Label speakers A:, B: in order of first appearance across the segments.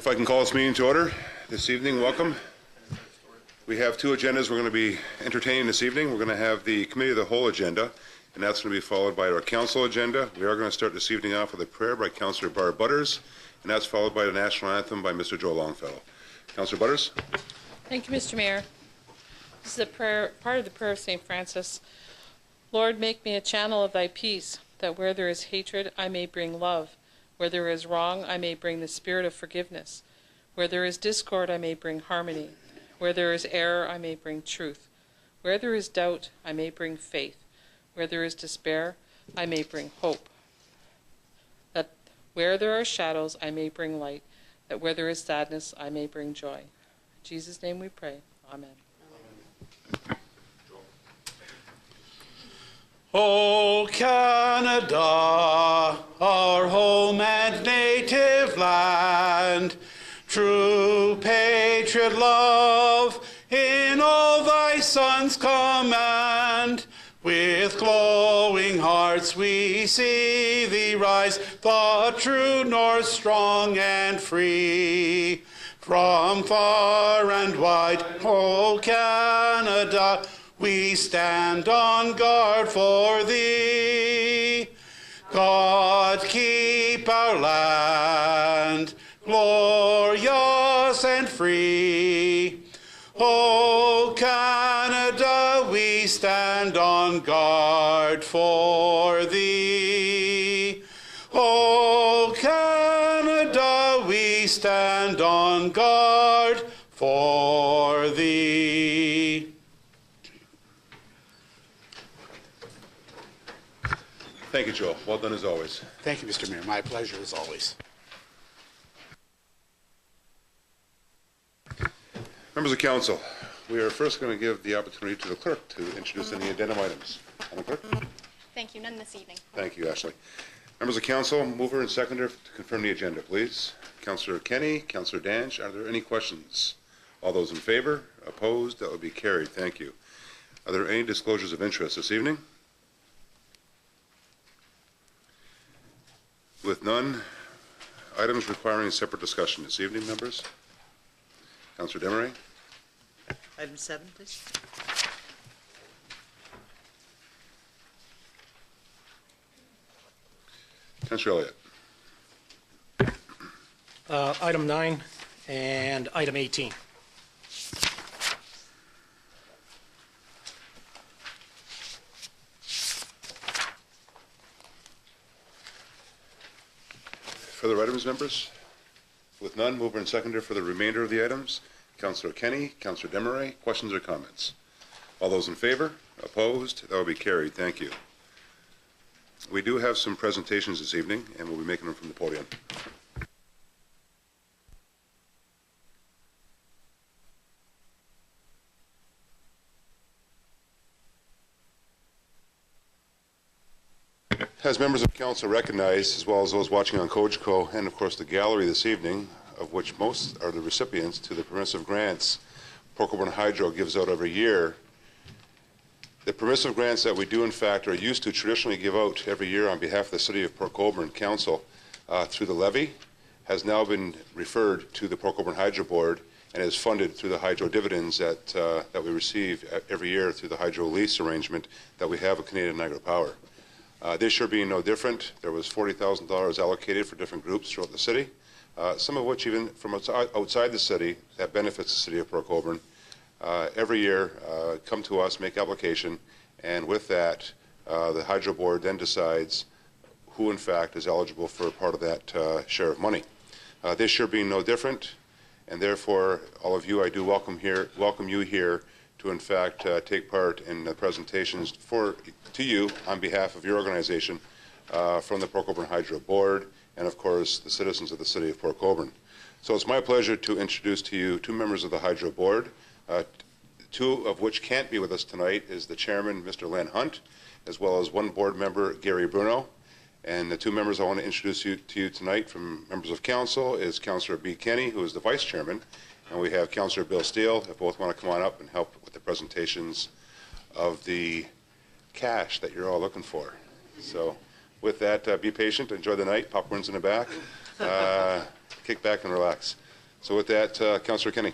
A: If I can call this meeting to order this evening, welcome. We have two agendas we're going to be entertaining this evening. We're going to have the Committee of the Whole agenda, and that's going to be followed by our Council agenda. We are going to start this evening off with a prayer by Councillor Barb Butters, and that's followed by the National Anthem by Mr. Joe Longfellow. Councillor Butters.
B: Thank you, Mr. Mayor. This is a prayer, part of the prayer of St. Francis. Lord, make me a channel of thy peace, that where there is hatred, I may bring love. Where there is wrong, I may bring the spirit of forgiveness. Where there is discord, I may bring harmony. Where there is error, I may bring truth. Where there is doubt, I may bring faith. Where there is despair, I may bring hope. That where there are shadows, I may bring light. That where there is sadness, I may bring joy. In Jesus' name we pray. Amen.
C: O Canada, our home and native land, true patriot love in all thy sons command. With glowing hearts we see thee rise, the true north strong and free. From far and wide, O Canada, we stand on guard for thee. God keep our land glorious and free. O Canada, we stand on guard for thee. O Canada, we stand on guard for thee.
A: Thank you, Joe. Well done as always.
C: Thank you, Mr. Mayor. My pleasure as always.
A: Members of Council, we are first going to give the opportunity to the clerk to introduce any addendum items. Madam Clerk?
D: Thank you. None this evening.
A: Thank you, Ashley. Members of Council, mover and seconder to confirm the agenda, please. Councillor Kenny, Councillor Danch, are there any questions? All those in favor? Opposed? That would be carried. Thank you. Are there any disclosures of interest this evening? With none, items requiring separate discussion this evening, members. Councillor Demeray.
E: Item 7, please.
A: Councillor Elliott.
F: Item 9 and item 18.
A: Further items, members? With none, mover and seconder for the remainder of the items. Councillor Kenny, Councillor Demeray, questions or comments? All those in favor? Opposed? That will be carried. Thank you. We do have some presentations this evening, and we'll be making them from the podium. As members of council recognize, as well as those watching on COGECO, and of course the gallery this evening, of which most are the recipients to the permissive grants Port Colborne Hydro gives out every year. The permissive grants that we do, in fact, are used to traditionally give out every year on behalf of the City of Port Colborne Council through the levy, has now been referred to the Port Colborne Hydro Board and is funded through the hydro dividends that we receive every year through the hydro lease arrangement that we have with Canadian Niagara Power. This year being no different, there was $40,000 allocated for different groups throughout the city, some of which even from outside the city that benefits the City of Port Colborne. Every year come to us, make application, and with that, the Hydro Board then decides who in fact is eligible for a part of that share of money. This year being no different, and therefore all of you, I do welcome you here to in fact take part in the presentations to you on behalf of your organization from the Port Colborne Hydro Board and of course the citizens of the City of Port Colborne. So it's my pleasure to introduce to you two members of the Hydro Board, two of which can't be with us tonight is the chairman, Mr. Len Hunt, as well as one board member, Gary Bruno. And the two members I want to introduce to you tonight from members of council is Councillor B. Kenny, who is the vice chairman, and we have Councillor Bill Steele, if both want to come on up and help with the presentations of the cash that you're all looking for. So with that, be patient, enjoy the night, popcorn's in the back, kick back and relax. So with that, Councillor Kenny.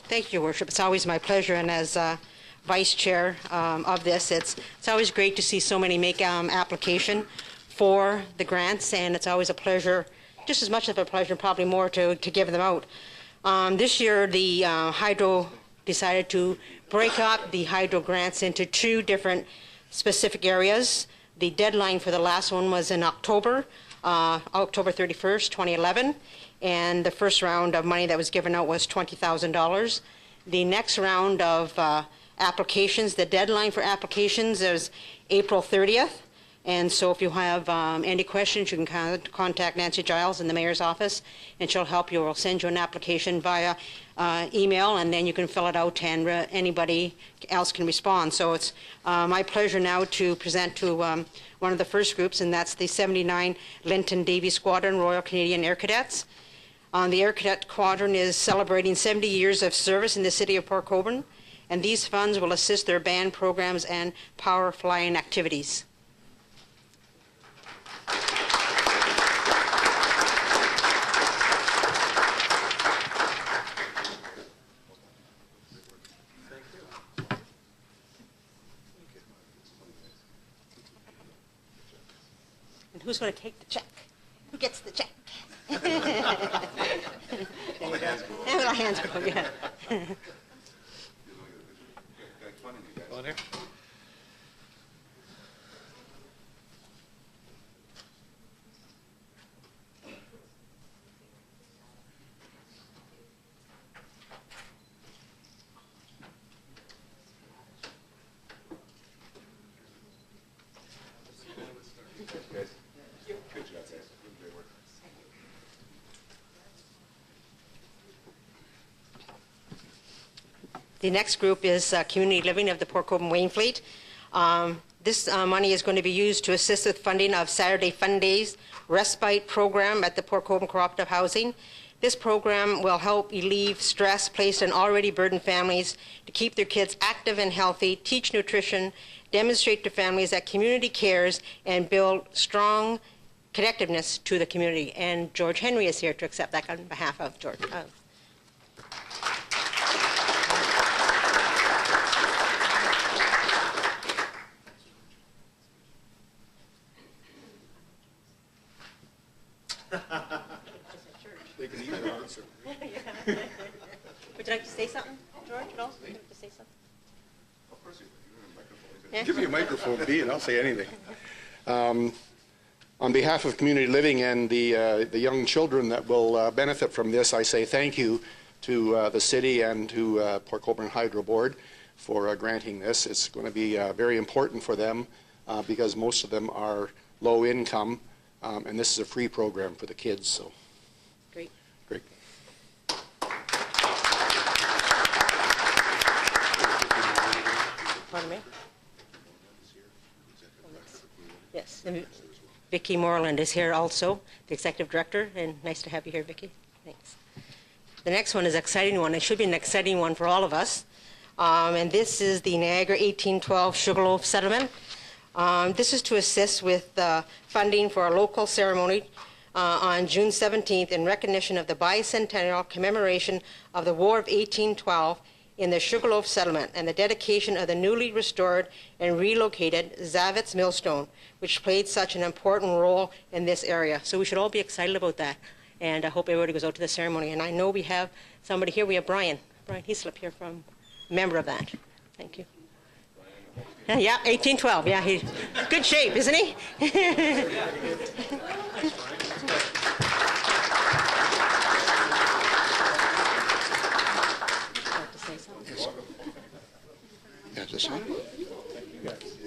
G: Thank you, Your Worship. It's always my pleasure, and as Vice Chair of this, it's always great to see so many make application for the grants, and it's always a pleasure, just as much of a pleasure, probably more, to give them out. This year, the Hydro decided to break up the Hydro grants into two different specific areas. The deadline for the last one was in October 31st, 2011. And the first round of money that was given out was $20,000. The next round of applications, the deadline for applications is April 30th. And so if you have any questions, you can contact Nancy Giles in the mayor's office, and she'll help you. We'll send you an application via email, and then you can fill it out, and anybody else can respond. So it's my pleasure now to present to one of the first groups, and that's the 79 Linton Davy Squadron Royal Canadian Air Cadets. The Air Cadet Squadron is celebrating 70 years of service in the city of Port Colborne, and these funds will assist their band programs and power flying activities. And who's going to take the check? Who gets the check? All the hands go. And the hands go, yeah.
F: On here.
G: The next group is Community Living of the Port Colborne Wainfleet. This money is going to be used to assist with funding of Saturday Fun Days respite program at the Port Colborne Cooperative Housing. This program will help relieve stress placed on already burdened families to keep their kids active and healthy, teach nutrition, demonstrate to families that community cares, and build strong connectiveness to the community. And George Henry is here to accept that on behalf of George. Would you like to say something, George, at all? Would you like to say something?
A: Of course you would.
G: Yeah.
H: Give me a microphone, B, and I'll say anything. On behalf of Community Living and the young children that will benefit from this, I say thank you to the city and to Port Colborne Hydro Board for granting this. It's going to be very important for them because most of them are low income, and this is a free program for the kids. So,
G: Great.
H: Great.
G: Pardon me? Yes. And Vicki Moreland is here also, the Executive Director, and nice to have you here, Vicki. Thanks. The next one is an exciting one. It should be an exciting one for all of us. And this is the Niagara 1812 Sugarloaf Settlement. This is to assist with funding for a local ceremony on June 17th in recognition of the bicentennial commemoration of the War of 1812 in the Sugarloaf Settlement and the dedication of the newly restored and relocated Zavitz Millstone, which played such an important role in this area. So we should all be excited about that. And I hope everybody goes out to the ceremony. And I know we have somebody here. We have Brian. Brian Heaslip here, from a member of that. Thank you. Yeah, 1812. Yeah, he's good shape, isn't he?
H: Is this on?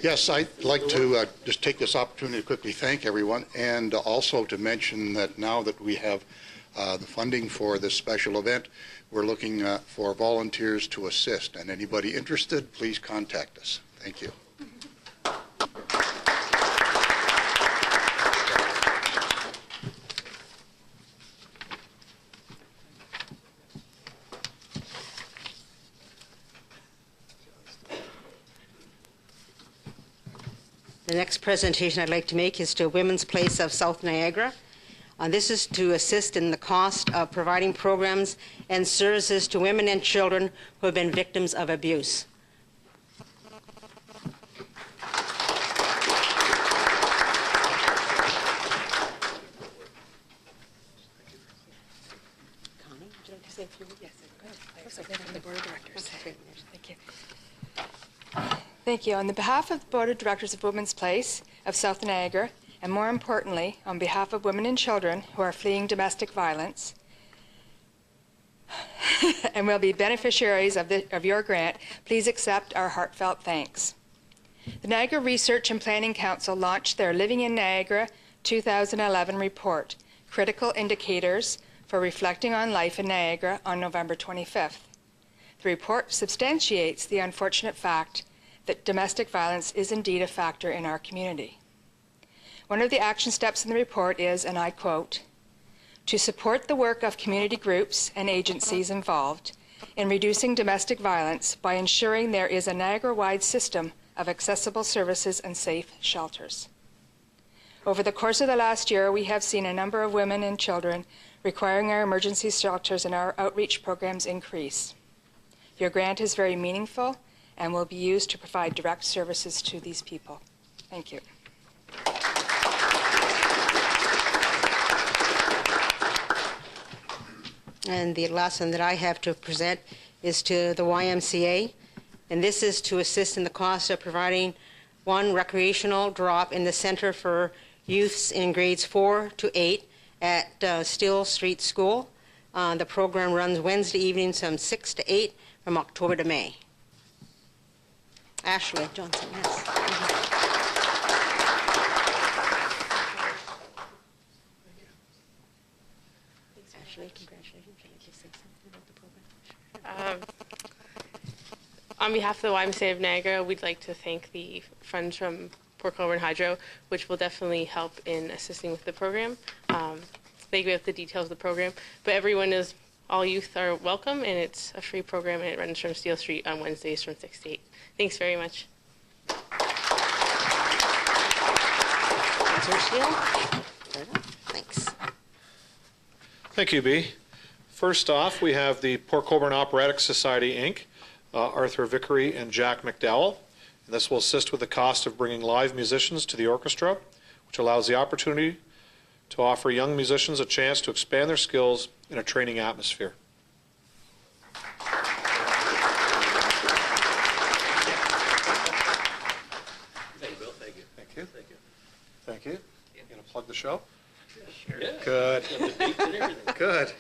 H: Yes, I'd like to just take this opportunity to quickly thank everyone, and also to mention that now that we have the funding for this special event, we're looking for volunteers to assist, and anybody interested, please contact us. Thank you.
G: The next presentation I'd like to make is to Women's Place of South Niagara. This is to assist in the cost of providing programs and services to women and children who have been victims of abuse. Connie, would you like to say a few words?
I: Yes, go ahead. From the Board of Directors. Okay. Thank you. Thank you. On the behalf of the Board of Directors of Women's Place of South Niagara, and more importantly, on behalf of women and children who are fleeing domestic violence and will be beneficiaries of your grant, please accept our heartfelt thanks. The Niagara Research and Planning Council launched their Living in Niagara 2011 report, Critical Indicators for Reflecting on Life in Niagara, on November 25th. The report substantiates the unfortunate fact that domestic violence is indeed a factor in our community. One of the action steps in the report is, and I quote, "To support the work of community groups and agencies involved in reducing domestic violence by ensuring there is a Niagara-wide system of accessible services and safe shelters." Over the course of the last year, we have seen a number of women and children requiring our emergency shelters and our outreach programs increase. Your grant is very meaningful and will be used to provide direct services to these people. Thank you.
G: And the last one that I have to present is to the YMCA, and this is to assist in the cost of providing one recreational drop in the Center for Youths in grades 4 to 8 at Steele Street School. The program runs Wednesday evenings from 6 to 8 from October to May. Ashley Johnson, yes. Ashley, congratulations. Would you like to say something about the program?
J: On behalf of the YMCA of Niagara, we'd like to thank the funds from Port Colborne Hydro, which will definitely help in assisting with the program. They give the details of the program, but all youth are welcome, and it's a free program, and it runs from Steele Street on Wednesdays from 6 to 8. Thanks very much.
G: Councilor Steele? Thanks.
K: Thank you, Bea. First off, we have the Port Colborne Operatic Society, Inc., Arthur Vickery and Jack McDowell. And this will assist with the cost of bringing live musicians to the orchestra, which allows the opportunity to offer young musicians a chance to expand their skills in a training atmosphere.
F: Thank you, Bill. Thank you.
K: Thank you.
F: Thank you.
K: Thank you. You going to plug the show?
F: Sure.
K: Good. Good.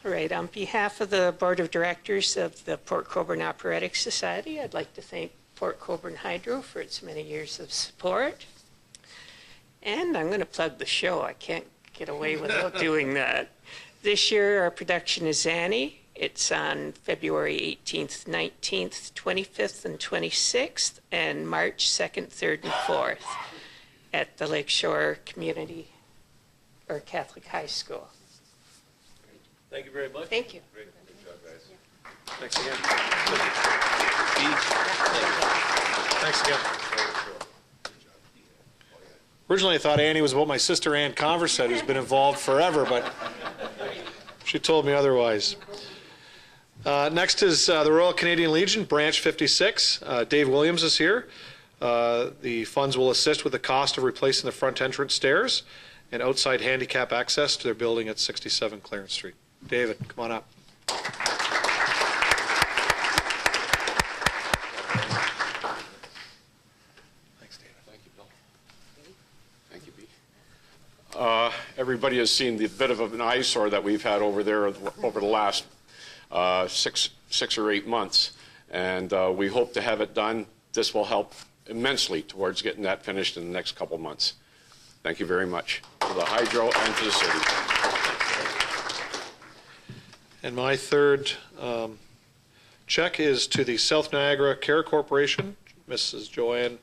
L: All right, on behalf of the Board of Directors of the Port Colborne Operatic Society, I'd like to thank Port Colborne Hydro for its many years of support. And I'm going to plug the show. I can't get away without doing that. This year, our production is Annie. It's on February 18th, 19th, 25th, and 26th, and March 2nd, 3rd, and 4th at the Lakeshore Community or Catholic High School.
F: Thank you very much.
L: Thank you.
F: Great. Good job, guys.
K: Thanks again.
F: Thanks
K: again. Originally, I thought Annie was about my sister Ann Converset, who's been involved forever, but she told me otherwise. Next is the Royal Canadian Legion, Branch 56. Dave Williams is here. The funds will assist with the cost of replacing the front entrance stairs and outside handicap access to their building at 67 Clarence Street. David, come on up. Thanks, David. Thank you, Bill.
M: Thank you, Bea. Everybody has seen the bit of an eyesore that we've had over there over the last 6 or 8 months, and we hope to have it done. This will help immensely towards getting that finished in the next couple months. Thank you very much to the Hydro and to the city.
K: And my third check is to the South Niagara Care Corporation, Mrs. Joanne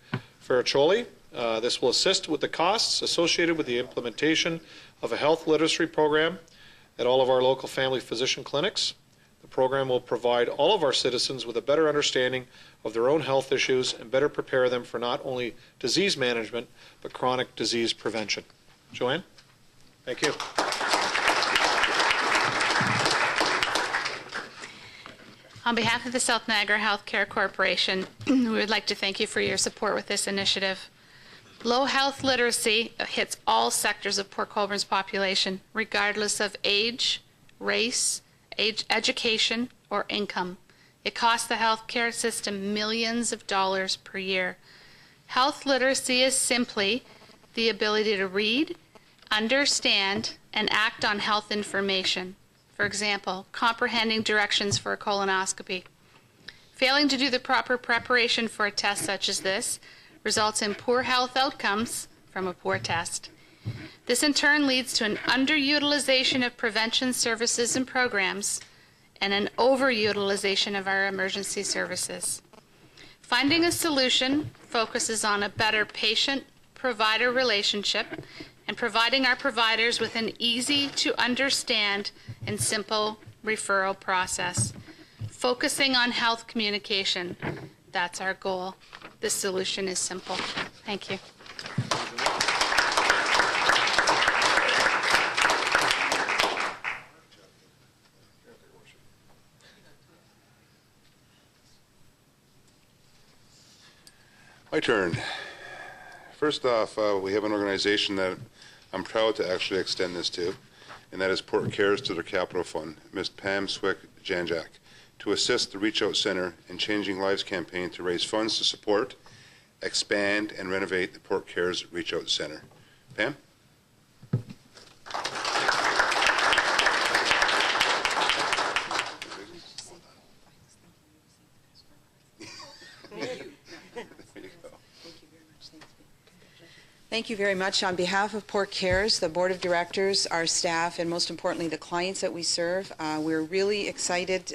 K: Ferraccioli. This will assist with the costs associated with the implementation of a health literacy program at all of our local family physician clinics. The program will provide all of our citizens with a better understanding of their own health issues and better prepare them for not only disease management, but chronic disease prevention. Joanne? Thank you.
N: On behalf of the South Niagara Healthcare Corporation, we would like to thank you for your support with this initiative. Low health literacy hits all sectors of Port Colborne's population, regardless of age, race, education, or income. It costs the healthcare system millions of dollars per year. Health literacy is simply the ability to read, understand, and act on health information. For example, comprehending directions for a colonoscopy. Failing to do the proper preparation for a test such as this results in poor health outcomes from a poor test. This in turn leads to an underutilization of prevention services and programs and an overutilization of our emergency services. Finding a solution focuses on a better patient-provider relationship and providing our providers with an easy-to-understand and simple referral process. Focusing on health communication, that's our goal. This solution is simple. Thank you.
A: My turn. First off, we have an organization that I'm proud to actually extend this to, and that is Port Cares to their capital fund, Ms. Pam Swick-Janjak, to assist the Reach Out Center in Changing Lives campaign to raise funds to support, expand, and renovate the Port Cares Reach Out Center. Pam?
O: Thank you very much. On behalf of Port Cares, the Board of Directors, our staff, and most importantly, the clients that we serve, we're really excited.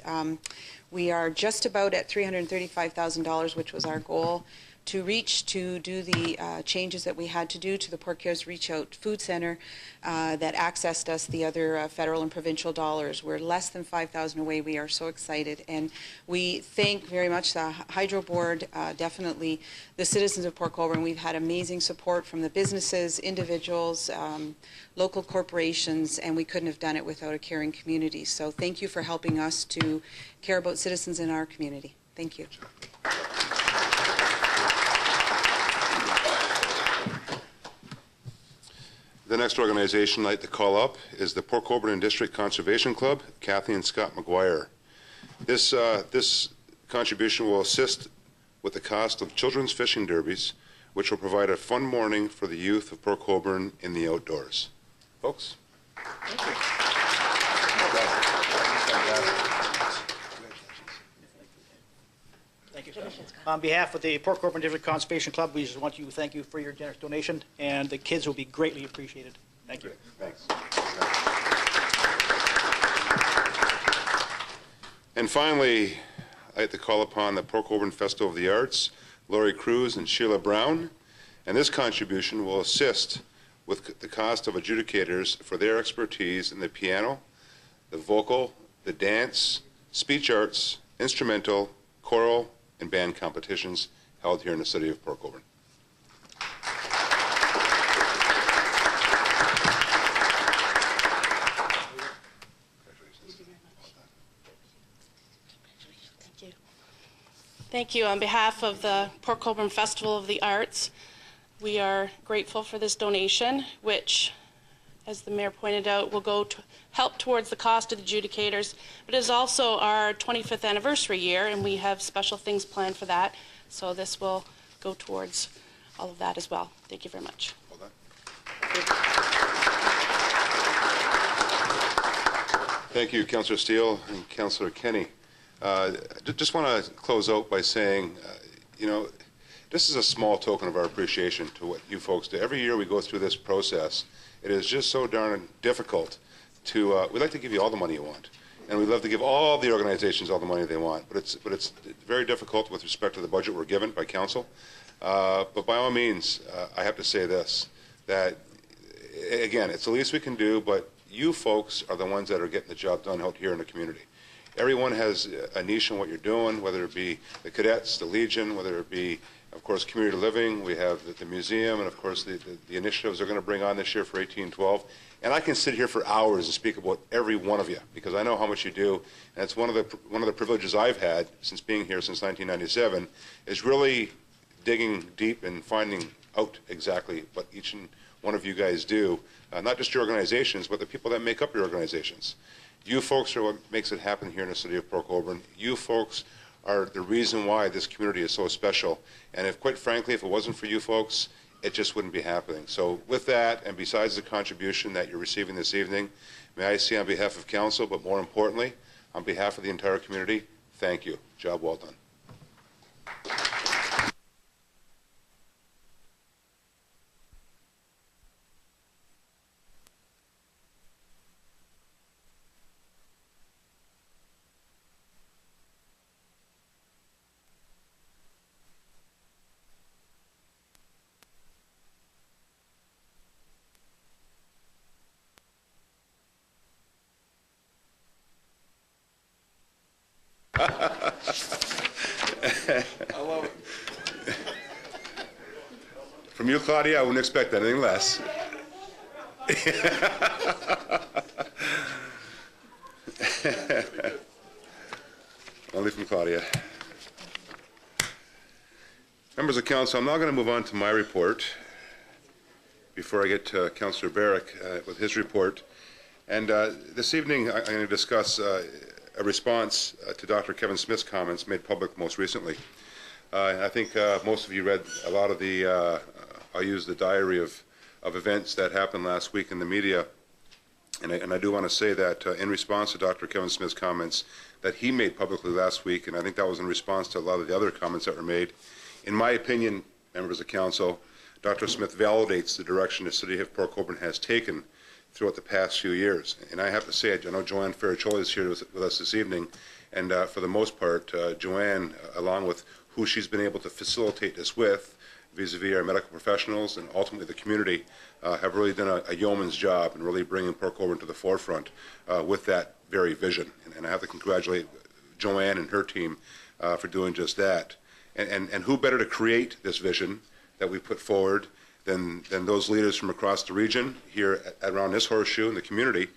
O: We are just about at $335,000, which was our goal, to reach to do the changes that we had to do to the Port Cares Reach Out Food Center that accessed us the other federal and provincial dollars. We're less than $5,000 away. We are so excited. And we thank very much the Hydro Board, definitely the citizens of Port Colborne. We've had amazing support from the businesses, individuals, local corporations, and we couldn't have done it without a caring community. So thank you for helping us to care about citizens in our community. Thank you.
A: The next organization I'd like to call up is the Port Colborne District Conservation Club, Kathy and Scott McGuire. This contribution will assist with the cost of children's fishing derbies, which will provide a fun morning for the youth of Port Colborne in the outdoors. Folks? Thank you.
P: Thank you, sir. On behalf of the Port Colborne District Conservation Club, we just want to thank you for your generous donation, and the kids will be greatly appreciated. Thank you.
A: Thanks. And finally, I'd like to call upon the Port Colborne Festival of the Arts, Lori Cruz and Sheila Brown, and this contribution will assist with the cost of adjudicators for their expertise in the piano, the vocal, the dance, speech arts, instrumental, choral, and band competitions held here in the city of Port Colborne.
J: Thank you. On behalf of the Port Colborne Festival of the Arts, we are grateful for this donation, which, as the Mayor pointed out, will go to help towards the cost of the adjudicators, but it is also our 25th anniversary year, and we have special things planned for that, so this will go towards all of that as well. Thank you very much.
A: Well done. Thank you, Councillor Steele and Councillor Kenny. Just want to close out by saying, this is a small token of our appreciation to what you folks do. Every year we go through this process. It is just so darn difficult to, we'd like to give you all the money you want. And we'd love to give all the organizations all the money they want. But it's very difficult with respect to the budget we're given by council. But by all means, I have to say this, that, again, it's the least we can do, but you folks are the ones that are getting the job done out here in the community. Everyone has a niche in what you're doing, whether it be the cadets, the Legion, whether it be, of course, community living. We have the museum, and of course the initiatives they're going to bring on this year for 1812. And I can sit here for hours and speak about every one of you, because I know how much you do, and it's one of the privileges I've had since being here since 1997, is really digging deep and finding out exactly what each and one of you guys do, not just your organizations, but the people that make up your organizations. You folks are what makes it happen here in the city of Port Colborne. You folks are the reason why this community is so special. And if, quite frankly, if it wasn't for you folks, it just wouldn't be happening. So with that, and besides the contribution that you're receiving this evening, may I say on behalf of council, but more importantly, on behalf of the entire community, thank you. Job well done.
F: I love it.
A: From you, Claudia, I wouldn't expect anything less. Only from Claudia. Members of council, I'm now going to move on to my report before I get to Councillor Barrick with his report. And this evening, I'm going to discuss a response to Dr. Kevin Smith's comments made public most recently. I think most of you read a lot of the, I'll use the diary of events that happened last week in the media. And I do want to say that in response to Dr. Kevin Smith's comments that he made publicly last week, and I think that was in response to a lot of the other comments that were made, in my opinion, members of council, Dr. Smith validates the direction the city of Port Colborne has taken throughout the past few years. And I have to say, I know Joanne Ferracholi is here with us this evening, and for the most part, Joanne, along with who she's been able to facilitate this with, vis-a-vis our medical professionals and ultimately the community, have really done a yeoman's job in really bringing Port Colborne to the forefront with that very vision. And I have to congratulate Joanne and her team for doing just that. And who better to create this vision that we put forward than those leaders from across the region here around this horseshoe in the community,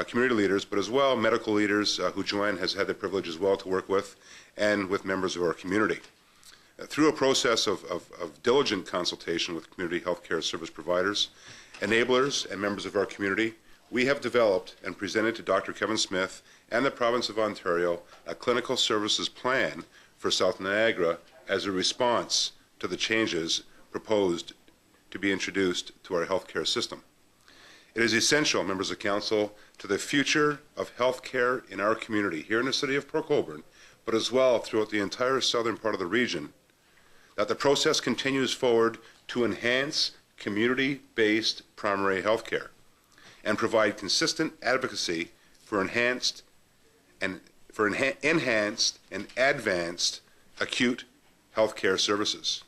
A: community leaders, but as well medical leaders who Joanne has had the privilege as well to work with, and with members of our community. Through a process of diligent consultation with community healthcare service providers, enablers, and members of our community, we have developed and presented to Dr. Kevin Smith and the province of Ontario a clinical services plan for South Niagara as a response to the changes proposed to be introduced to our healthcare system. It is essential, members of council, to the future of healthcare in our community here in the city of Port Colborne, but as well throughout the entire southern part of the region, that the process continues forward to enhance community-based primary health care and provide consistent advocacy for enhanced and advanced acute health care services.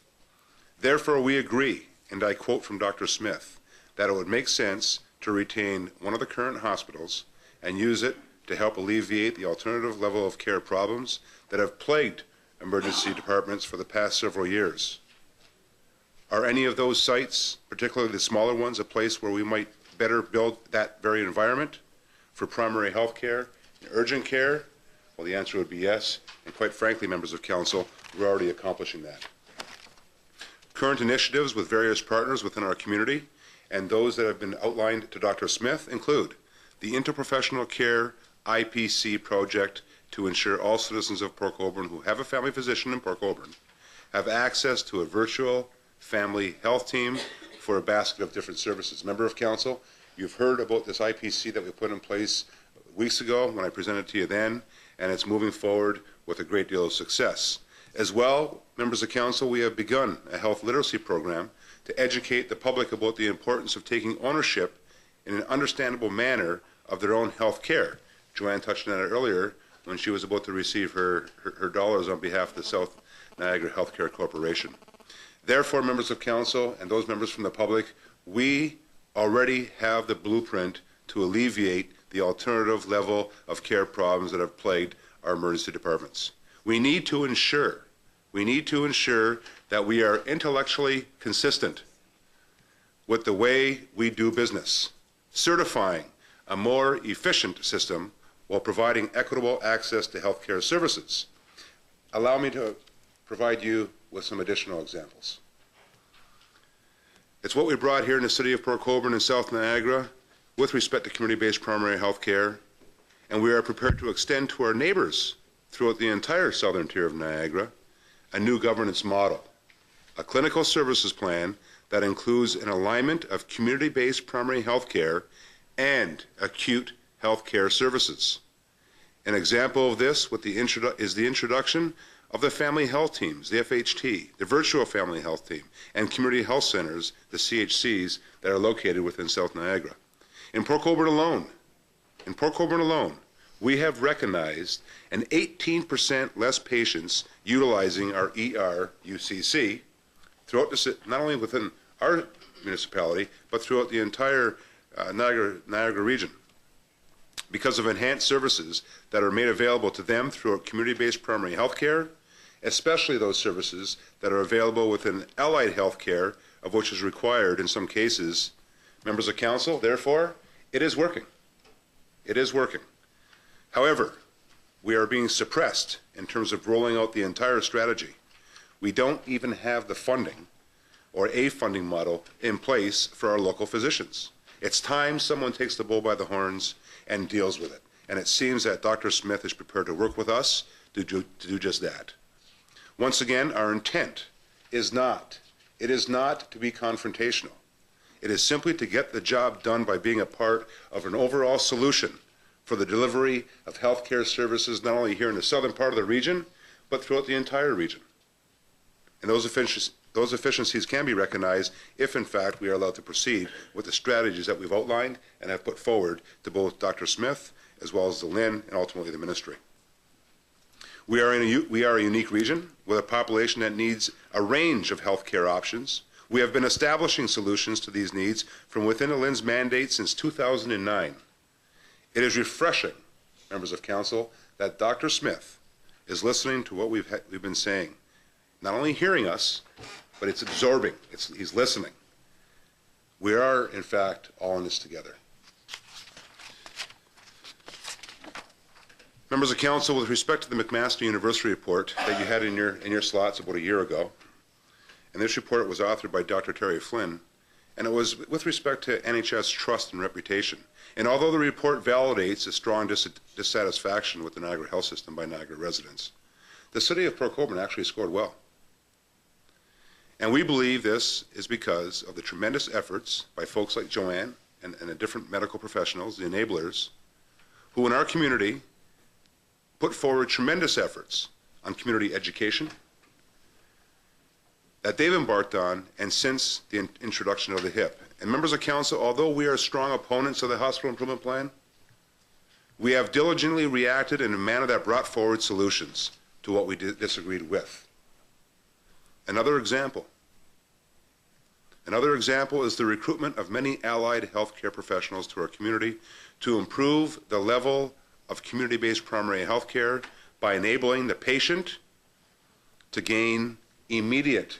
A: Therefore, we agree, and I quote from Dr. Smith, that it would make sense to retain one of the current hospitals and use it to help alleviate the alternative level of care problems that have plagued emergency departments for the past several years. Are any of those sites, particularly the smaller ones, a place where we might better build that very environment for primary health care and urgent care? Well, the answer would be yes, and quite frankly, members of council, we're already accomplishing that. Current initiatives with various partners within our community and those that have been outlined to Dr. Smith include the Interprofessional Care IPC project to ensure all citizens of Port Colborne who have a family physician in Port Colborne have access to a virtual family health team for a basket of different services. Member of council, you've heard about this IPC that we put in place weeks ago when I presented to you then, and it's moving forward with a great deal of success. As well, members of council, we have begun a health literacy program to educate the public about the importance of taking ownership in an understandable manner of their own health care. Joanne touched on it earlier when she was about to receive her dollars on behalf of the South Niagara Healthcare Corporation. Therefore, members of council and those members from the public, we already have the blueprint to alleviate the alternative level of care problems that have plagued our emergency departments. We need to ensure that we are intellectually consistent with the way we do business, certifying a more efficient system while providing equitable access to health care services. Allow me to provide you with some additional examples. It's what we brought here in the city of Port Colborne and South Niagara with respect to community-based primary health care, and we are prepared to extend to our neighbors throughout the entire southern tier of Niagara a new governance model, a clinical services plan that includes an alignment of community-based primary health care and acute health care services. An example of this is the introduction of the family health teams, the FHT, the virtual family health team, and community health centers, the CHCs, that are located within South Niagara. In Port Colborne alone, we have recognized an 18% less patients utilizing our UCC throughout not only within our municipality, but throughout the entire Niagara region, because of enhanced services that are made available to them through community-based primary health care, especially those services that are available within allied health care, of which is required in some cases. Members of council, therefore, it is working. It is working. However, we are being suppressed in terms of rolling out the entire strategy. We don't even have the funding or a funding model in place for our local physicians. It's time someone takes the bull by the horns and deals with it. And it seems that Dr. Smith is prepared to work with us to do just that. Once again, our intent is not to be confrontational. It is simply to get the job done by being a part of an overall solution for the delivery of healthcare services, not only here in the southern part of the region, but throughout the entire region. And those efficiencies can be recognized if, in fact, we are allowed to proceed with the strategies that we've outlined and have put forward to both Dr. Smith as well as the LHIN and ultimately the ministry. We are a unique region with a population that needs a range of healthcare options. We have been establishing solutions to these needs from within the LHIN's mandate since 2009. It is refreshing, members of council, that Dr. Smith is listening to what we've been saying. Not only hearing us, but it's absorbing. He's listening. We are, in fact, all in this together. Members of council, with respect to the McMaster University report that you had in your slots about a year ago, and this report was authored by Dr. Terry Flynn, and it was with respect to NHS trust and reputation. And although the report validates a strong dissatisfaction with the Niagara health system by Niagara residents, the city of Port Colborne actually scored well. And we believe this is because of the tremendous efforts by folks like Joanne and the different medical professionals, the enablers, who in our community put forward tremendous efforts on community education that they've embarked on, and since the introduction of the HIP. And members of council, although we are strong opponents of the hospital improvement plan, we have diligently reacted in a manner that brought forward solutions to what we disagreed with. Another example is the recruitment of many allied healthcare professionals to our community to improve the level of community-based primary health care by enabling the patient to gain immediate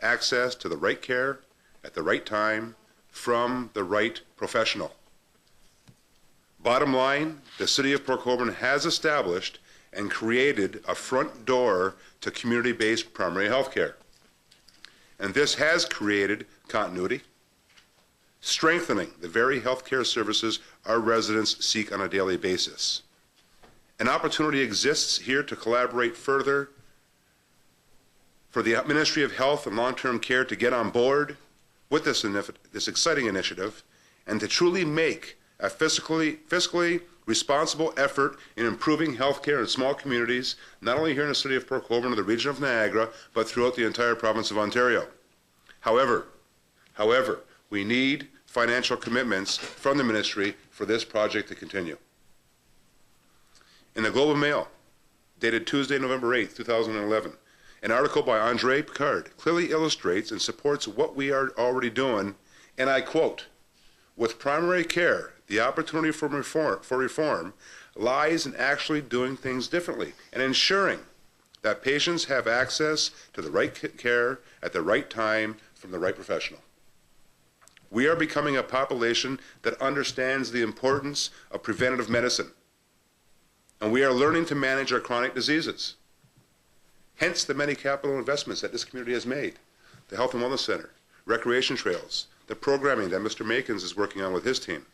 A: access to the right care at the right time from the right professional. Bottom line, the city of Port Colborne has established and created a front door to community-based primary health care. And this has created continuity, strengthening the very health care services our residents seek on a daily basis. An opportunity exists here to collaborate further for the Ministry of Health and Long-Term Care to get on board with this exciting initiative and to truly make a fiscally responsible effort in improving healthcare in small communities, not only here in the city of Port Colborne or the region of Niagara, but throughout the entire province of Ontario. However, we need financial commitments from the ministry for this project to continue. In the Globe and Mail, dated Tuesday, November 8, 2011, an article by Andre Picard clearly illustrates and supports what we are already doing, and I quote, "With primary care, the opportunity for reform lies in actually doing things differently and ensuring that patients have access to the right care at the right time from the right professional." We are becoming a population that understands the importance of preventative medicine, and we are learning to manage our chronic diseases. Hence the many capital investments that this community has made. The Health and Wellness Center, recreation trails, the programming that Mr. Makins is working on with his team,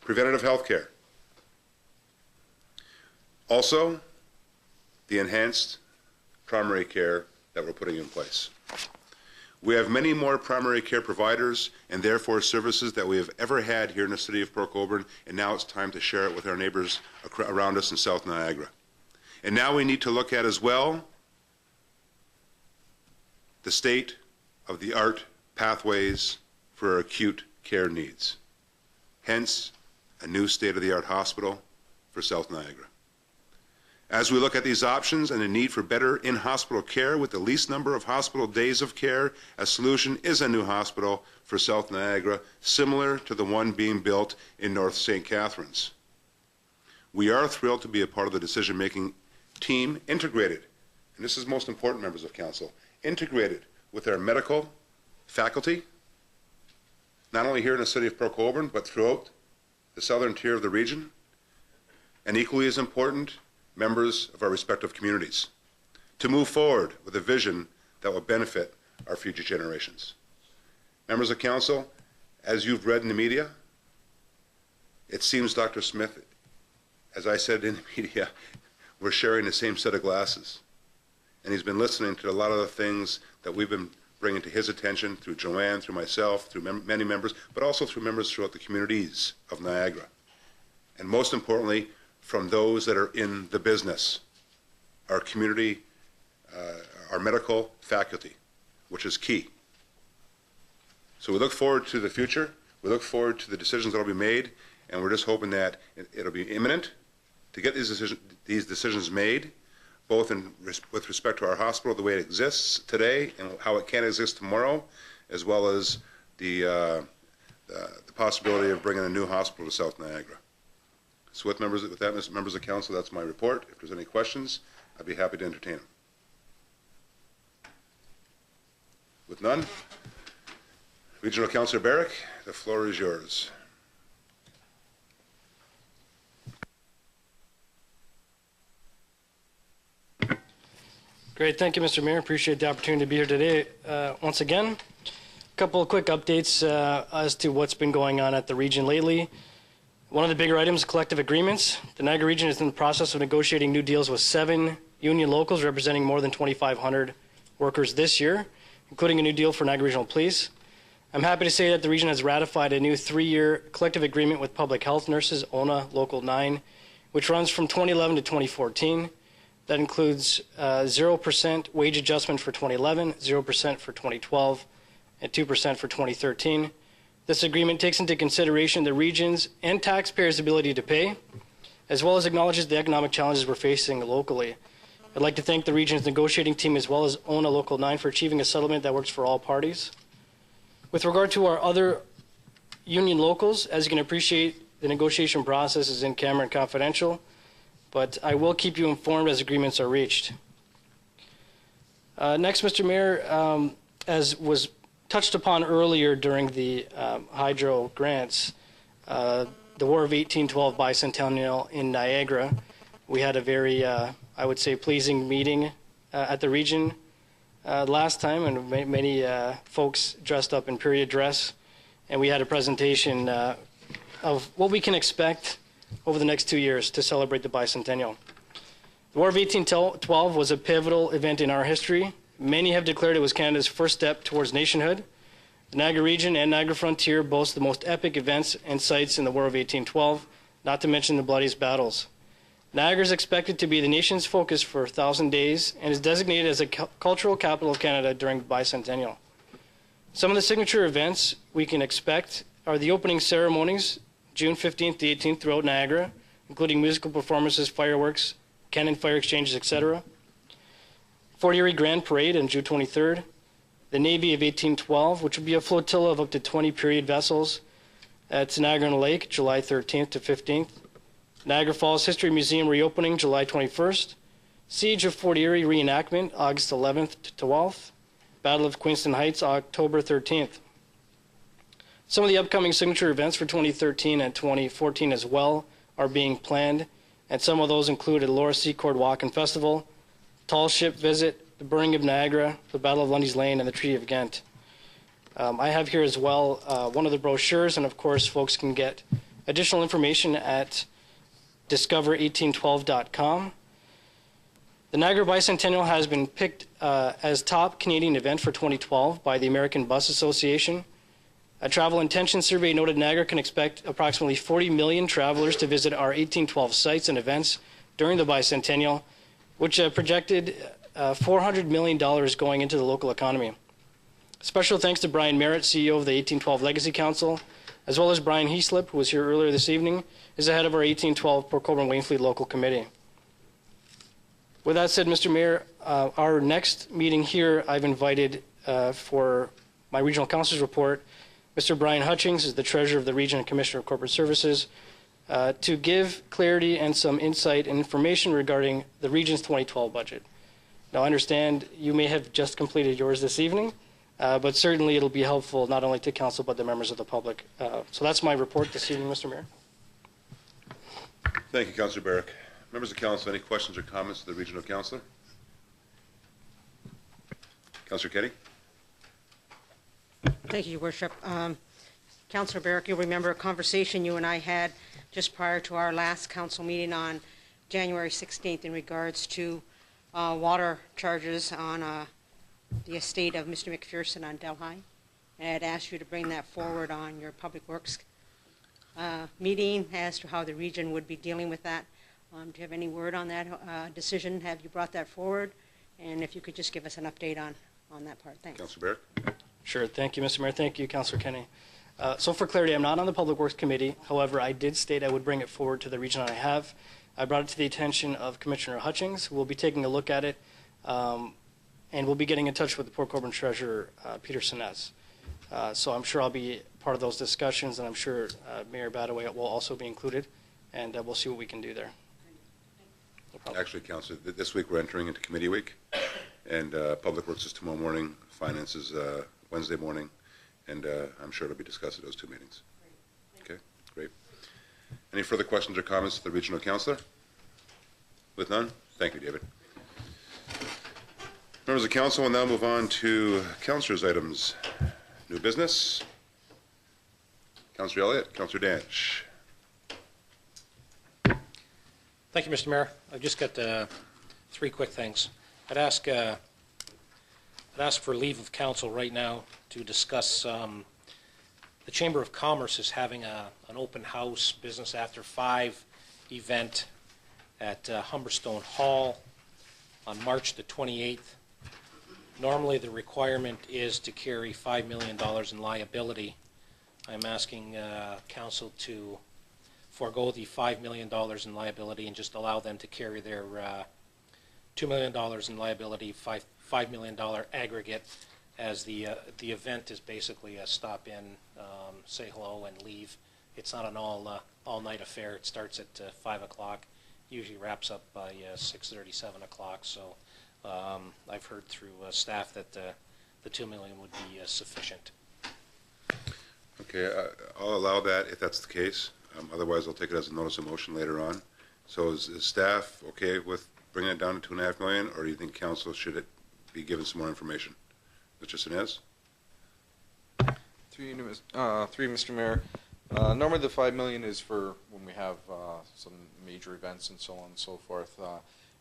A: preventative health care. Also, the enhanced primary care that we're putting in place. We have many more primary care providers and therefore services that we have ever had here in the city of Port Colborne, and now it's time to share it with our neighbors around us in South Niagara. And now we need to look at as well the state-of-the-art pathways for our acute care needs. Hence, a new state-of-the-art hospital for South Niagara. As we look at these options and the need for better in-hospital care with the least number of hospital days of care, a solution is a new hospital for South Niagara, similar to the one being built in North St. Catharines. We are thrilled to be a part of the decision-making team, integrated, and this is most important, members of council, integrated with our medical faculty, not only here in the city of Port Colborne, but throughout the southern tier of the region, and equally as important, members of our respective communities, to move forward with a vision that will benefit our future generations. Members of council, as you've read in the media, it seems, Dr. Smith, as I said in the media, we're sharing the same set of glasses. And he's been listening to a lot of the things that we've been bringing to his attention through Joanne, through myself, through many members, but also through members throughout the communities of Niagara. And most importantly, from those that are in the business, our community, our medical faculty, which is key. So we look forward to the future. We look forward to the decisions that will be made, and we're just hoping that it'll be imminent to get these decisions made, both with respect to our hospital, the way it exists today, and how it can exist tomorrow, as well as the possibility of bringing a new hospital to South Niagara. So with that, members of council, that's my report. If there's any questions, I'd be happy to entertain them. With none, Regional Councillor Barrick, the floor is yours.
Q: Great, thank you, Mr. Mayor. Appreciate the opportunity to be here today. Once again, a couple of quick updates as to what's been going on at the region lately. One of the bigger items, collective agreements. The Niagara region is in the process of negotiating new deals with 7 union locals representing more than 2,500 workers this year, including a new deal for Niagara Regional Police. I'm happy to say that the region has ratified a new 3-year collective agreement with public health nurses, ONA Local 9, which runs from 2011 to 2014. That includes 0% wage adjustment for 2011, 0% for 2012, and 2% for 2013. This agreement takes into consideration the region's and taxpayers' ability to pay, as well as acknowledges the economic challenges we're facing locally. I'd like to thank the region's negotiating team as well as ONA Local 9 for achieving a settlement that works for all parties. With regard to our other union locals, as you can appreciate, the negotiation process is in camera and confidential, but I will keep you informed as agreements are reached. Next, Mr. Mayor, as was touched upon earlier during the hydro grants, the War of 1812 bicentennial in Niagara, we had a very, I would say, pleasing meeting at the region last time, and many folks dressed up in period dress, and we had a presentation of what we can expect over the next 2 years to celebrate the bicentennial. The War of 1812 was a pivotal event in our history. Many have declared it was Canada's first step towards nationhood. The Niagara region and Niagara Frontier boast the most epic events and sites in the War of 1812, not to mention the bloodiest battles. Niagara is expected to be the nation's focus for 1,000 days and is designated as a cultural capital of Canada during the bicentennial. Some of the signature events we can expect are the opening ceremonies, June 15th to 18th throughout Niagara, including musical performances, fireworks, cannon fire exchanges, etc. Fort Erie Grand Parade on June 23rd. The Navy of 1812, which will be a flotilla of up to 20 period vessels at Niagara-on-the-Lake, July 13th to 15th. Niagara Falls History Museum reopening July 21st. Siege of Fort Erie reenactment August 11th to 12th. Battle of Queenston Heights October 13th. Some of the upcoming signature events for 2013 and 2014 as well are being planned, and some of those include a Laura Secord Walk and Festival, Tall Ship Visit, the Burning of Niagara, the Battle of Lundy's Lane, and the Treaty of Ghent. I have here as well one of the brochures, and of course folks can get additional information at discover1812.com. The Niagara Bicentennial has been picked as top Canadian event for 2012 by the American Bus Association. A travel intention survey noted Niagara can expect approximately 40 million travelers to visit our 1812 sites and events during the Bicentennial, which projected $400 million going into the local economy. Special thanks to Brian Merritt, CEO of the 1812 Legacy Council, as well as Brian Heaslip, who was here earlier this evening, is the head of our 1812 Port Colborne Wainfleet Local Committee. With that said, Mr. Mayor, our next meeting here, I've invited for my regional council's report, Mr. Brian Hutchings is the treasurer of the region and commissioner of corporate services, to give clarity and some insight and information regarding the region's 2012 budget. Now, I understand you may have just completed yours this evening, but certainly it'll be helpful not only to council but the members of the public. So that's my report this evening, Mr. Mayor.
A: Thank you, Councillor Barrick. Members of council, any questions or comments to the regional councillor? Councillor Keddy?
G: Thank you, Your Worship. Councillor Barrick, you'll remember a conversation you and I had just prior to our last council meeting on January 16th in regards to water charges on the estate of Mr. McPherson on Delhi. And I had asked you to bring that forward on your Public Works meeting as to how the region would be dealing with that. Do you have any word on that decision? Have you brought that forward? And if you could just give us an update on that part. Thanks.
A: Councillor Barrick?
Q: Sure. Thank you, Mr. Mayor. Thank you, Councillor Kenny. So for clarity, I'm not on the Public Works Committee. However, I did state I would bring it forward to the region, and I have. I brought it to the attention of Commissioner Hutchings, who will be taking a look at it, and we'll be getting in touch with the Port Colborne Treasurer, Peter Sinez. So I'm sure I'll be part of those discussions, and I'm sure Mayor Badaway will also be included, and we'll see what we can do there. No
A: Actually, Councillor, this week we're entering into committee week, and Public Works is tomorrow morning, Finance is Wednesday morning, and I'm sure it'll be discussed at those two meetings. Okay, great. Any further questions or comments to the regional councillor? With none, thank you, David. Members of council will now move on to councillors' items. New business. Councillor Elliott, Councillor Danch.
R: Thank you, Mr. Mayor. I've just got three quick things. I'd ask for leave of council right now to discuss the Chamber of Commerce is having an open house business after 5 event at Humberstone Hall on March the 28th. Normally the requirement is to carry $5 million in liability. I'm asking council to forego the $5 million in liability and just allow them to carry their $2 million in liability, $5 million aggregate, as the event is basically a stop in, say hello and leave. It's not an all-night affair. It starts at 5 o'clock, usually wraps up by 6:30, 7 o'clock. So I've heard through staff that the $2 million would be sufficient.
A: Okay, I'll allow that if that's the case. Otherwise, I'll take it as a notice of motion later on. So is staff okay with bringing it down to $2.5 million, or do you think council should be given some more information? Mr. Sinez?
F: Through Mr. Mayor. Normally the $5 million is for when we have some major events and so on and so forth.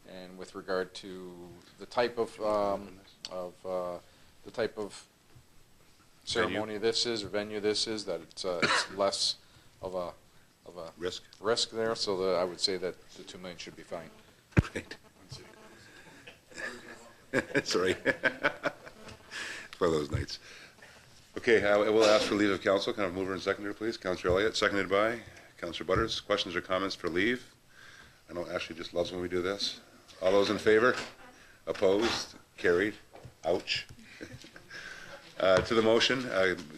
F: And with regard to the type of ceremony this is, or venue this is, that it's less of a risk there. So I would say that the $2 million should be fine.
A: Great. Sorry. It's one of those nights. Okay, I will ask for leave of council. Kind of mover and seconder, please. Councillor Elliott, seconded by Councillor Butters. Questions or comments for leave? I know Ashley just loves when we do this. All those in favor? Opposed? Carried? Ouch. To the motion,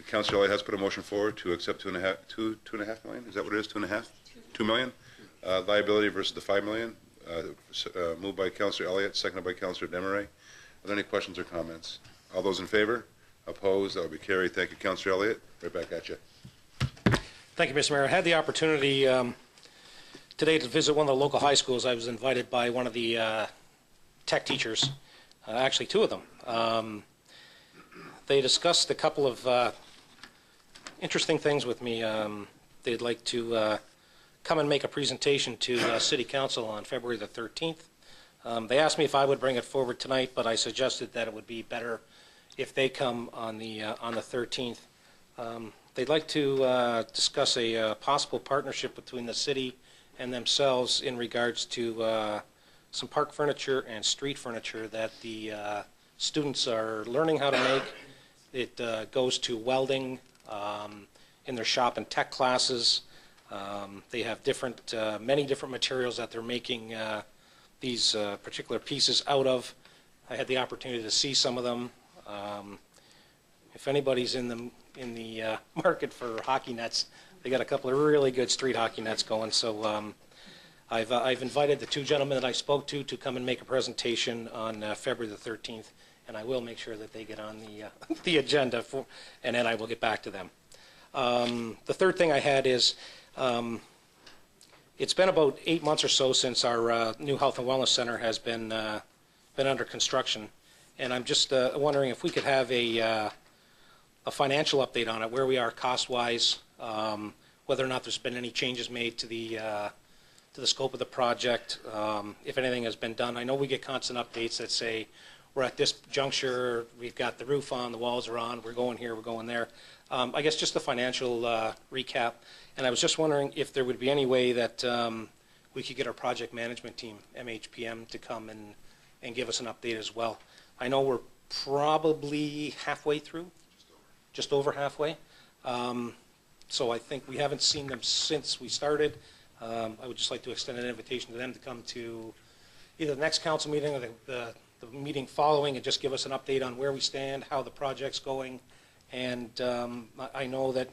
A: Councillor Elliott has put a motion forward to accept $2.5 million. Is that what it is? 2.5? $2 million. Liability versus the $5 million. Moved by Councillor Elliott, seconded by Councillor Desmarais. Are there any questions or comments? All those in favor? Opposed? That will be carried. Thank you, Councillor Elliott. Right back at you.
R: Thank you, Mr. Mayor. I had the opportunity today to visit one of the local high schools. I was invited by one of the tech teachers, actually two of them. They discussed a couple of interesting things with me. They'd like to come and make a presentation to City Council on February the 13th. They asked me if I would bring it forward tonight, but I suggested that it would be better if they come on the 13th. They'd like to discuss a possible partnership between the city and themselves in regards to some park furniture and street furniture that the students are learning how to make. It goes to welding in their shop and tech classes. They have many different materials that they're making these particular pieces out of. I had the opportunity to see some of them. If anybody's in the market for hockey nets, they got a couple of really good street hockey nets going. So I've invited the two gentlemen that I spoke to come and make a presentation on February the 13th, and I will make sure that they get on the agenda, and then I will get back to them. The third thing I had is it's been about 8 months or so since our new Health and Wellness Center has been under construction, and I'm just wondering if we could have a financial update on it, where we are cost-wise, whether or not there's been any changes made to the scope of the project, if anything has been done. I know we get constant updates that say we're at this juncture, we've got the roof on, the walls are on, we're going here, we're going there. I guess just the financial recap. And I was just wondering if there would be any way that we could get our project management team, MHPM, to come and give us an update as well. I know we're probably halfway through, just over halfway. So I think we haven't seen them since we started. I would just like to extend an invitation to them to come to either the next council meeting or the meeting following and just give us an update on where we stand, how the project's going. And I know that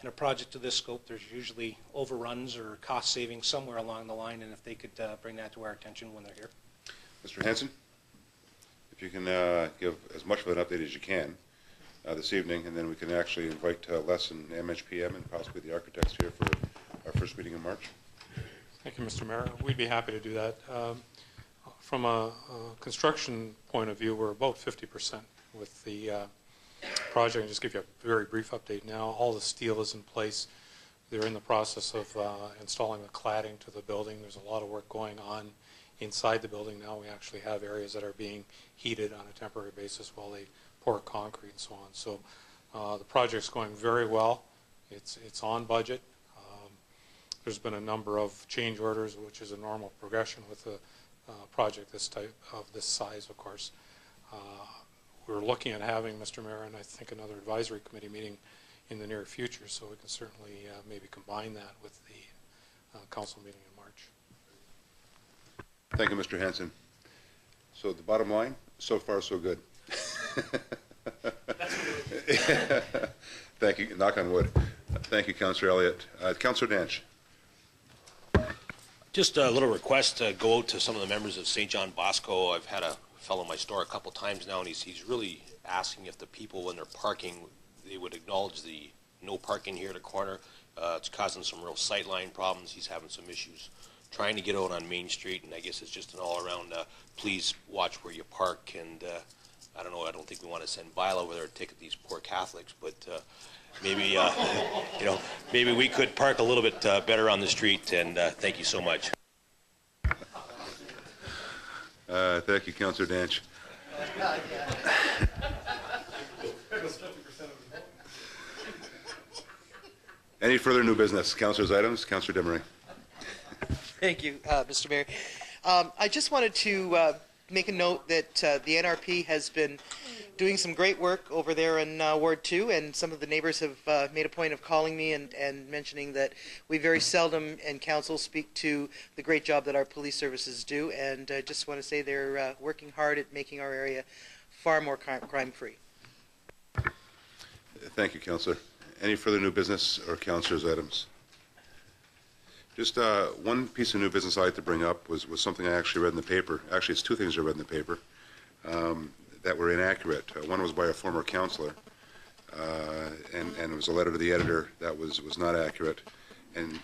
R: in a project of this scope, there's usually overruns or cost savings somewhere along the line, and if they could bring that to our attention when they're here.
A: Mr. Hanson, if you can give as much of an update as you can this evening, and then we can actually invite Les and MHPM and possibly the architects here for our first meeting in March.
S: Thank you, Mr. Mayor. We'd be happy to do that. From a construction point of view, we're about 50% with the project. I'll just give you a very brief update now. All the steel is in place. They're in the process of installing the cladding to the building. There's a lot of work going on inside the building now. We actually have areas that are being heated on a temporary basis while they pour concrete and so on. So the project's going very well. It's on budget. There's been a number of change orders, which is a normal progression with a project this size, of course. We're looking at having, Mr. Mayor, and I think another advisory committee meeting in the near future, so we can certainly maybe combine that with the council meeting in March.
A: Thank you, Mr. Hanson. So the bottom line, so far so good. Thank you. Knock on wood. Thank you, Councillor Elliott. Councillor Danch.
T: Just a little request to go out to some of the members of St. John Bosco. I've had a fellow in my store a couple times now, and he's really asking if the people, when they're parking, they would acknowledge the no parking here at the corner. It's causing some real sightline problems. He's having some issues trying to get out on Main Street, and I guess it's just an all-around, please watch where you park. And I don't know, I don't think we want to send Vila over there to ticket these poor Catholics, but maybe, you know, maybe we could park a little bit better on the street, and thank you so much.
A: Thank you, Councillor Danch. Any further new business? Councillor's items. Councillor Demery.
E: Thank you, Mr. Mayor. I just wanted to make a note that the NRP has been doing some great work over there in Ward 2, and some of the neighbors have made a point of calling me and mentioning that we very seldom in council speak to the great job that our police services do, and I just want to say they're working hard at making our area far more crime-free.
A: Thank you, Councillor. Any further new business or Councillor's items? Just one piece of new business I'd like to bring up was something I actually read in the paper. Actually, it's two things I read in the paper. that were inaccurate. One was by a former counselor, and it was a letter to the editor that was not accurate. And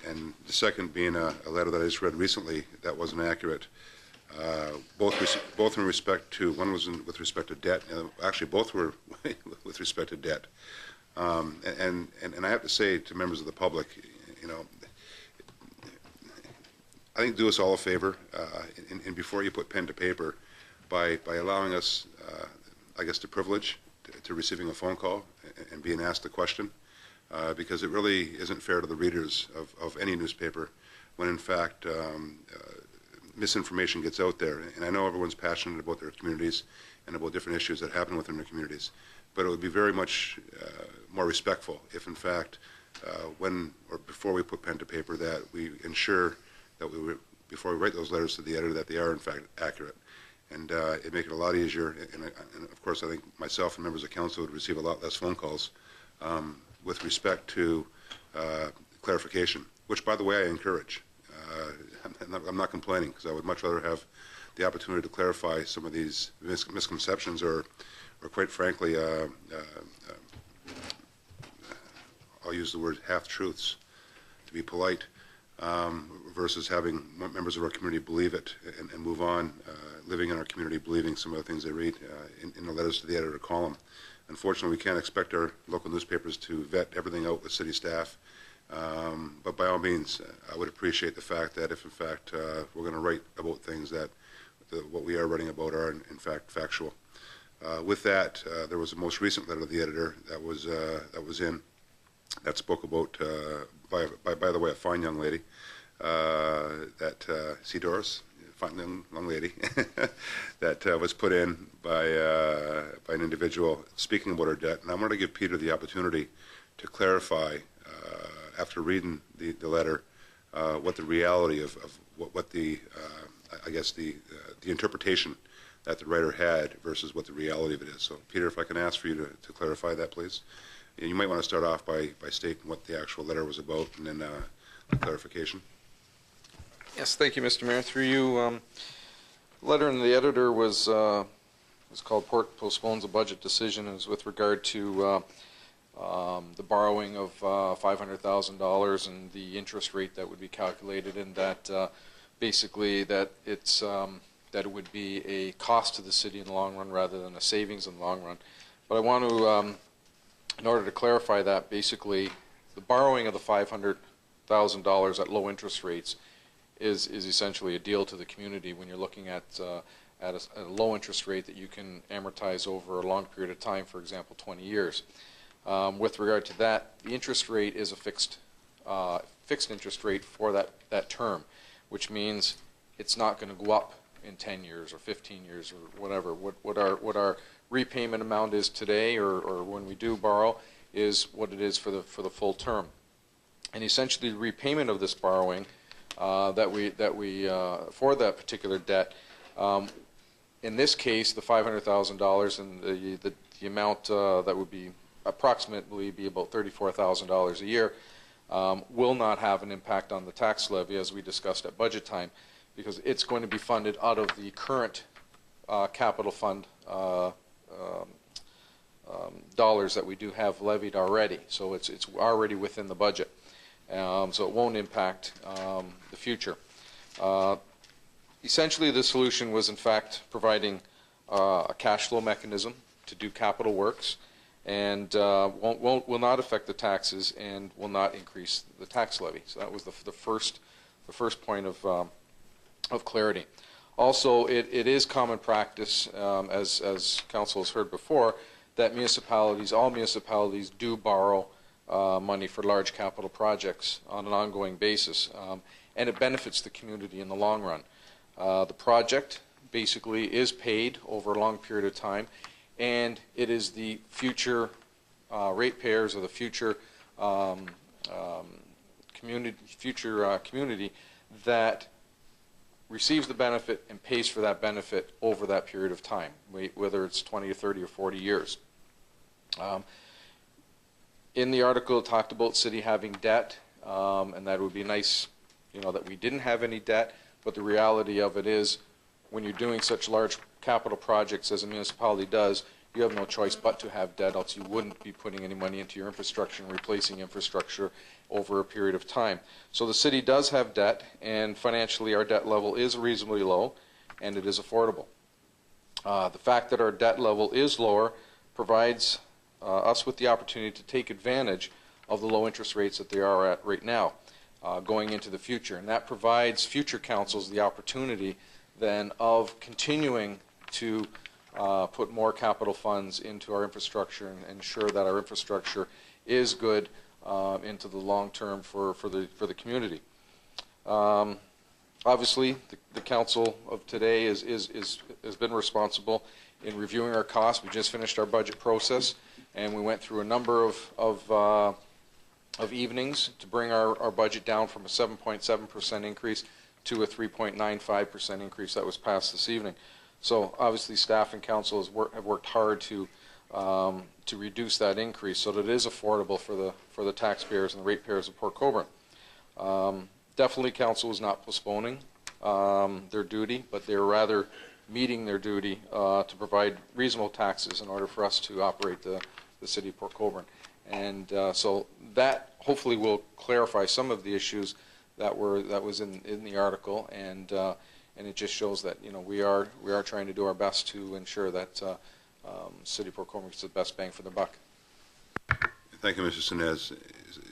A: the second being a letter that I just read recently that wasn't accurate. Both in respect to, one was with respect to debt, actually both were with respect to debt. And I have to say to members of the public, you know, I think do us all a favor, and before you put pen to paper, by allowing us, I guess, the privilege to receiving a phone call and being asked a question, because it really isn't fair to the readers of any newspaper when, in fact, misinformation gets out there. And I know everyone's passionate about their communities and about different issues that happen within their communities, but it would be very much more respectful if, in fact, when or before we put pen to paper, that we ensure that before we write those letters to the editor, that they are in fact accurate. And it'd make it a lot easier, and of course I think myself and members of council would receive a lot less phone calls with respect to clarification, which, by the way, I encourage. I'm not complaining, because I would much rather have the opportunity to clarify some of these misconceptions or quite frankly, I'll use the word half-truths to be polite, versus having members of our community believe it and move on, living in our community, believing some of the things they read in the letters to the editor column. Unfortunately, we can't expect our local newspapers to vet everything out with city staff, but by all means, I would appreciate the fact that if, in fact, we're going to write about things that what we are writing about are, in fact, factual. With that, there was a most recent letter to the editor that was in, that spoke about, by the way, a fine young lady, see Doris, fine young lady, that was put in by an individual speaking about her debt. And I wanted to give Peter the opportunity to clarify, after reading the letter, what the reality of what the, I guess, the interpretation that the writer had versus what the reality of it is. So, Peter, if I can ask for you to clarify that, please. You might want to start off by stating what the actual letter was about, and then the clarification.
F: Yes, thank you, Mr. Mayor. Through you, letter in the editor was called Port Postpones a Budget Decision. It was with regard to the borrowing of $500,000 and the interest rate that would be calculated, and that basically that it's that it would be a cost to the city in the long run rather than a savings in the long run. But I want to, in order to clarify that, basically the borrowing of the $500,000 at low interest rates is essentially a deal to the community when you're looking at a low interest rate that you can amortize over a long period of time, for example, 20 years. With regard to that, the interest rate is a fixed interest rate for that term, which means it's not going to go up in 10 years or 15 years or whatever. What our repayment amount is today, or when we do borrow, is what it is for the full term. And essentially, the repayment of this borrowing that we for that particular debt, in this case, the $500,000 and the amount that would be approximately be about $34,000 a year, will not have an impact on the tax levy, as we discussed at budget time, because it's going to be funded out of the current capital fund dollars that we do have levied already. So it's already within the budget, so it won't impact the future. Essentially, the solution was in fact providing a cash flow mechanism to do capital works, and will not affect the taxes and will not increase the tax levy. So that was the first point of clarity. Also, it is common practice, as council has heard before, that all municipalities do borrow money for large capital projects on an ongoing basis, and it benefits the community in the long run. The project basically is paid over a long period of time, and it is the future ratepayers or the future community that receives the benefit and pays for that benefit over that period of time, whether it's 20 or 30 or 40 years. In the article, it talked about city having debt, and that it would be nice, that we didn't have any debt, but the reality of it is, when you're doing such large capital projects as a municipality does, you have no choice but to have debt, else you wouldn't be putting any money into your infrastructure and replacing infrastructure over a period of time. So the city does have debt, and financially our debt level is reasonably low, and it is affordable. The fact that our debt level is lower provides us with the opportunity to take advantage of the low interest rates that they are at right now going into the future. And that provides future councils the opportunity then of continuing to put more capital funds into our infrastructure and ensure that our infrastructure is good into the long term for the community. Obviously, the council of today has been responsible in reviewing our costs. We just finished our budget process, and we went through a number of evenings to bring our budget down from a 7.7% increase to a 3.95% increase that was passed this evening. So obviously staff and council have worked hard to reduce that increase so that it is affordable for the taxpayers and the ratepayers of Port Colborne. Definitely council is not postponing their duty, but they're rather meeting their duty to provide reasonable taxes in order for us to operate the city of Port Colborne. And so that hopefully will clarify some of the issues that was in the article, and it just shows that we are trying to do our best to ensure that City of Port Colborne gets the best bang for the buck.
A: Thank you, Mr. Sinez.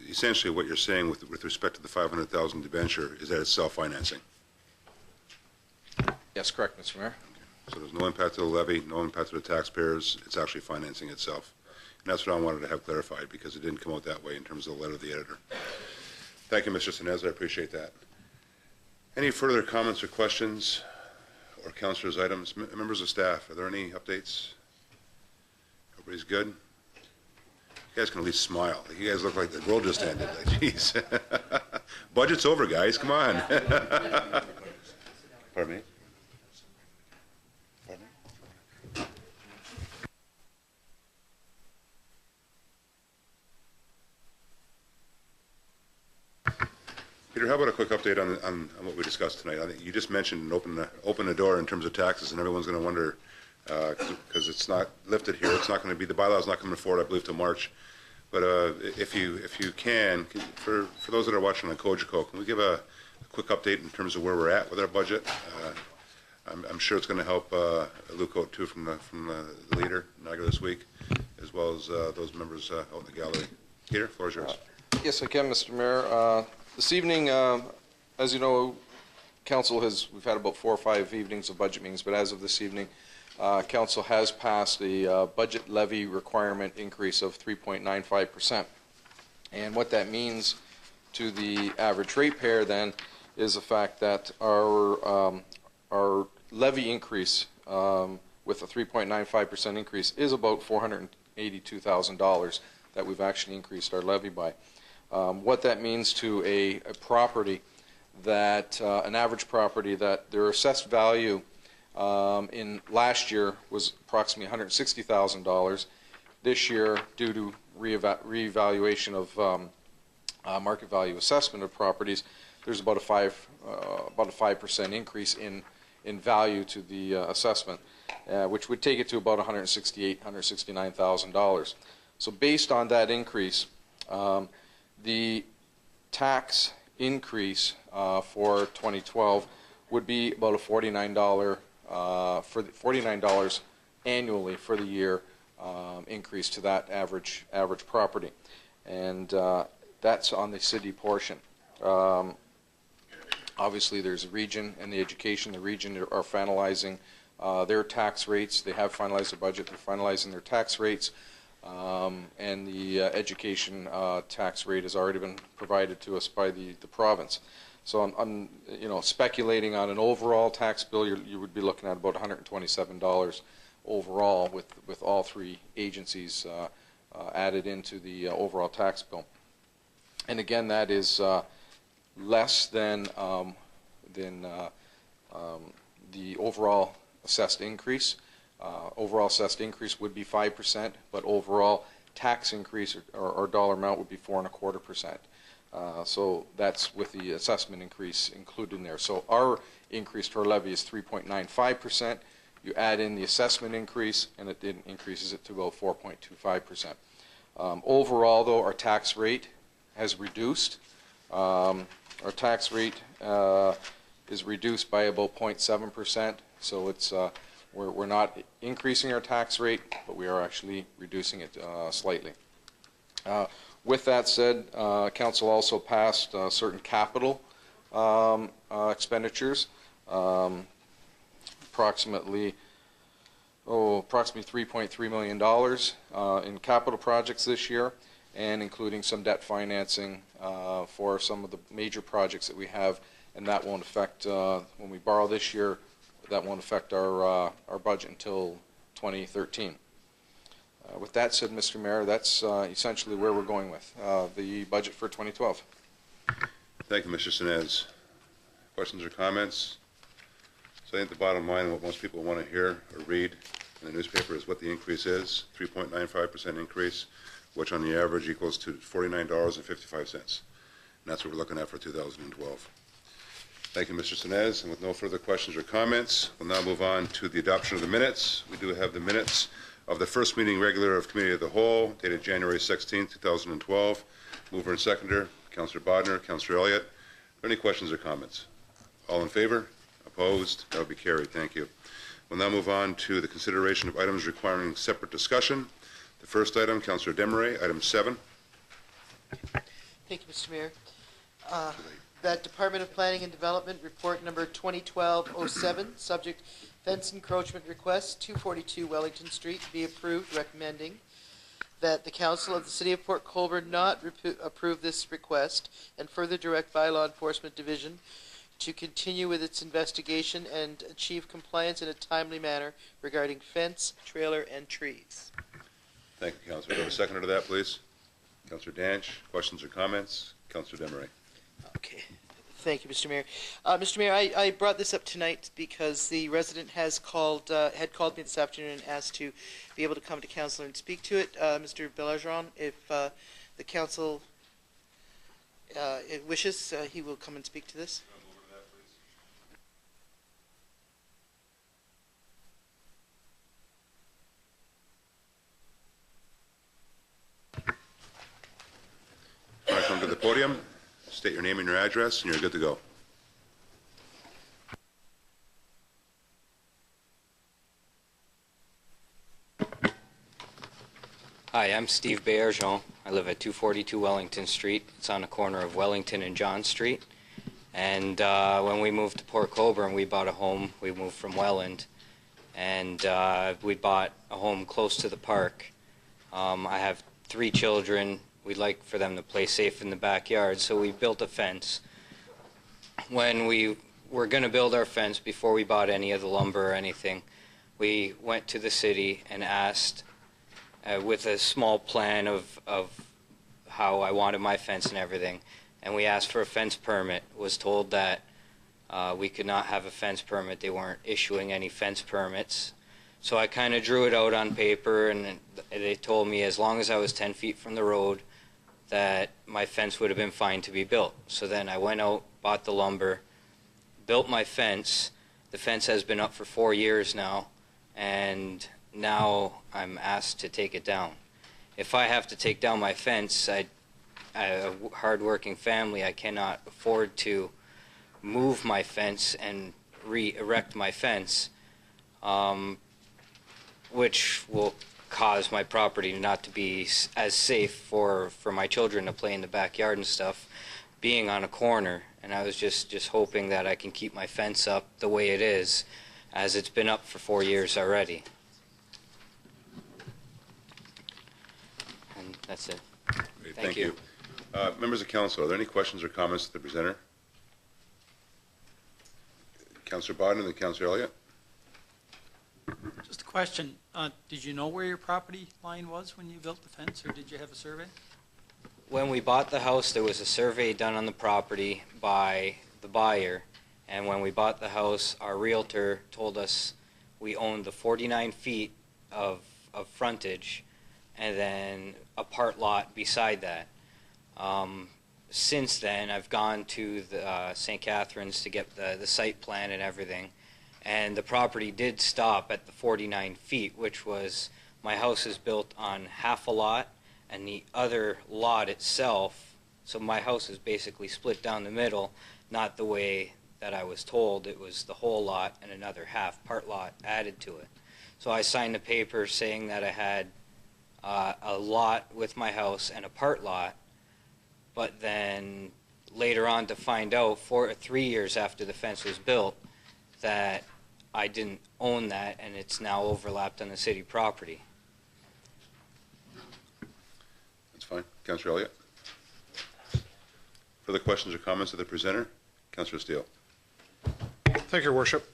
A: Essentially, what you're saying with respect to the 500,000 debenture is that it's self-financing.
F: Yes, correct, Mr. Mayor.
A: Okay. So there's no impact to the levy, no impact to the taxpayers. It's actually financing itself. And that's what I wanted to have clarified, because it didn't come out that way in terms of the letter of the editor. Thank you, Mr. Sinez. I appreciate that. Any further comments or questions or councilors' items? Members of staff, are there any updates? Everybody's good? You guys can at least smile. You guys look like the world just ended. Like, geez. Budget's over, guys. Come on. Pardon me? Peter, how about a quick update on what we discussed tonight? I think you just mentioned open the door in terms of taxes, and everyone's going to wonder, because it's not lifted here. It's not going to be, the bylaw's not coming forward, I believe, till March. But if you can, for those that are watching on COGECO, can we give a quick update in terms of where we're at with our budget? I'm sure it's going to help Luke out too from the leader, Niagara, this week, as well as those members out in the gallery. Peter, floor is yours.
F: Yes, I can, Mr. Mayor. This evening, as you know, we've had about 4 or 5 evenings of budget meetings, but as of this evening, Council has passed the budget levy requirement increase of 3.95%. And what that means to the average ratepayer then is the fact that our levy increase with a 3.95% increase is about $482,000 that we've actually increased our levy by. What that means to a property that, an average property that their assessed value in last year was approximately $160,000. This year, due to reevaluation of market value assessment of properties, there's about a 5% increase in value to the assessment, which would take it to about $169,000. So based on that increase, the tax increase for 2012 would be about a $49 annually for the year increase to that average property, and that's on the city portion. Obviously, there's a region and the education. The region are finalizing their tax rates. They have finalized their budget. They're finalizing their tax rates. And the education tax rate has already been provided to us by the province. So I'm speculating on an overall tax bill. You would be looking at about $127 overall with all 3 agencies added into the overall tax bill. And again, that is less than the overall assessed increase. Overall assessed increase would be 5%, but overall tax increase or dollar amount would be 4.25%. So that's with the assessment increase included in there. So our increase to our levy is 3.95%. You add in the assessment increase, and it increases it to about 4.25%. Overall, though, our tax rate has reduced. Our tax rate is reduced by about 0.7%, so it's we're not increasing our tax rate, but we are actually reducing it slightly. With that said, Council also passed certain capital expenditures, approximately $3.3 million in capital projects this year, and including some debt financing for some of the major projects that we have, and that won't affect, when we borrow this year, that won't affect our budget until 2013. With that said, Mr. Mayor, that's essentially where we're going with the budget for 2012.
A: Thank you, Mr. Sinez. Questions or comments? So I think the bottom line, what most people want to hear or read in the newspaper is what the increase is, 3.95% increase, which on the average equals to $49.55. And that's what we're looking at for 2012. Thank you, Mr. Sinez. And with no further questions or comments, we'll now move on to the adoption of the minutes. We do have the minutes of the first meeting regular of Committee of the Whole, dated January 16, 2012. Mover and seconder, Councillor Bodner, Councillor Elliott. Are there any questions or comments? All in favor? Opposed? That will be carried. Thank you. We'll now move on to the consideration of items requiring separate discussion. The first item, Councillor Desmarais, item 7.
E: Thank you, Mr. Mayor. That Department of Planning and Development report number 2012-07, subject fence encroachment request, 242 Wellington Street, be approved, recommending that the Council of the City of Port Colborne not approve this request, and further direct Bylaw Enforcement Division to continue with its investigation and achieve compliance in a timely manner regarding fence, trailer, and trees.
A: Thank you, Councillor. Do I have a seconder to that, please? Councillor Danch, questions or comments? Councillor Desmarais.
E: Okay. Thank you, Mr. Mayor. Mr. Mayor, I brought this up tonight because the resident has had called me this afternoon and asked to be able to come to council and speak to it. Mr. Belageron, if the council wishes, he will come and speak to this.
A: All right, come to the podium. State your name and your address, and you're good to go.
U: Hi, I'm Steve Béargent. I live at 242 Wellington Street. It's on the corner of Wellington and John Street. And when we moved to Port Colborne, we bought a home. We moved from Welland, and we bought a home close to the park. I have 3 children. We'd like for them to play safe in the backyard, so we built a fence. When we were going to build our fence, before we bought any of the lumber or anything, we went to the city and asked, with a small plan of how I wanted my fence and everything, and we asked for a fence permit. Was told that we could not have a fence permit. They weren't issuing any fence permits. So I kind of drew it out on paper, and they told me as long as I was 10 feet from the road, that my fence would have been fine to be built. So then I went out, bought the lumber, built my fence. The fence has been up for 4 years now, and now I'm asked to take it down. If I have to take down my fence, I have a hard-working family. I cannot afford to move my fence and re-erect my fence, which will cause my property not to be as safe for my children to play in the backyard and stuff, being on a corner. And I was just hoping that I can keep my fence up the way it is, as it's been up for 4 years already. And that's it.
A: Great, thank you. Members of council, are there any questions or comments to the presenter? Councillor Bodden and Councillor Elliott.
V: Just a question. Did you know where your property line was when you built the fence, or did you have a survey?
U: When we bought the house, there was a survey done on the property by the buyer, and when we bought the house, our realtor told us we owned the 49 feet of frontage and then a part lot beside that. Since then, I've gone to the St. Catharines to get the site plan and everything, And the property did stop at the 49 feet, which was, my house is built on half a lot, and the other lot itself, so my house is basically split down the middle, not the way that I was told. It was the whole lot and another half, part lot, added to it. So I signed a paper saying that I had a lot with my house and a part lot, but then later on to find out, 3 years after the fence was built, that I didn't own that, and it's now overlapped on the city property.
A: That's fine. Councillor Elliott? Further questions or comments of the presenter? Councillor Steele.
K: Thank you, Your Worship.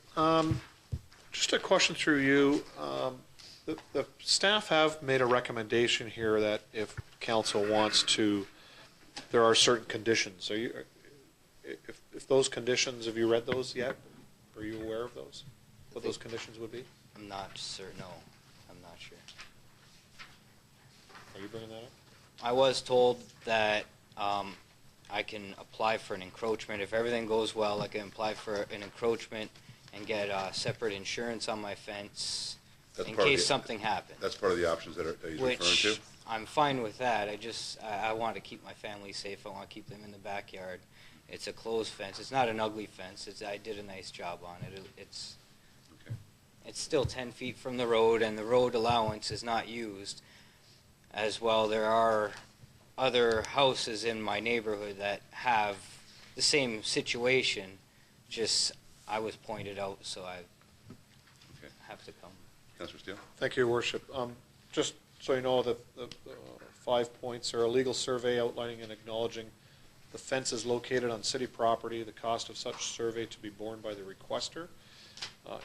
K: Just a question through you. The staff have made a recommendation here that if council wants to, there are certain conditions. Are you, if those conditions, have you read those yet? Are you aware of those? What those conditions would be?
U: I'm not certain, no, I'm not sure.
K: Are you bringing that up?
U: I was told that I can apply for an encroachment. If everything goes well, I can apply for an encroachment and get separate insurance on my fence in case something happens.
A: That's part of the options that he's referring to?
U: Which I'm fine with that. I want to keep my family safe. I want to keep them in the backyard. It's a closed fence. It's not an ugly fence. I did a nice job on it. It's still 10 feet from the road, and the road allowance is not used. As well, there are other houses in my neighborhood that have the same situation, just I was pointed out, so I have to come.
A: Councillor Steele?
K: Thank you, Your Worship. Just so you know, the 5 points are a legal survey outlining and acknowledging the fence is located on city property, the cost of such survey to be borne by the requester.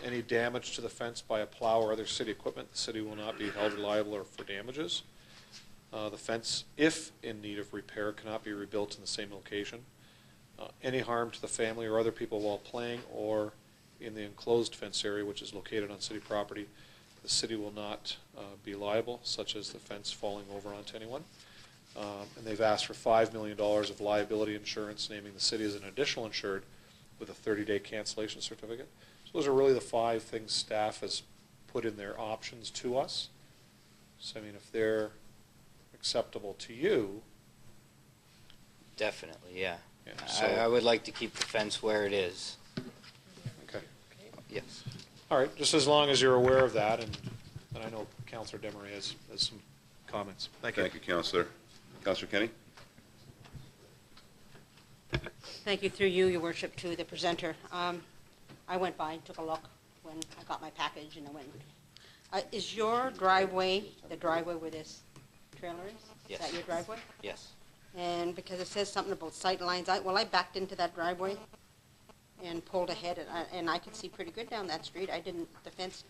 K: Any damage to the fence by a plow or other city equipment, the city will not be held liable for damages. The fence, if in need of repair, cannot be rebuilt in the same location. Any harm to the family or other people while playing or in the enclosed fence area, which is located on city property, the city will not be liable, such as the fence falling over onto anyone. And they've asked for $5 million of liability insurance, naming the city as an additional insured with a 30-day cancellation certificate. So those are really the 5 things staff has put in their options to us. So, I mean, if they're acceptable to you.
U: Definitely, yeah.
K: So
U: I would like to keep the fence where it is.
K: Okay.
U: Yes.
K: All right, just as long as you're aware of that, and I know Councillor Demery has some comments. Thank you.
A: Thank you, Councillor. Councillor Kenny?
G: Thank you, through you, Your Worship, to the presenter. I went by and took a look when I got my package, and I went. Is your driveway the driveway where this trailer is?
U: Yes.
G: Is that your driveway?
U: Yes.
G: And because it says something about sight lines, I backed into that driveway and pulled ahead, and I could see pretty good down that street. The fence,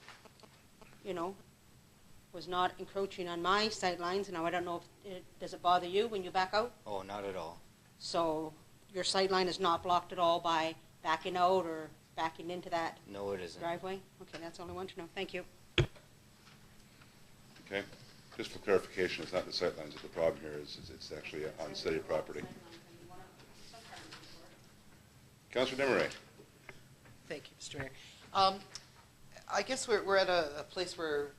G: was not encroaching on my sight lines, and I don't know if does it bother you when you back out?
U: Oh, not at all.
G: So your sight line is not blocked at all by backing out or backing into that
U: No, it isn't.
G: driveway? Okay, that's all I want to know. Thank you.
A: Okay. Just for clarification, it's not the sightlines that the problem here is. It's actually on city property. Councillor Demeray.
E: Thank you, Mr. Mayor. I guess we're at a place where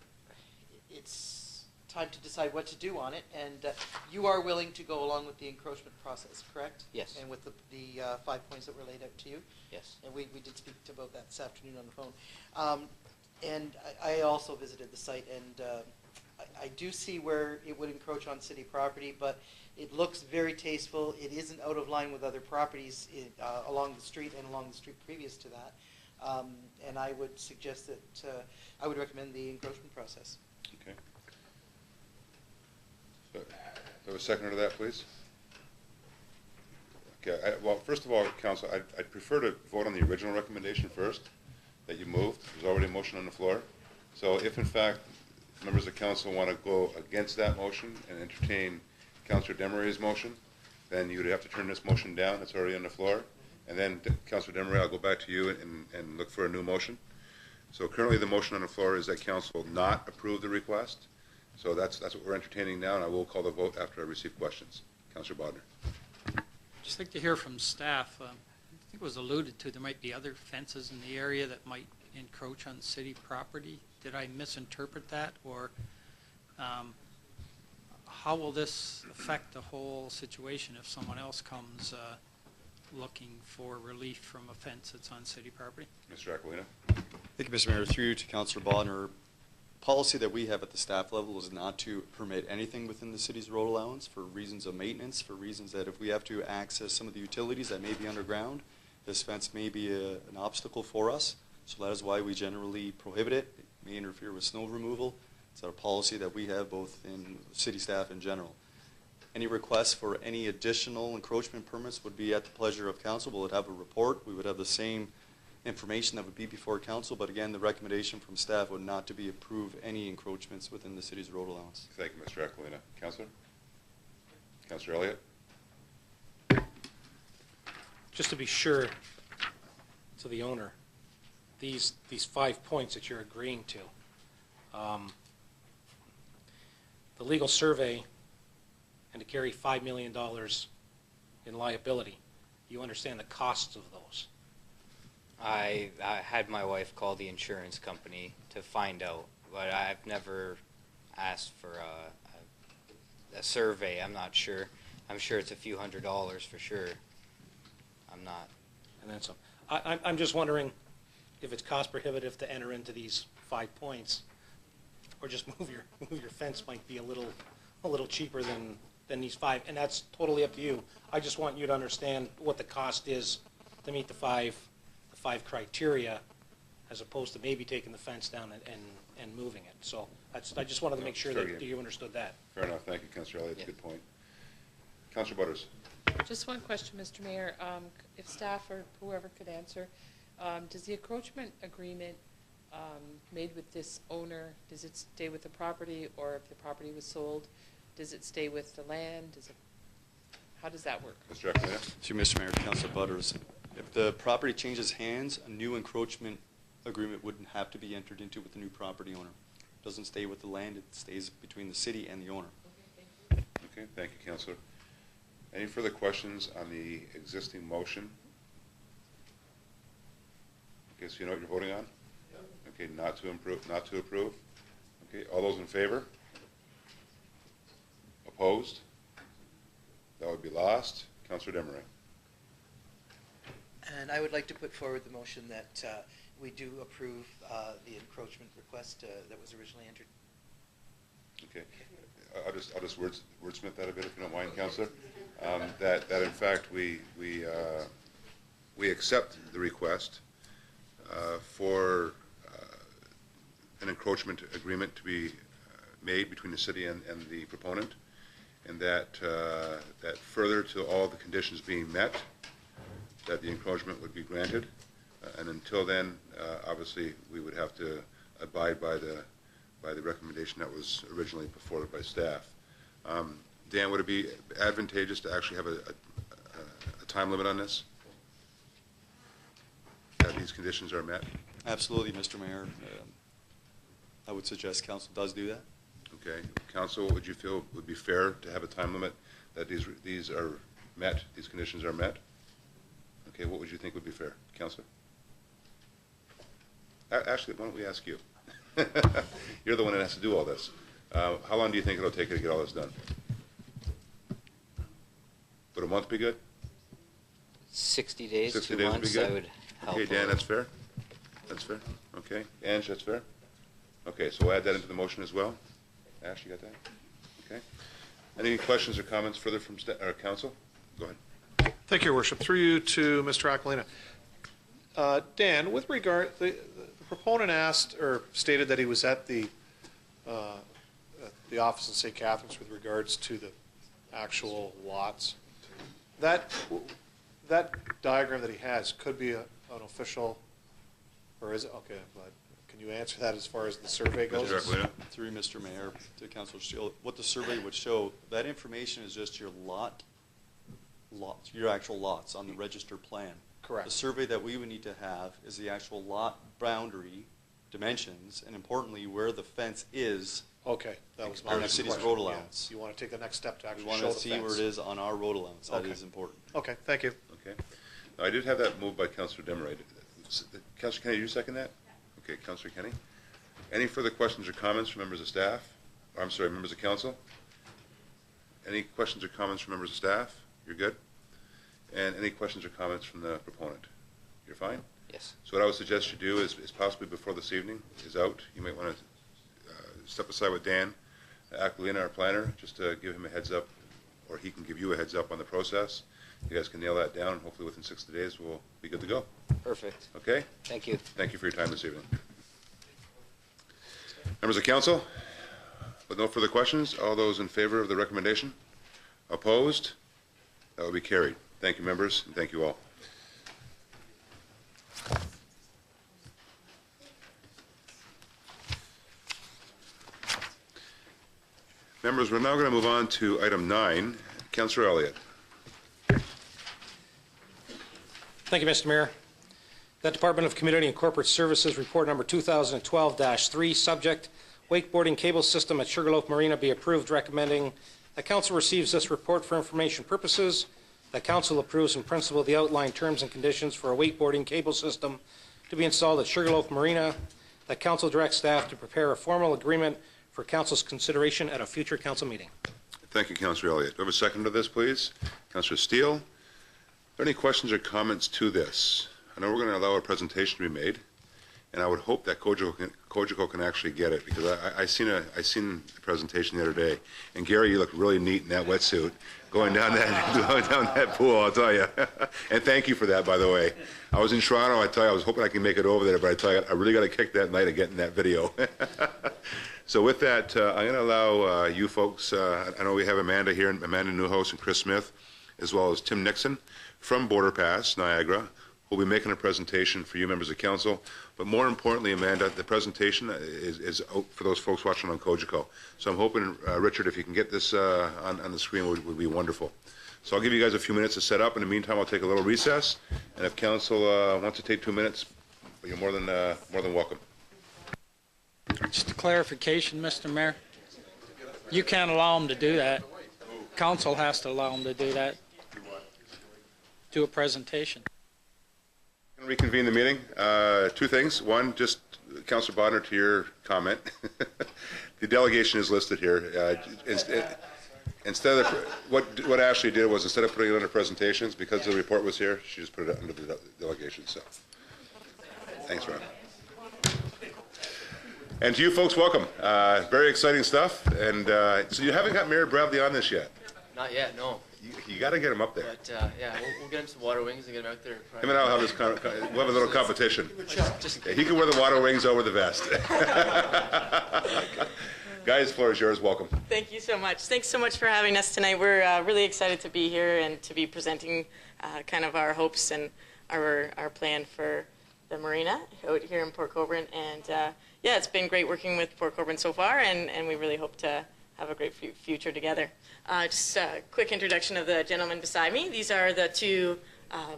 E: it's time to decide what to do on it, and you are willing to go along with the encroachment process, correct?
U: Yes.
E: And with the 5 points that were laid out to you?
U: Yes.
E: And we did speak about that this afternoon on the phone. And I also visited the site, and I do see where it would encroach on city property, but it looks very tasteful. It isn't out of line with other properties along the street and along the street previous to that. And I would suggest that I would recommend the encroachment process.
A: Okay. So, have a seconder to that, please? Okay. Well, first of all, Council, I'd prefer to vote on the original recommendation first that you moved. There's already a motion on the floor. So if, in fact, members of council want to go against that motion and entertain Councillor Demery's motion, then you would have to turn this motion down. It's already on the floor. And then, Councillor Demery, I'll go back to you and look for a new motion. So currently the motion on the floor is that council not approve the request. So that's what we're entertaining now, and I will call the vote after I receive questions. Councillor Bodner.
V: Just like to hear from staff. think it was alluded to, there might be other fences in the area that might encroach on city property. Did I misinterpret that, or how will this affect the whole situation if someone else comes looking for relief from a fence that's on city property?
A: Mr. Aquilina?
B: Thank you, Mr. Mayor. Through you to Councillor Bodnar. Policy that we have at the staff level is not to permit anything within the city's road allowance for reasons of maintenance, for reasons that if we have to access some of the utilities that may be underground, this fence may be an obstacle for us. So that is why we generally prohibit it. It may interfere with snow removal. It's a policy that we have both in city staff in general. Any requests for any additional encroachment permits would be at the pleasure of council. We would have a report. We would have the same information that would be before council, but again, the recommendation from staff would not to be approve any encroachments within the city's road allowance.
A: Thank you, Mr. Aquilina. Councillor? Councillor Elliott?
R: Just to be sure to the owner, these 5 points that you're agreeing to, the legal survey and to carry $5 million in liability, you understand the costs of those?
U: I had my wife call the insurance company to find out, but I've never asked for a survey. I'm not sure. I'm sure it's a few $100s for sure. I'm not.
R: And then some. I'm just wondering if it's cost prohibitive to enter into these 5 points, or just move your fence might be a little cheaper than these 5, and that's totally up to you. I just want you to understand what the cost is to meet the five criteria, as opposed to maybe taking the fence down and moving it. So I just wanted to make sure that you understood that.
A: Fair enough. Thank you, Councillor Elliott. That's a good point. Councillor Butters?
C: Just one question, Mr. Mayor. If staff or whoever could answer, does the encroachment agreement made with this owner, does it stay with the property, or if the property was sold, does it stay with the land? How does that work?
A: Mr. Aquilina?
B: To Mr. Mayor, Councillor Butters. If the property changes hands, a new encroachment agreement wouldn't have to be entered into with the new property owner. It doesn't stay with the land, it stays between the city and the owner.
A: Okay, thank you, Councillor. Any further questions on the existing motion? Okay, so you know what you're voting on? Okay, not to approve. Okay, all those in favor? Opposed? That would be lost. Councillor Demering.
E: And I would like to put forward the motion that we do approve the encroachment request that was originally entered.
A: Okay. I'll just wordsmith that a bit, if you don't mind, Councillor. That in fact we accept the request for an encroachment agreement to be made between the city and the proponent, and that further to all the conditions being met, that the encroachment would be granted, and until then, obviously, we would have to abide by the recommendation that was originally put forward by staff. Dan, would it be advantageous to actually have a time limit on this? That these conditions are met?
B: Absolutely, Mr. Mayor. I would suggest council does do that.
A: Okay. Council, would you feel would be fair to have a time limit that these are met, these conditions are met? Okay, what would you think would be fair? Councilor? Actually, why don't we ask you? You're the one that has to do all this. How long do you think it'll take you to get all this done? Would a month be good?
U: 60 days,
A: 60
U: 2
A: days
U: months,
A: would be good?
U: I would help.
A: Okay, Dan, that's fair? That's fair? Okay. Ange, that's fair? Okay, so we'll add that into the motion as well. Ash, you got that? Okay. Any questions or comments further from council? Go ahead.
K: Thank you, Your Worship. Through you to Mr. Aquilina. Dan, with regard, the proponent asked or stated that he was at the office in St. Catharines with regards to the actual lots. That diagram that he has could be an official, or is it? Okay, but can you answer that as far as the survey goes?
B: Through Mr. Mayor to Councilor Steele, what the survey would show, that information is just your lots, your actual lots on the register plan.
K: Correct.
B: The survey that we would need to have is the actual lot boundary dimensions, and importantly, where the fence is.
K: Okay, that was my
B: on the
K: next
B: city's
K: question.
B: road allowance.
K: Yeah. You want to take the next step to actually
B: we
K: show
B: want
K: the
B: to see
K: fence.
B: where it is on our road allowance. That
K: Okay.
B: is important.
K: Okay, thank you.
A: Okay. I did have that moved by Councillor Demeray. Councillor Kenny, did you second that? Okay, Councillor Kenny. Any further questions or comments from members of staff? I'm sorry, members of council? Any questions or comments from members of staff? You're good? And any questions or comments from the proponent? You're fine?
U: Yes.
A: So what I would suggest you do is possibly before this evening is out, you might want to step aside with Dan Aquilina, our planner, just to give him a heads up, or he can give you a heads up on the process. You guys can nail that down, and hopefully within 60 days we'll be good to go.
U: Perfect.
A: Okay?
U: Thank you.
A: Thank you for your time this evening. Members of council, with no further questions, all those in favor of the recommendation? Opposed? That will be carried. Thank you, members, and thank you all. Members, we're now going to move on to item 9. Councillor Elliott.
R: Thank you, Mr. Mayor. The Department of Community and Corporate Services report number 2012-3, subject wakeboarding cable system at Sugarloaf Marina be approved, recommending that council receives this report for information purposes, that council approves in principle the outlined terms and conditions for a wakeboarding cable system to be installed at Sugarloaf Marina, that council directs staff to prepare a formal agreement for council's consideration at a future council meeting.
A: Thank you, Councillor Elliott. Do I have a second to this, please? Councillor Steele. Are there any questions or comments to this? I know we're going to allow a presentation to be made, and I would hope that COGECO can actually get it, because I seen the presentation the other day, and Gary, you look really neat in that wetsuit going down that pool, I'll tell you. And thank you for that, by the way. I was in Toronto, I tell you, I was hoping I could make it over there, but I tell you, I really got a kick that night of getting that video. So with that, I'm going to allow you folks, I know we have Amanda here, Amanda Newhouse and Chris Smith, as well as Tim Nixon from Border Pass, Niagara, who will be making a presentation for you members of council. But more importantly, Amanda, the presentation is out for those folks watching on COGECO. So I'm hoping, Richard, if you can get this on the screen, would be wonderful. So I'll give you guys a few minutes to set up. In the meantime, I'll take a little recess. And if council wants to take 2 minutes, you're more than welcome.
V: Just a clarification, Mr. Mayor. You can't allow them to do that. Council has to allow them to do that. Do a presentation.
A: Reconvene the meeting. 2 things. One, just Councillor Bodner, to your comment. The delegation is listed here. Instead of what Ashley did was, instead of putting it under presentations, because the report was here, she just put it under the delegation. So, thanks, Ron. And to you folks, welcome. Very exciting stuff. And so you haven't got Mayor Bradley on this yet?
D: Not yet, no.
A: You got to get him up there.
D: But yeah, we'll get him some water wings and get him out there.
A: Him and I'll have this. We'll have a little competition. Yeah, he can wear the water wings over the vest. Guys, the floor is yours. Welcome.
H: Thank you so much. Thanks so much for having us tonight. We're really excited to be here and to be presenting kind of our hopes and our plan for the marina out here in Port Colborne. And yeah, it's been great working with Port Colborne so far, and we really hope to have a great future together. Just a quick introduction of the gentlemen beside me. These are the 2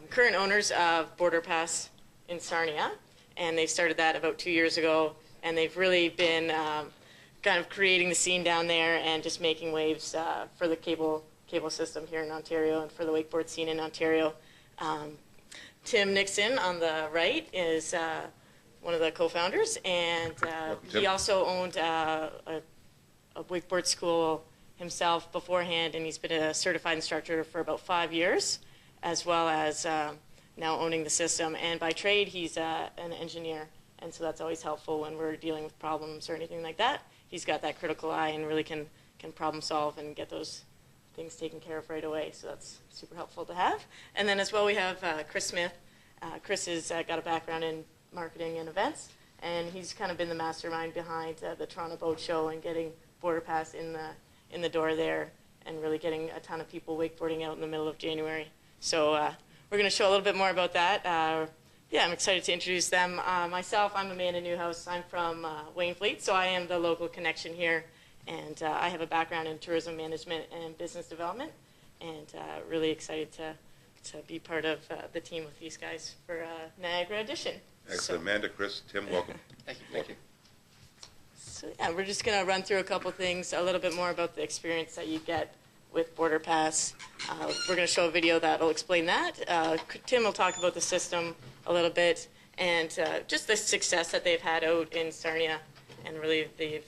H: current owners of Border Pass in Sarnia, and they started that about 2 years ago, and they've really been kind of creating the scene down there and just making waves for the cable system here in Ontario and for the wakeboard scene in Ontario. Tim Nixon on the right is one of the co-founders, and he also owned a wakeboard school himself beforehand, and he's been a certified instructor for about 5 years, as well as now owning the system. And by trade, he's an engineer, and so that's always helpful when we're dealing with problems or anything like that. He's got that critical eye and really can problem solve and get those things taken care of right away, so that's super helpful to have. And then as well, we have Chris Smith. Chris has got a background in marketing and events, and he's kind of been the mastermind behind the Toronto Boat Show and getting Border Pass in the door there, and really getting a ton of people wakeboarding out in the middle of January. So we're going to show a little bit more about that. Yeah, I'm excited to introduce them. Myself, I'm Amanda Newhouse. I'm from Wainfleet, so I am the local connection here, and I have a background in tourism management and business development, and really excited to be part of the team with these guys for Niagara Edition.
A: Excellent. Amanda, Chris, Tim, welcome.
D: Thank you. Thank you.
H: So yeah, we're just going to run through a couple things, a little bit more about the experience that you get with Border Pass. We're going to show a video that will explain that. Tim will talk about the system a little bit and just the success that they've had out in Sarnia, and really they've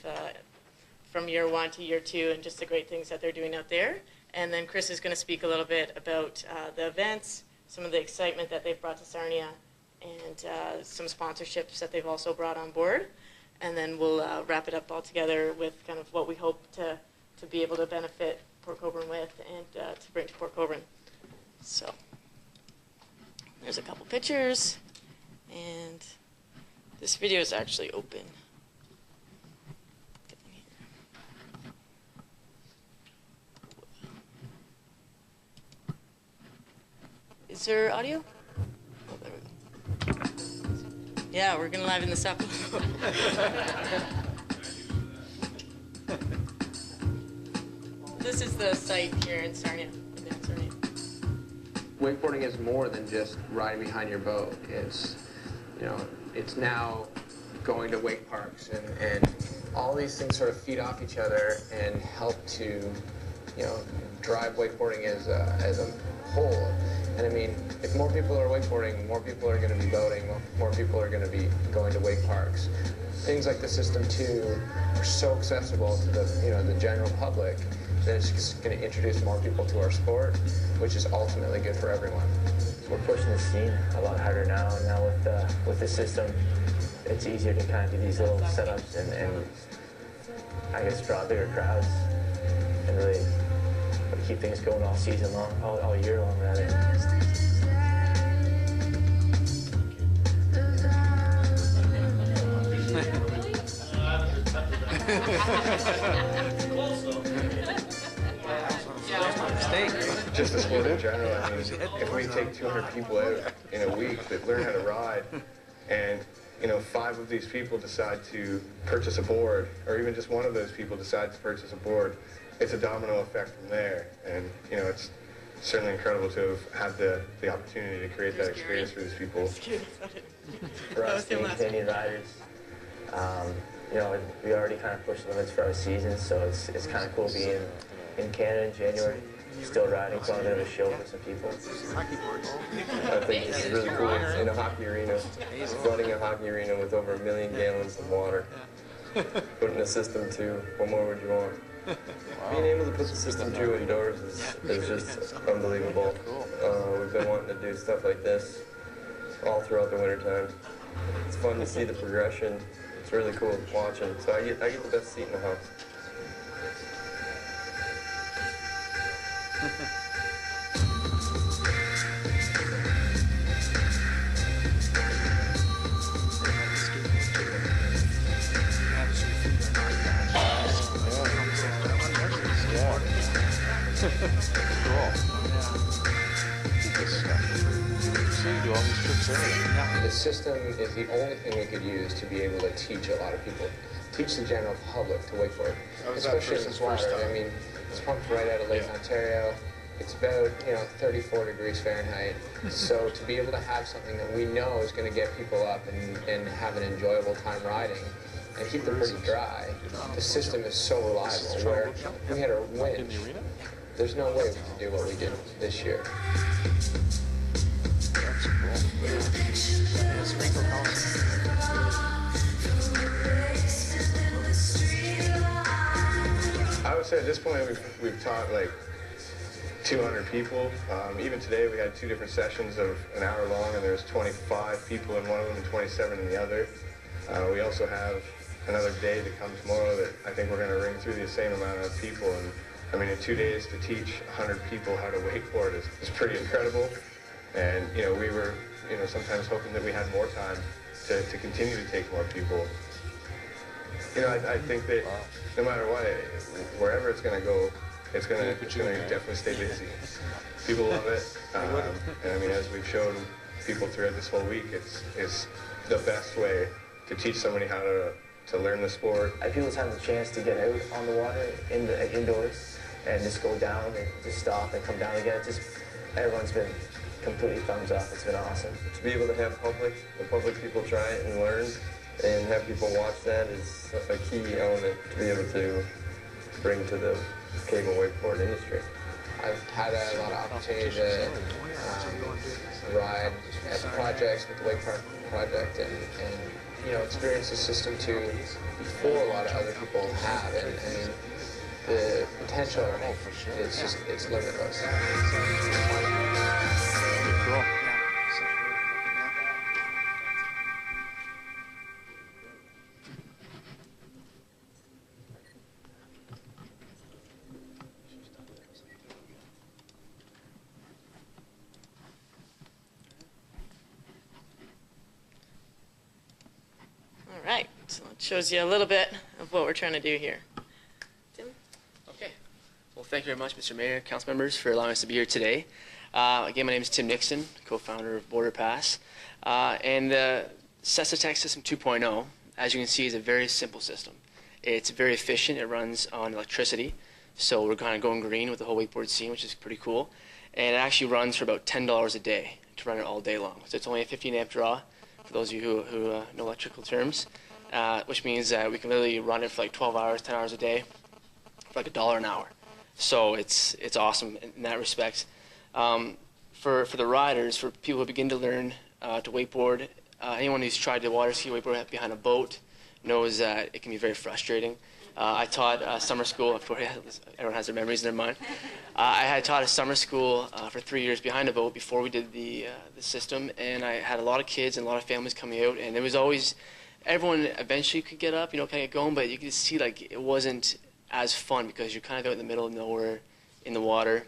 H: from year 1 to year 2, and just the great things that they're doing out there. And then Chris is going to speak a little bit about the events, some of the excitement that they've brought to Sarnia, and some sponsorships that they've also brought on board. And then we'll wrap it up all together with kind of what we hope to be able to benefit Port Colborne with and to bring to Port Colborne. So there's a couple pictures, and this video is actually open. Is there audio? Oh, there we go. Yeah, we're gonna liven this up. This is the site here in Sarnia.
I: Wakeboarding is more than just riding behind your boat. It's, you know, it's now going to wake parks, and all these things sort of feed off each other and help to, you know, drive wakeboarding as a whole. And I mean, if more people are wakeboarding, more people are going to be boating, more people are going to be going to wake parks. Things like the System 2 are so accessible to the, you know, the general public that it's just going to introduce more people to our sport, which is ultimately good for everyone.
L: We're pushing the scene a lot harder now, and now with the system, it's easier to kind of do these little setups and I guess draw bigger crowds and really keep things going all season long, all year long rather.
I: Just the sport in general. I mean, if we take 200 people out in a week that learn how to ride, and you know, 5 of these people decide to purchase a board, or even just one of those people decides to purchase a board, it's a domino effect from there. And you know, it's certainly incredible to have had the opportunity to create that experience for these people.
L: For us, the Canadian riders, you know, we already kind of pushed limits for our season, so it's kind of cool being in Canada in January, still riding, putting a bit of a show for some people.
I: I think this is really cool. In a hockey arena, flooding a hockey arena with over 1 million gallons of water. Putting a System 2, what more would you want? Being able to put the System 2 indoors is just unbelievable. We've been wanting to do stuff like this all throughout the winter time. It's fun to see the progression. It's really cool watching. So I get the best seat in the house. The system is the only thing we could use to be able to teach a lot of people, teach the general public to wakeboard, especially in this water. I mean, it's pumped right out of Lake Ontario. It's about, you know, 34 degrees Fahrenheit. So to be able to have something that we know is going to get people up and have an enjoyable time riding and keep them pretty dry, the system is so reliable. Where we had our winch, there's no way we could do what we did this year. I would say at this point we've taught like 200 people. Even today we had 2 different sessions of an hour long, and there's 25 people in one of them and 27 in the other. We also have another day to come tomorrow that I think we're going to ring through the same amount of people. And I mean, in 2 days to teach 100 people how to wakeboard is pretty incredible. And you know, we were, you know, sometimes hoping that we had more time to continue to take more people. You know, I think that no matter what, wherever it's going to go, it's going to definitely stay busy. People love it, and I mean, as we've shown people throughout this whole week, it's the best way to teach somebody how to learn the sport.
L: People just have the chance to get out on the water indoors and just go down and just stop and come down again. Everyone's been completely thumbs up. It's been awesome.
I: To be able to have the public people try it and learn, and have people watch that is a key element to be able to bring to the cable wakeboard industry. I've had a lot of opportunity to ride at projects with the Wake Park project and experience the system too before a lot of other people have. And I mean, the potential it's limitless.
E: Cool.
H: All right, so it shows you a little bit of what we're trying to do here. Tim?
D: Okay. Well, thank you very much, Mr. Mayor, council members, for allowing us to be here today. Again, my name is Tim Nixon, co-founder of Border Pass. And the Cessa Tax System 2.0, as you can see, is a very simple system. It's very efficient. It runs on electricity. So we're kind of going green with the whole wakeboard scene, which is pretty cool. And it actually runs for about $10 a day to run it all day long. So it's only a 15 amp draw, for those of you who know electrical terms, which means that we can literally run it for like 12 hours, 10 hours a day, for like $1 an hour. So it's awesome in that respect. For the riders, for people who begin to learn to wakeboard, anyone who's tried to water ski wakeboard behind a boat knows that it can be very frustrating. I taught summer school. Of course, everyone has their memories in their mind. I had taught a summer school for 3 years behind a boat before we did the system, and I had a lot of kids and a lot of families coming out, and it was always, everyone eventually could get up, kind of get going, but you could see like it wasn't as fun because you're kind of out in the middle of nowhere in the water,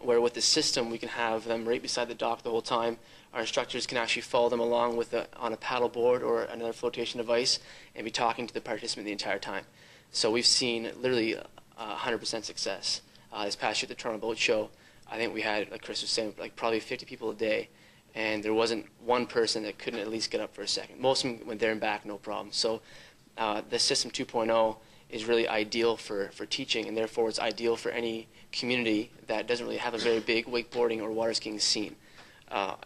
D: where with the system we can have them right beside the dock the whole time. Our instructors can actually follow them along on a paddle board or another flotation device and be talking to the participant the entire time. So we've seen literally 100% success. This past year at the Toronto Boat Show, I think we had, like Chris was saying, like probably 50 people a day, and there wasn't one person that couldn't at least get up for a second. Most of them went there and back, no problem. So the System 2.0 is really ideal for teaching, and therefore it's ideal for any community that doesn't really have a very big wakeboarding or water skiing scene.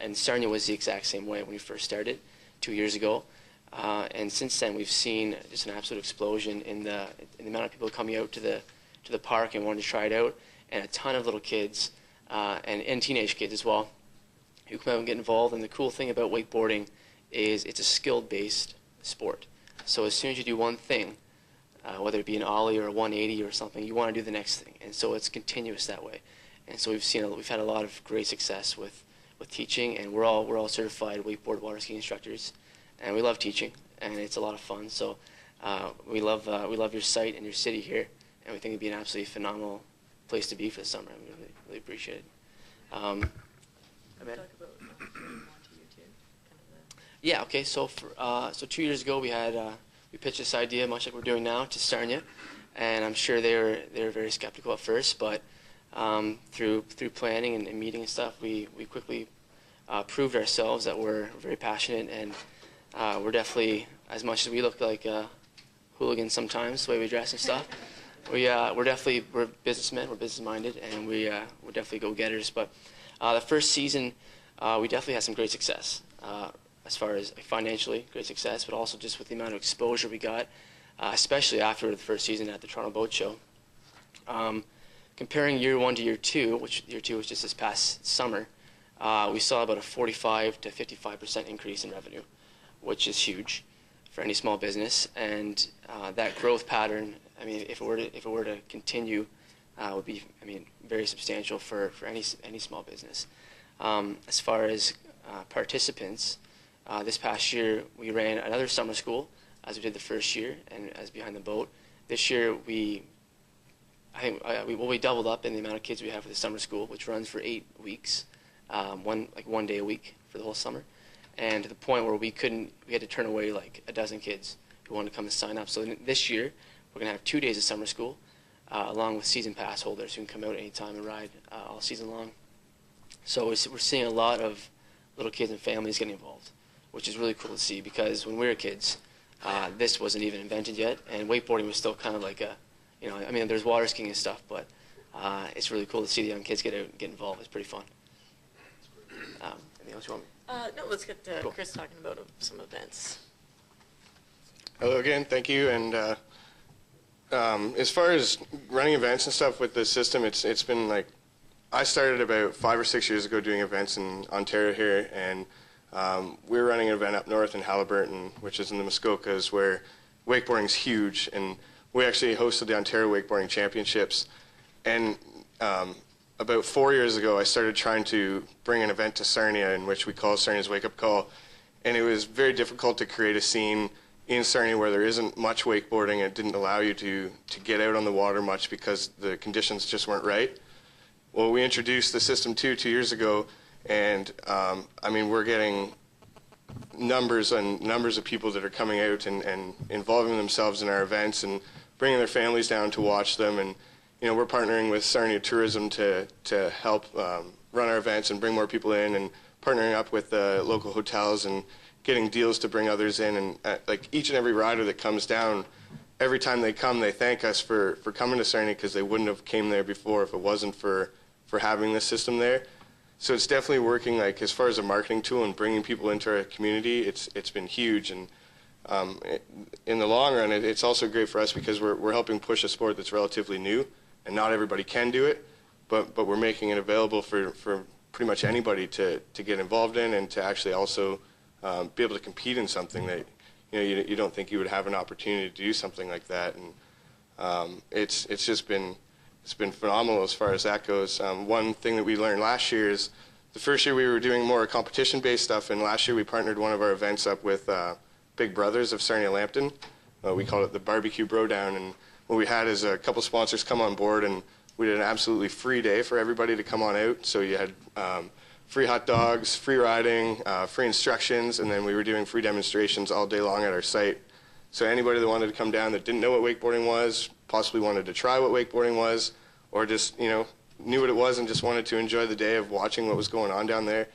D: And Sarnia was the exact same way when we first started 2 years ago. And since then, we've seen just an absolute explosion in the amount of people coming out to the park and wanting to try it out, and a ton of little kids and teenage kids as well who come out and get involved. And the cool thing about wakeboarding is it's a skill-based sport. So as soon as you do one thing, whether it be an ollie or a 180 or something, you want to do the next thing, and so it's continuous that way. And so we've had a lot of great success with teaching, and we're all certified wakeboard water ski instructors, and we love teaching, and it's a lot of fun. So we love your site and your city here, and we think it'd be an absolutely phenomenal place to be for the summer. We really appreciate it. Yeah. Okay. So 2 years ago we pitched this idea, much like we're doing now, to Sarnia, and I'm sure they were very skeptical at first, but through planning and meeting and stuff, we quickly proved ourselves that we're very passionate, and we're definitely, as much as we look like hooligans sometimes, the way we dress and stuff, we're businessmen, we're business-minded, and we're definitely go-getters. But the first season, we definitely had some great success, as far as financially great success, but also just with the amount of exposure we got, especially after the first season at the Toronto Boat Show. Comparing year one to year two, which year two was just this past summer, we saw about a 45 to 55% increase in revenue, which is huge for any small business. And that growth pattern, I mean, if it were to continue, would be, I mean, very substantial for any small business. As far as participants, this past year we ran another summer school, as we did the first year, and as Behind the Boat. This year we doubled up in the amount of kids we have for the summer school, which runs for 8 weeks, one day a week for the whole summer, and to the point where we had to turn away like a dozen kids who wanted to come and sign up. So this year we're going to have 2 days of summer school, along with season pass holders who can come out anytime and ride all season long. So we're seeing a lot of little kids and families getting involved, which is really cool to see, because when we were kids, this wasn't even invented yet, and wakeboarding was still kind of like I mean, there's water skiing and stuff, but it's really cool to see the young kids get out and get involved. It's pretty fun. Anything else you want me?
H: No, let's get
B: Cool.
H: Chris talking about some events.
M: Hello again, thank you, and As far as running events and stuff with the system, it's been like, I started about 5 or 6 years ago doing events in Ontario here, and we were running an event up north in Haliburton, which is in the Muskokas, where wakeboarding's huge, and we actually hosted the Ontario Wakeboarding Championships. And about 4 years ago, I started trying to bring an event to Sarnia, in which we call Sarnia's Wake Up Call, and it was very difficult to create a scene in Sarnia where there isn't much wakeboarding. It didn't allow you to get out on the water much because the conditions just weren't right. Well, we introduced the system 2 years ago, and I mean, we're getting numbers and numbers of people that are coming out and involving themselves in our events and bringing their families down to watch them. And you know, we're partnering with Sarnia Tourism to help run our events and bring more people in, and partnering up with local hotels and getting deals to bring others in. And like each and every rider that comes down, every time they come, they thank us for coming to Sarnia, because they wouldn't have came there before if it wasn't for having this system there. So it's definitely working, like as far as a marketing tool and bringing people into our community. It's been huge, and in the long run, it's also great for us because we're helping push a sport that's relatively new, and not everybody can do it, but we're making it available for pretty much anybody to get involved in, and to actually also be able to compete in something that you don't think you would have an opportunity to do something like that. And it's just been phenomenal as far as that goes. One thing that we learned last year is, the first year we were doing more competition-based stuff, and last year we partnered one of our events up with Big Brothers of Sarnia Lambton. We called it the Barbecue Bro-Down, and what we had is a couple sponsors come on board, and we did an absolutely free day for everybody to come on out. So you had free hot dogs, free riding, free instructions, and then we were doing free demonstrations all day long at our site. So anybody that wanted to come down that didn't know what wakeboarding was, possibly wanted to try what wakeboarding was, or just knew what it was and just wanted to enjoy the day of watching what was going on down there.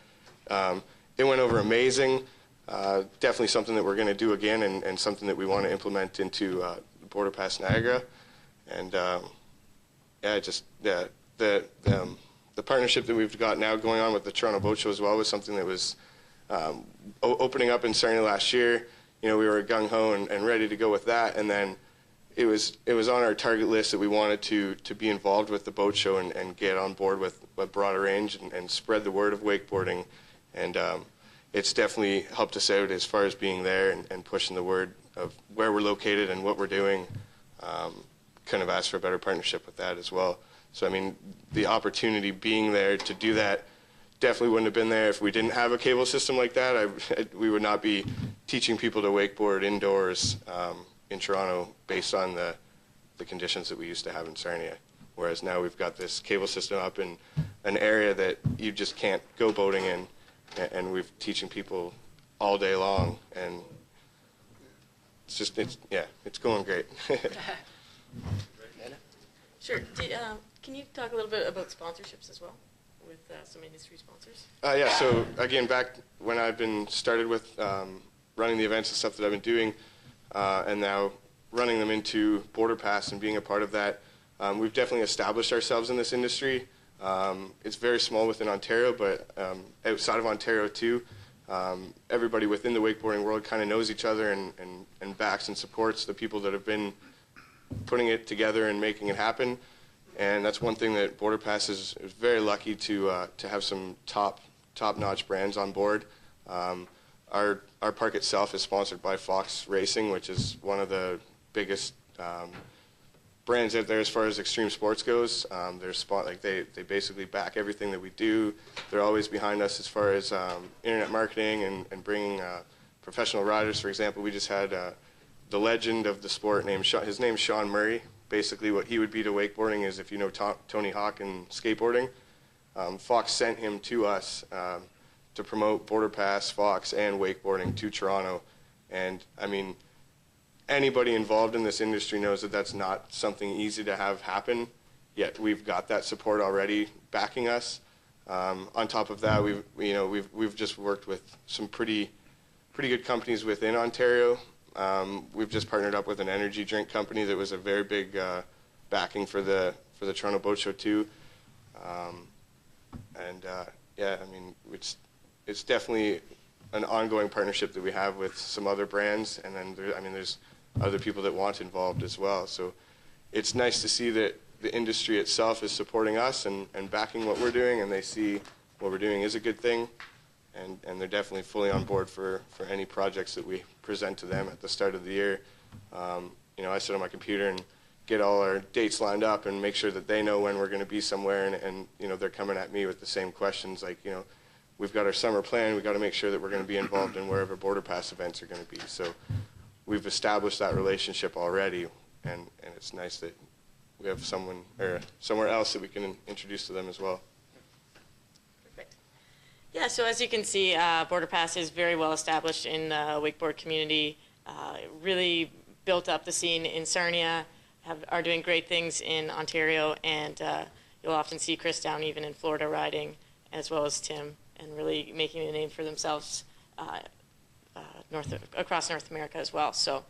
M: It went over amazing. Definitely something that we're going to do again, and something that we want to implement into Border Pass Niagara. And the partnership that we've got now going on with the Toronto Boat Show as well was something that was opening up in Sarnia last year. We were gung-ho and ready to go with that, and then it was on our target list that we wanted to be involved with the boat show and get on board with a broader range and spread the word of wakeboarding. And it's definitely helped us out as far as being there and pushing the word of where we're located and what we're doing. Kind of asked for a better partnership with that as well. So I mean, the opportunity being there to do that definitely wouldn't have been there if we didn't have a cable system like that. We would not be teaching people to wakeboard indoors in Toronto based on the conditions that we used to have in Sarnia. Whereas now we've got this cable system up in an area that you just can't go boating in, and we're teaching people all day long, and it's going great.
H: Sure. Can you talk a little bit about sponsorships as well, with some industry sponsors?
M: Yeah, so again, back when I've been started with running the events and stuff that I've been doing, and now running them into Border Pass and being a part of that, we've definitely established ourselves in this industry. It's very small within Ontario, but outside of Ontario too, everybody within the wakeboarding world kind of knows each other and backs and supports the people that have been putting it together and making it happen. And that's one thing that Border Pass is very lucky to have some top-notch brands on board. Our park itself is sponsored by Fox Racing, which is one of the biggest brands out there as far as extreme sports goes. They basically back everything that we do. They're always behind us as far as internet marketing and bringing professional riders. For example, we just had the legend of the sport his name's Sean Murray. Basically what he would be to wakeboarding is if you know Tony Hawk and skateboarding. Fox sent him to us to promote Border Pass, Fox, and wakeboarding to Toronto. And I mean, anybody involved in this industry knows that that's not something easy to have happen, yet we've got that support already backing us. On top of that, we've just worked with some pretty good companies within Ontario. We've just partnered up with an energy drink company that was a very big backing for the Toronto Boat Show too. I mean, it's definitely an ongoing partnership that we have with some other brands, and then there's other people that want involved as well. So it's nice to see that the industry itself is supporting us and backing what we're doing, and they see what we're doing is a good thing, and they're definitely fully on board for any projects that we present to them at the start of the year. You know, I sit on my computer and get all our dates lined up and make sure that they know when we're going to be somewhere, and you know, they're coming at me with the same questions, like, you know, we've got our summer plan, we've got to make sure that we're going to be involved in wherever Border Pass events are going to be. So we've established that relationship already, and it's nice that we have someone or somewhere else that we can introduce to them as well.
H: Yeah, so as you can see, Border Pass is very well established in the wakeboard community. Really built up the scene in Sarnia, are doing great things in Ontario, and you'll often see Chris down even in Florida riding, as well as Tim, and really making a name for themselves across North America as well. So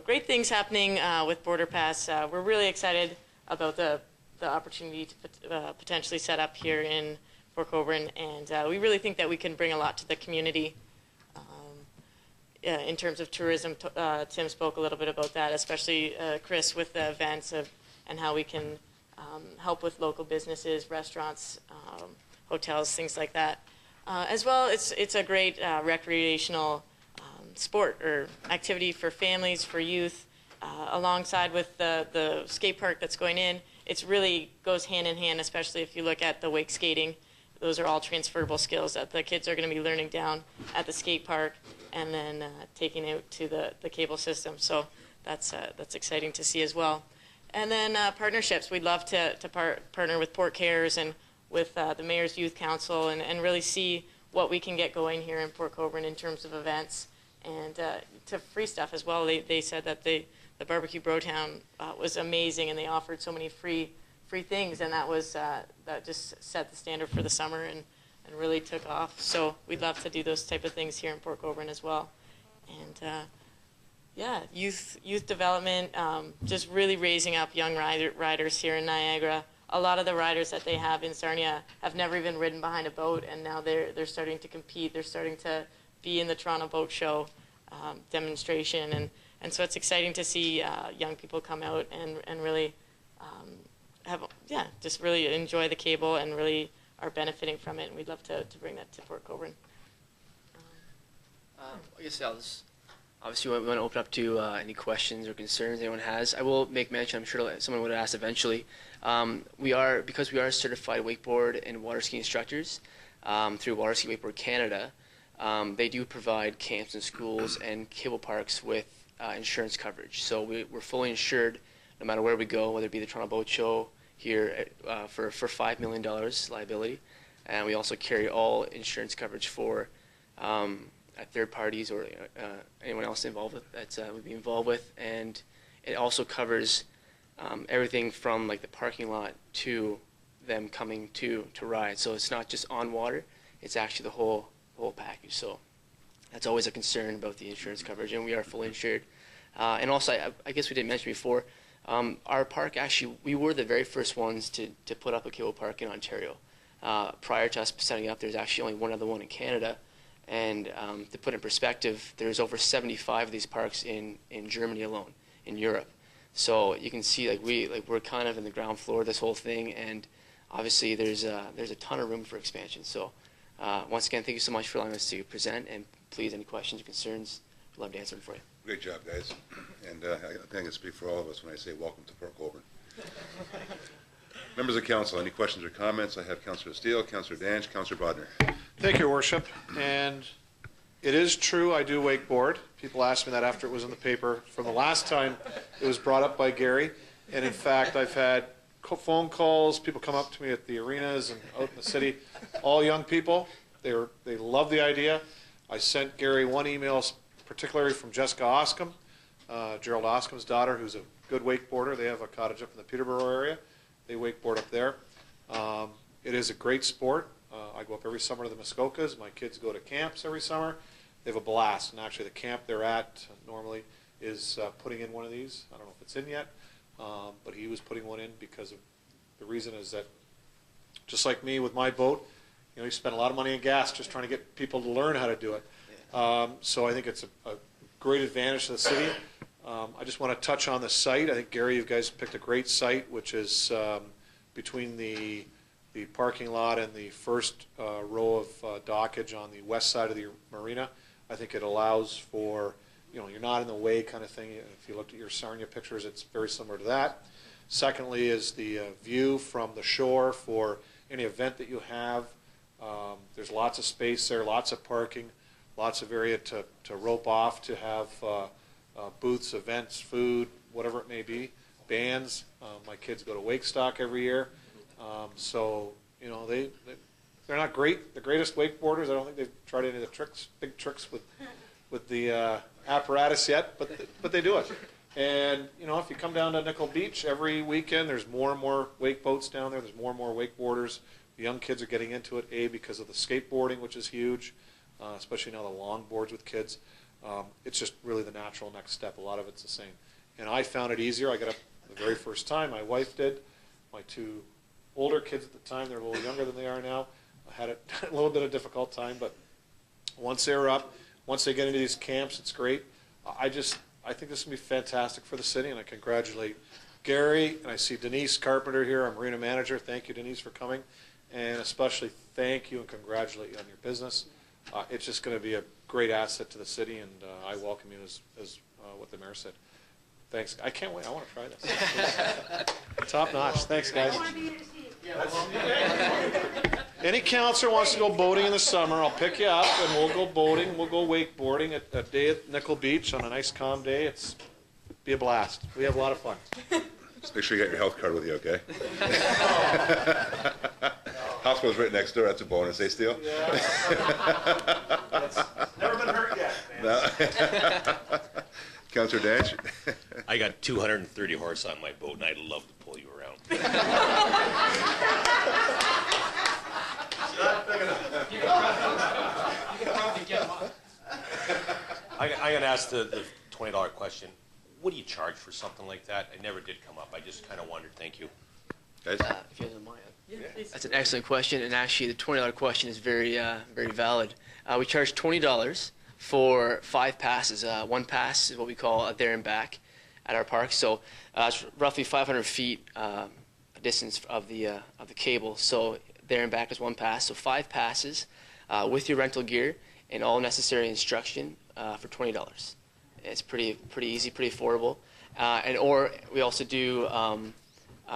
H: great things happening with Border Pass. We're really excited about the opportunity to potentially set up here in Port Colborne, and we really think that we can bring a lot to the community in terms of tourism. Tim spoke a little bit about that, especially Chris, with the events and how we can help with local businesses, restaurants, hotels, things like that. As well, it's a great recreational sport or activity for families, for youth, alongside with the skate park that's going in. It really goes hand in hand, especially if you look at the wake skating. Those are all transferable skills that the kids are going to be learning down at the skate park and then taking it to the cable system. So that's exciting to see as well. And then partnerships. We'd love to partner with Port Cares and with the Mayor's Youth Council and really see what we can get going here in Port Colborne in terms of events and to free stuff as well. They said that the Barbecue Brotown was amazing, and they offered so many free things, and that just set the standard for the summer and really took off. So we'd love to do those type of things here in Port Colborne as well. And yeah, youth development, just really raising up young riders here in Niagara. A lot of the riders that they have in Sarnia have never even ridden behind a boat, and now they're starting to compete. They're starting to be in the Toronto Boat Show demonstration, and so it's exciting to see young people come out and really just really enjoy the cable and really are benefiting from it, and we'd love to bring that to Port Colborne.
D: I guess obviously we want to open up to any questions or concerns anyone has. I will make mention, I'm sure someone would ask eventually, because we are certified wakeboard and water ski instructors through Water Ski Wakeboard Canada, they do provide camps and schools and cable parks with insurance coverage. So we're fully insured no matter where we go, whether it be the Toronto Boat Show here for $5 million liability. And we also carry all insurance coverage for third parties or anyone else involved with that we'd be involved with. And it also covers everything from like the parking lot to them coming to ride. So it's not just on water, it's actually the whole package. So that's always a concern about the insurance coverage, and we are fully insured. And also, I guess we didn't mention before, our park, actually, we were the very first ones to put up a cable park in Ontario. Prior to us setting up, there's actually only one other one in Canada. And to put in perspective, there's over 75 of these parks in Germany alone, in Europe. So you can see, we're kind of in the ground floor of this whole thing, and obviously there's a ton of room for expansion. So once again, thank you so much for allowing us to present, and please, any questions or concerns, we'd love to answer them for you.
A: Great job, guys. And I think I can speak for all of us when I say welcome to Port Colborne. Members of council, any questions or comments? I have Councillor Steele, Councillor Danch, Councillor Bodner.
K: Thank you, Your Worship. And it is true, I do wakeboard. People asked me that after it was in the paper from the last time it was brought up by Gary. And in fact, I've had phone calls, people come up to me at the arenas and out in the city, all young people. They love the idea. I sent Gary one email particularly from Jessica Oscom, Gerald Oscom's daughter, who's a good wakeboarder. They have a cottage up in the Peterborough area. They wakeboard up there. It is a great sport. I go up every summer to the Muskokas. My kids go to camps every summer. They have a blast. And actually the camp they're at normally is putting in one of these. I don't know if it's in yet, but he was putting one in because of the reason is that just like me with my boat, you spend a lot of money on gas just trying to get people to learn how to do it. So I think it's a great advantage to the city. I just want to touch on the site. I think, Gary, you guys picked a great site, which is between the parking lot and the first row of dockage on the west side of the marina. I think it allows for, you're not in the way kind of thing. If you looked at your Sarnia pictures, it's very similar to that. Secondly is the view from the shore for any event that you have. There's lots of space there, lots of parking, lots of area to rope off, to have booths, events, food, whatever it may be, bands. My kids go to Wakestock every year. So, they're not the greatest wakeboarders. I don't think they've tried any of the big tricks with the apparatus yet, but they do it. And, if you come down to Nickel Beach every weekend, there's more and more wake boats down there. There's more and more wakeboarders. The young kids are getting into it, because of the skateboarding, which is huge, especially now the long boards with kids. It's just really the natural next step. A lot of it's the same. And I found it easier. I got up the very first time. My wife did. My two older kids at the time, they're a little younger than they are now, I had a little bit of a difficult time, but once they're up, once they get into these camps, it's great. I think this will be fantastic for the city, and I congratulate Gary, and I see Denise Carpenter here, our marina manager. Thank you, Denise, for coming, and especially thank you and congratulate you on your business. It's just going to be a great asset to the city, and I welcome you as what the mayor said. Thanks. I can't wait. I want to try this. Top notch. Thanks, guys. Any counselor wants to go boating in the summer, I'll pick you up and we'll go boating. We'll go wakeboarding at a day at Nickel Beach on a nice calm day. It'll be a blast. We have a lot of fun.
A: Just make sure you got your health card with you, okay? Hospital's right next door. That's a bonus, eh, Steele?
K: Yeah. Never been hurt yet.
A: No. Councillor Danch?
T: I got 230 horse on my boat, and I'd love to pull you around. I'm going to ask the $20 question. What do you charge for something like that? It never did come up. I just kind of wondered. Thank you.
A: Guys?
D: If you don't mind. That's an excellent question, and actually the $20 question is very, very valid. We charge $20 for 5 passes. One pass is what we call a there and back at our park. So it's roughly 500 feet distance of the cable. So there and back is 1 pass. So 5 passes with your rental gear and all necessary instruction for $20. It's pretty easy, pretty affordable. Or we also do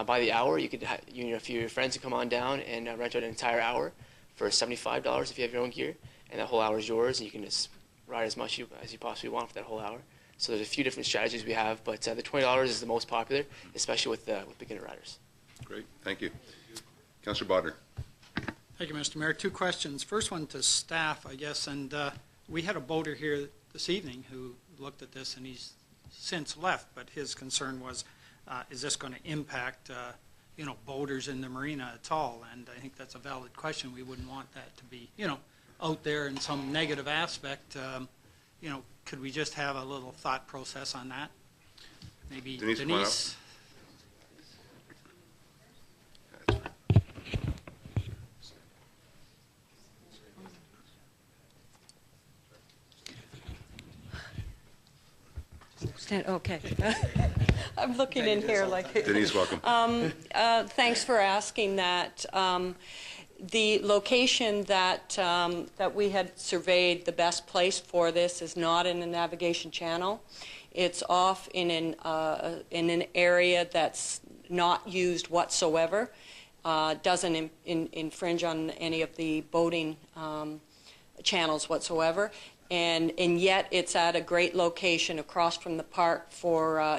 D: by the hour. You could a few of your friends can come on down and rent out an entire hour for $75 if you have your own gear, and that whole hour is yours, and you can just ride as much as you possibly want for that whole hour. So there's a few different strategies we have, but the $20 is the most popular, especially with beginner riders.
A: Great, thank you. Councillor Bodner.
V: Thank you, Mr. Mayor. 2 questions. First one to staff, I guess, and we had a boater here this evening who looked at this, and he's since left, but his concern was, is this going to impact, boaters in the marina at all? And I think that's a valid question. We wouldn't want that to be, out there in some negative aspect. Could we just have a little thought process on that? Maybe Denise?
N: Okay. I'm looking in here like...
A: Denise, welcome.
N: Thanks for asking that. The location that we had surveyed, the best place for this is not in the navigation channel. It's off in an area that's not used whatsoever. Doesn't infringe on any of the boating channels whatsoever. And yet it's at a great location across from the park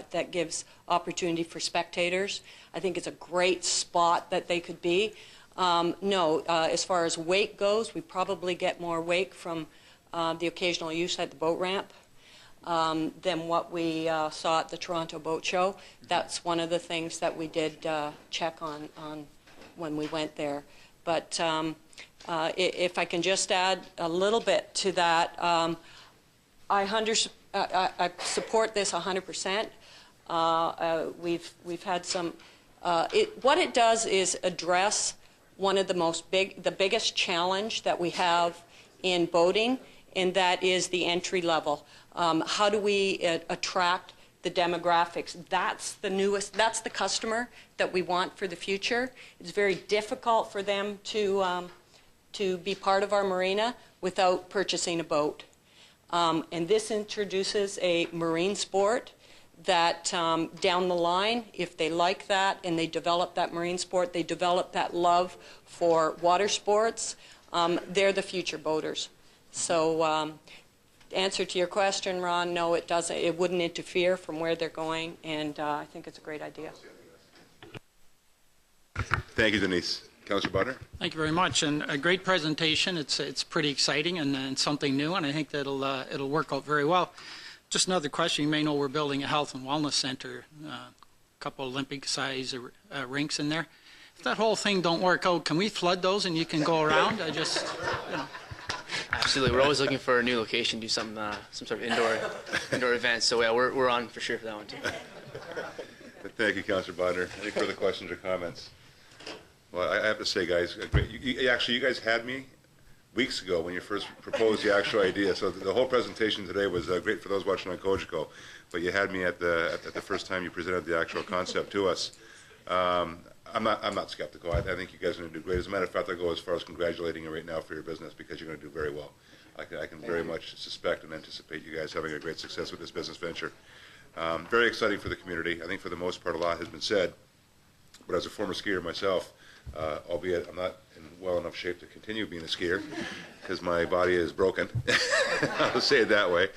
N: that gives opportunity for spectators. I think it's a great spot that they could be. No, as far as wake goes, we probably get more wake from the occasional use at the boat ramp than what we saw at the Toronto Boat Show. That's one of the things that we did check on when we went there. But if I can just add a little bit to that, I support this 100%. We've had some. What it does is address one of the biggest challenge that we have in boating, and that is the entry level. How do we attract the demographics. That's the newest, that's the customer that we want for the future. It's very difficult for them to be part of our marina without purchasing a boat. And this introduces a marine sport that down the line, if they like that and they develop that marine sport, they develop that love for water sports, they're the future boaters. So answer to your question, Ron, no, it doesn't. It wouldn't interfere from where they're going, and I think it's a great idea.
A: Thank you, Denise. Councillor Butter.
V: Thank you very much, and a great presentation. It's pretty exciting and something new, and I think that it'll work out very well. Just another question. You may know we're building a health and wellness center, a couple Olympic-size rinks in there. If that whole thing don't work out, can we flood those and you can go around? I just, you know.
D: Absolutely. We're always looking for a new location, do some sort of indoor event. So yeah, we're on for sure for that one too.
A: Thank you, Councillor Bonner. Any further questions or comments? Well, I have to say, guys, actually, you guys had me weeks ago when you first proposed the actual idea. So the whole presentation today was great for those watching on COGECO, but you had me at the first time you presented the actual concept to us. I'm not skeptical. I think you guys are going to do great. As a matter of fact, I'll go as far as congratulating you right now for your business because you're going to do very well. I can very much suspect and anticipate you guys having a great success with this business venture. Very exciting for the community. I think for the most part a lot has been said, but as a former skier myself, albeit I'm not in well enough shape to continue being a skier because my body is broken. I'll say it that way.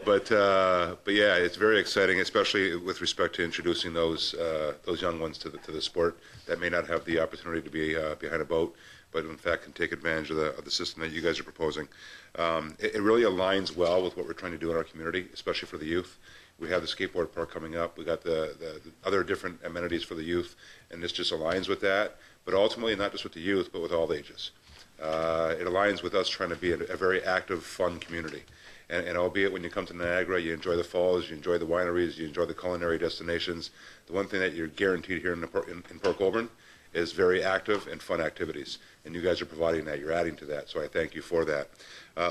A: But yeah, it's very exciting, especially with respect to introducing those young ones to the sport that may not have the opportunity to be behind a boat, but in fact can take advantage of the system that you guys are proposing. It really aligns well with what we're trying to do in our community, especially for the youth. We have the skateboard park coming up. We got the other different amenities for the youth, and this just aligns with that. But ultimately, not just with the youth, but with all ages. It aligns with us trying to be a very active, fun community. And albeit when you come to Niagara, you enjoy the falls, you enjoy the wineries, you enjoy the culinary destinations. The one thing that you're guaranteed here in Port Colborne is very active and fun activities. And you guys are providing that. You're adding to that. So I thank you for that.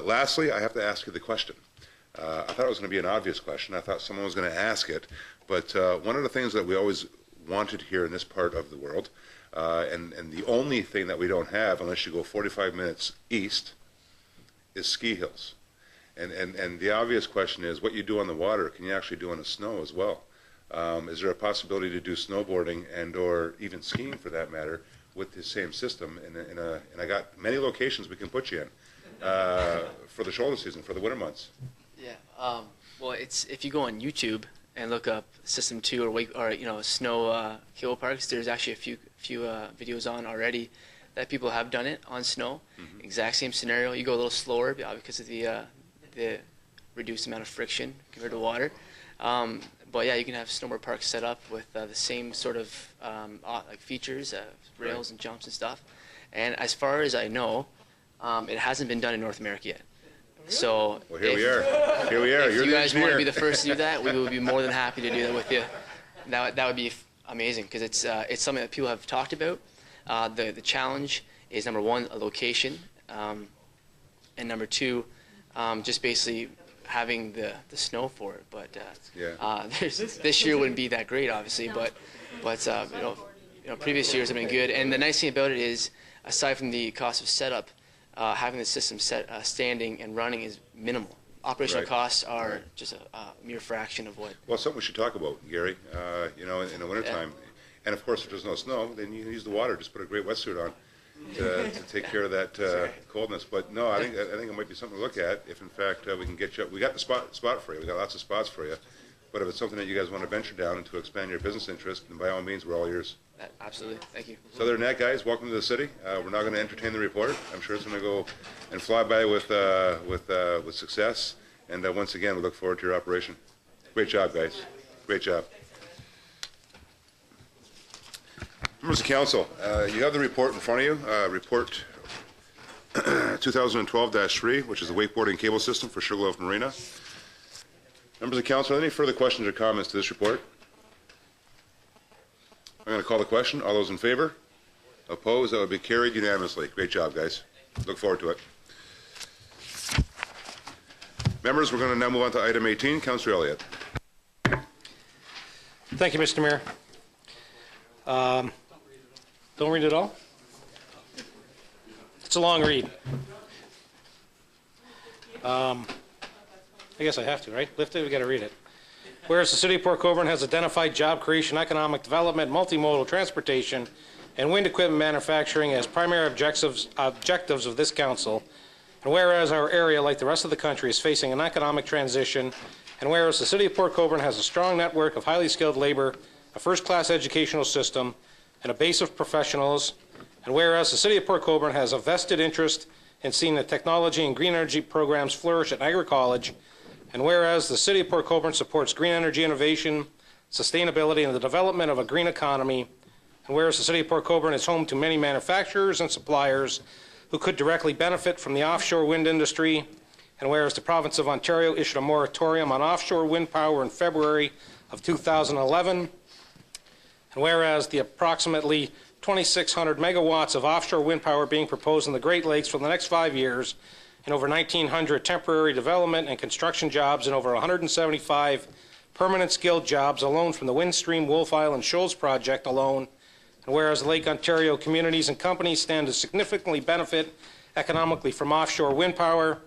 A: Lastly, I have to ask you the question. I thought it was going to be an obvious question. I thought someone was going to ask it. But one of the things that we always wanted here in this part of the world, and the only thing that we don't have, unless you go 45 minutes east, is ski hills. And the obvious question is, what you do on the water, can you actually do on the snow as well? Is there a possibility to do snowboarding and or even skiing, for that matter, with the same system? And I got many locations we can put you in for the shoulder season, for the winter months.
D: Yeah. Well, if you go on YouTube and look up System 2 or snow cable parks, there's actually a few videos on already that people have done it on snow. Mm-hmm. Exact same scenario. You go a little slower because of the reduced amount of friction compared to water. But yeah, you can have snowboard parks set up with the same sort of like features, rails and jumps and stuff. And as far as I know, it hasn't been done in North America yet. So
A: well, here we are.
D: If
A: You're
D: you guys want to be the
A: engineer.
D: first to do that, we will be more than happy to do that with you. That would be amazing because it's something that people have talked about. The challenge is, number one, a location, and number two, just basically having the snow for it. But this year wouldn't be that great, obviously. But previous years have been good. And the nice thing about it is, aside from the cost of setup, having the system standing and running is minimal. Operational costs are just a mere fraction of what.
A: Well, something we should talk about, Gary. In the wintertime. Yeah. And of course, if there's no snow, then you use the water. Just put a great wetsuit on to take care of that coldness. But no, I think it might be something to look at. If in fact we can get you, we got the spot for you. We got lots of spots for you. But if it's something that you guys want to venture down and to expand your business interest, then by all means, we're all ears.
D: Absolutely. Thank you.
A: So other than that, guys, welcome to the city. We're now going to entertain the report. I'm sure it's going to go and fly by with success. And once again, we look forward to your operation. Great job, guys. Great job. Members of Council, you have the report in front of you. Report 2012-3, which is the wakeboarding cable system for Sugarloaf Marina. Members of Council, any further questions or comments to this report? I'm going to call the question. All those in favor? Opposed? That would be carried unanimously. Great job, guys. Look forward to it. Members, we're going to now move on to item 18. Councillor Elliott.
R: Thank you, Mr. Mayor. Don't read it all? It's a long read. I guess I have to, right? Lift it, we got to read it. Whereas the City of Port Colborne has identified job creation, economic development, multimodal transportation, and wind equipment manufacturing as primary objectives of this council, and whereas our area, like the rest of the country, is facing an economic transition, and whereas the City of Port Colborne has a strong network of highly skilled labor, a first-class educational system, and a base of professionals, and whereas the City of Port Colborne has a vested interest in seeing the technology and green energy programs flourish at Niagara College, and whereas the City of Port Colborne supports green energy innovation, sustainability, and the development of a green economy, and whereas the City of Port Colborne is home to many manufacturers and suppliers who could directly benefit from the offshore wind industry, and whereas the province of Ontario issued a moratorium on offshore wind power in February of 2011, and whereas the approximately 2,600 megawatts of offshore wind power being proposed in the Great Lakes for the next 5 years, and over 1,900 temporary development and construction jobs, and over 175 permanent skilled jobs alone from the Windstream, Wolf Island, Shoals project alone, and whereas Lake Ontario communities and companies stand to significantly benefit economically from offshore wind power,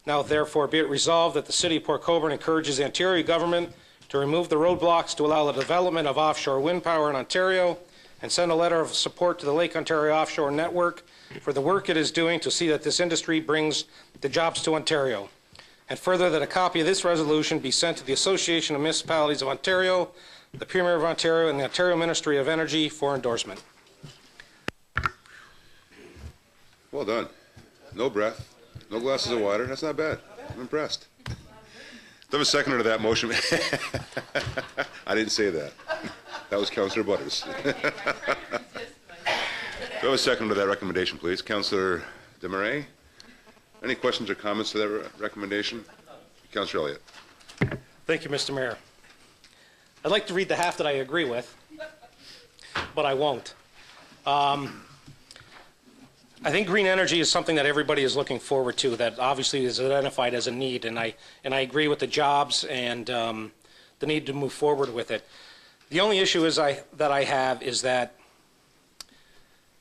R: now therefore be it resolved that the City of Port Colborne encourages the Ontario government to remove the roadblocks to allow the development of offshore wind power in Ontario, and send a letter of support to the Lake Ontario Offshore Network for the work it is doing to see that this industry brings the jobs to Ontario. And further, that a copy of this resolution be sent to the Association of Municipalities of Ontario, the Premier of Ontario, and the Ontario Ministry of Energy for endorsement.
A: Well done. No breath, no glasses of water. That's not bad. I'm impressed. Do I have a seconder to that motion? I didn't say that. That was Councillor Butters. Do I have a seconder to that recommendation, please? Councillor Desmarais? Any questions or comments to that recommendation? Councillor Elliott.
R: Thank you, Mr. Mayor. I'd like to read the half that I agree with, but I won't. I think green energy is something that everybody is looking forward to, that obviously is identified as a need, and I agree with the jobs and the need to move forward with it. The only issue that I have is that,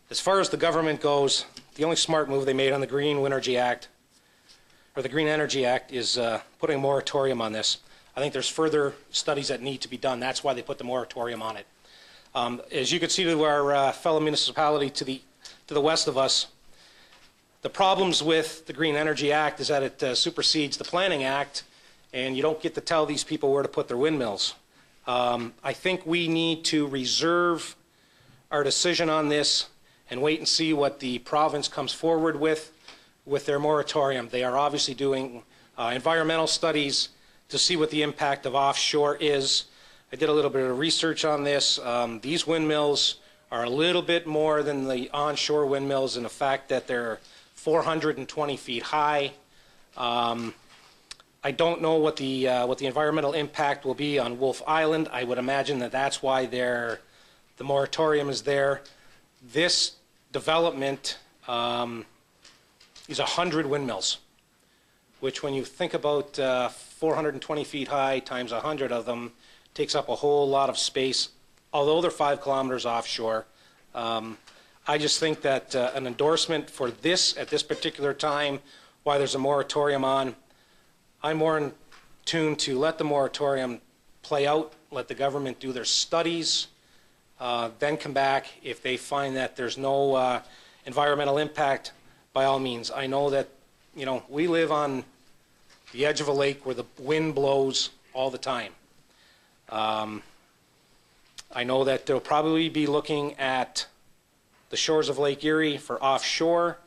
R: as far as the government goes, the only smart move they made on the Green Energy Act, or the Green Energy Act, is putting a moratorium on this. I think there's further studies that need to be done. That's why they put the moratorium on it. As you can see to our fellow municipality to the west of us, the problems with the Green Energy Act is that it supersedes the Planning Act, and you don't get to tell these people where to put their windmills. I think we need to reserve our decision on this and wait and see what the province comes forward with their moratorium. They are obviously doing environmental studies to see what the impact of offshore is. I did a little bit of research on this. These windmills are a little bit more than the onshore windmills in the fact that they're 420 feet high. I don't know what the environmental impact will be on Wolf Island. I would imagine that that's why the moratorium is there. This development is 100 windmills, which, when you think about 420 feet high times 100 of them, takes up a whole lot of space, although they're 5 kilometers offshore. I just think that an endorsement for this at this particular time, why there's a moratorium on, I'm more in tune to let the moratorium play out, let the government do their studies, then come back. If they find that there's no environmental impact, by all means. I know that, we live on the edge of a lake where the wind blows all the time. I know that they'll probably be looking at the shores of Lake Erie for offshore.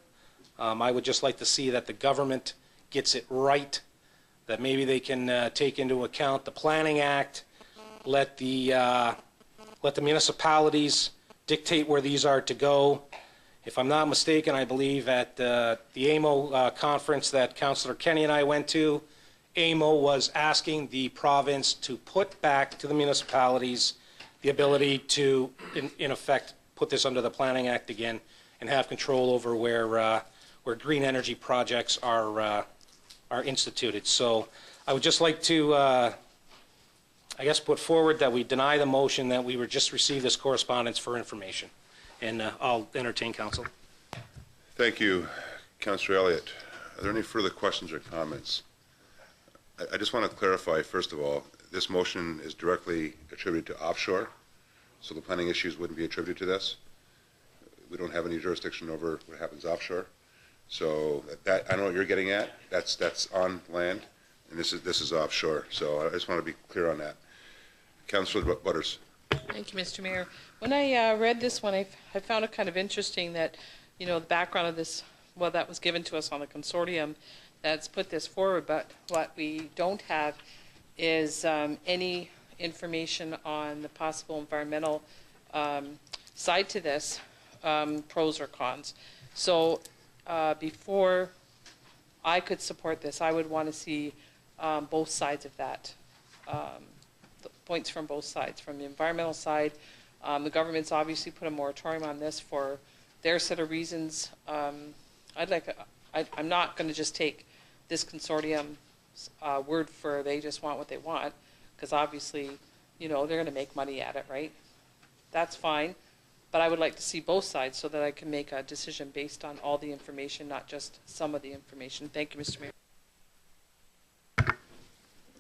R: I would just like to see that the government gets it right, that maybe they can take into account the Planning Act, let the municipalities dictate where these are to go. If I'm not mistaken, I believe at the AMO conference that Councillor Kenny and I went to, AMO was asking the province to put back to the municipalities the ability to, in effect, put this under the Planning Act again and have control over where green energy projects are instituted. So I would just like to I guess, put forward that we deny the motion that we were just received this correspondence for information. And I'll entertain counsel.
A: Thank you, Councillor Elliott. Are there any further questions or comments? I just want to clarify, first of all, this motion is directly attributed to offshore, so the planning issues wouldn't be attributed to this. We don't have any jurisdiction over what happens offshore. So that I know what you're getting at. That's on land, and this is offshore. So I just want to be clear on that. Councillor Butters.
C: Thank you, Mr. Mayor. When I read this one, I found it kind of interesting that, you know, the background of this, well, that was given to us on the consortium that's put this forward, but what we don't have is any information on the possible environmental side to this, pros or cons. So before I could support this, I would want to see both sides of that, the points from both sides. From the environmental side, the government's obviously put a moratorium on this for their set of reasons. I'm not going to just take this consortium's word for they just want what they want, because obviously, you know, they're going to make money at it, right? That's fine. But I would like to see both sides so that I can make a decision based on all the information, not just some of the information. Thank you, Mr. Mayor.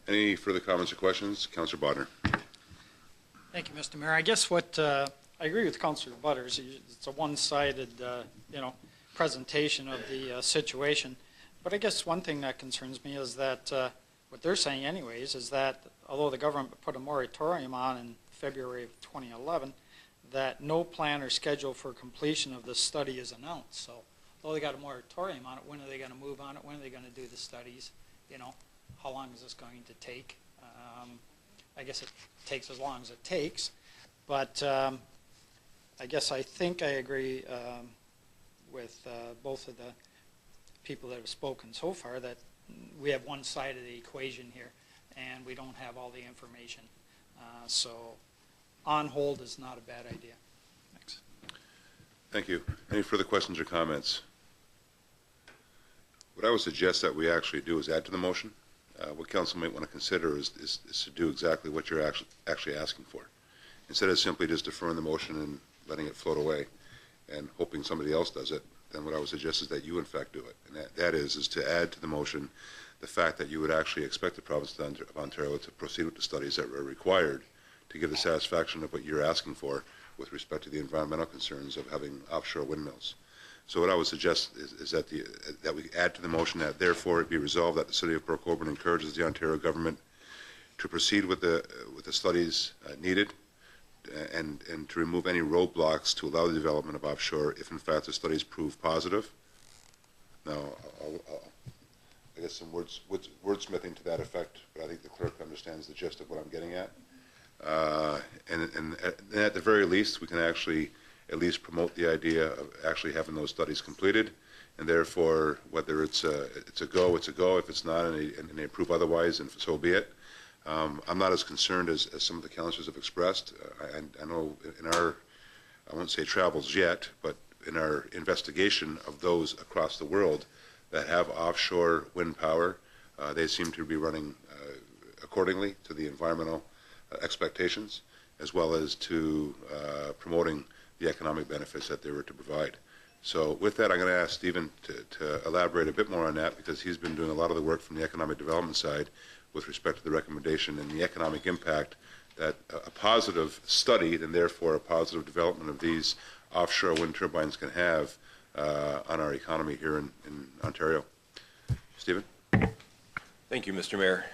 A: Any further comments or questions? Councillor Bodner.
V: Thank you, Mr. Mayor. I guess what I agree with Councillor Butters. It's a one-sided, presentation of the situation. But I guess one thing that concerns me is that what they're saying, anyways, is that although the government put a moratorium on in February of 2011, that no plan or schedule for completion of the study is announced. So, although they got a moratorium on it, when are they going to move on it? When are they going to do the studies? You know, how long is this going to take? I guess it takes as long as it takes, but I guess I think I agree with both of the people that have spoken so far that we have one side of the equation here, and we don't have all the information. So on hold is not a bad idea. Thanks.
A: Thank you. Any further questions or comments? What I would suggest that we actually do is add to the motion. What council might want to consider is to do exactly what you're actually asking for. Instead of simply just deferring the motion and letting it float away and hoping somebody else does it, then what I would suggest is that you in fact do it. And that is to add to the motion the fact that you would actually expect the province of Ontario to proceed with the studies that are required to give the satisfaction of what you're asking for with respect to the environmental concerns of having offshore windmills. So what I would suggest is that that we add to the motion that therefore it be resolved that the City of Port Colborne encourages the Ontario government to proceed with the studies needed and to remove any roadblocks to allow the development of offshore if in fact the studies prove positive. Now, I guess some wordsmithing to that effect, but I think the clerk understands the gist of what I'm getting at. And at the very least, we can actually at least promote the idea of actually having those studies completed, and therefore, whether it's a go, it's a go. If it's not, and they approve otherwise, and so be it. I'm not as concerned as some of the councillors have expressed. I know in our, I won't say travels yet, but in our investigation of those across the world that have offshore wind power, they seem to be running accordingly to the environmental expectations, as well as to promoting the economic benefits that they were to provide. So with that, I'm going to ask Stephen to elaborate a bit more on that, because he's been doing a lot of the work from the economic development side with respect to the recommendation and the economic impact that a positive study and therefore a positive development of these offshore wind turbines can have on our economy here in Ontario. Stephen?
O: Thank you, Mr. Mayor.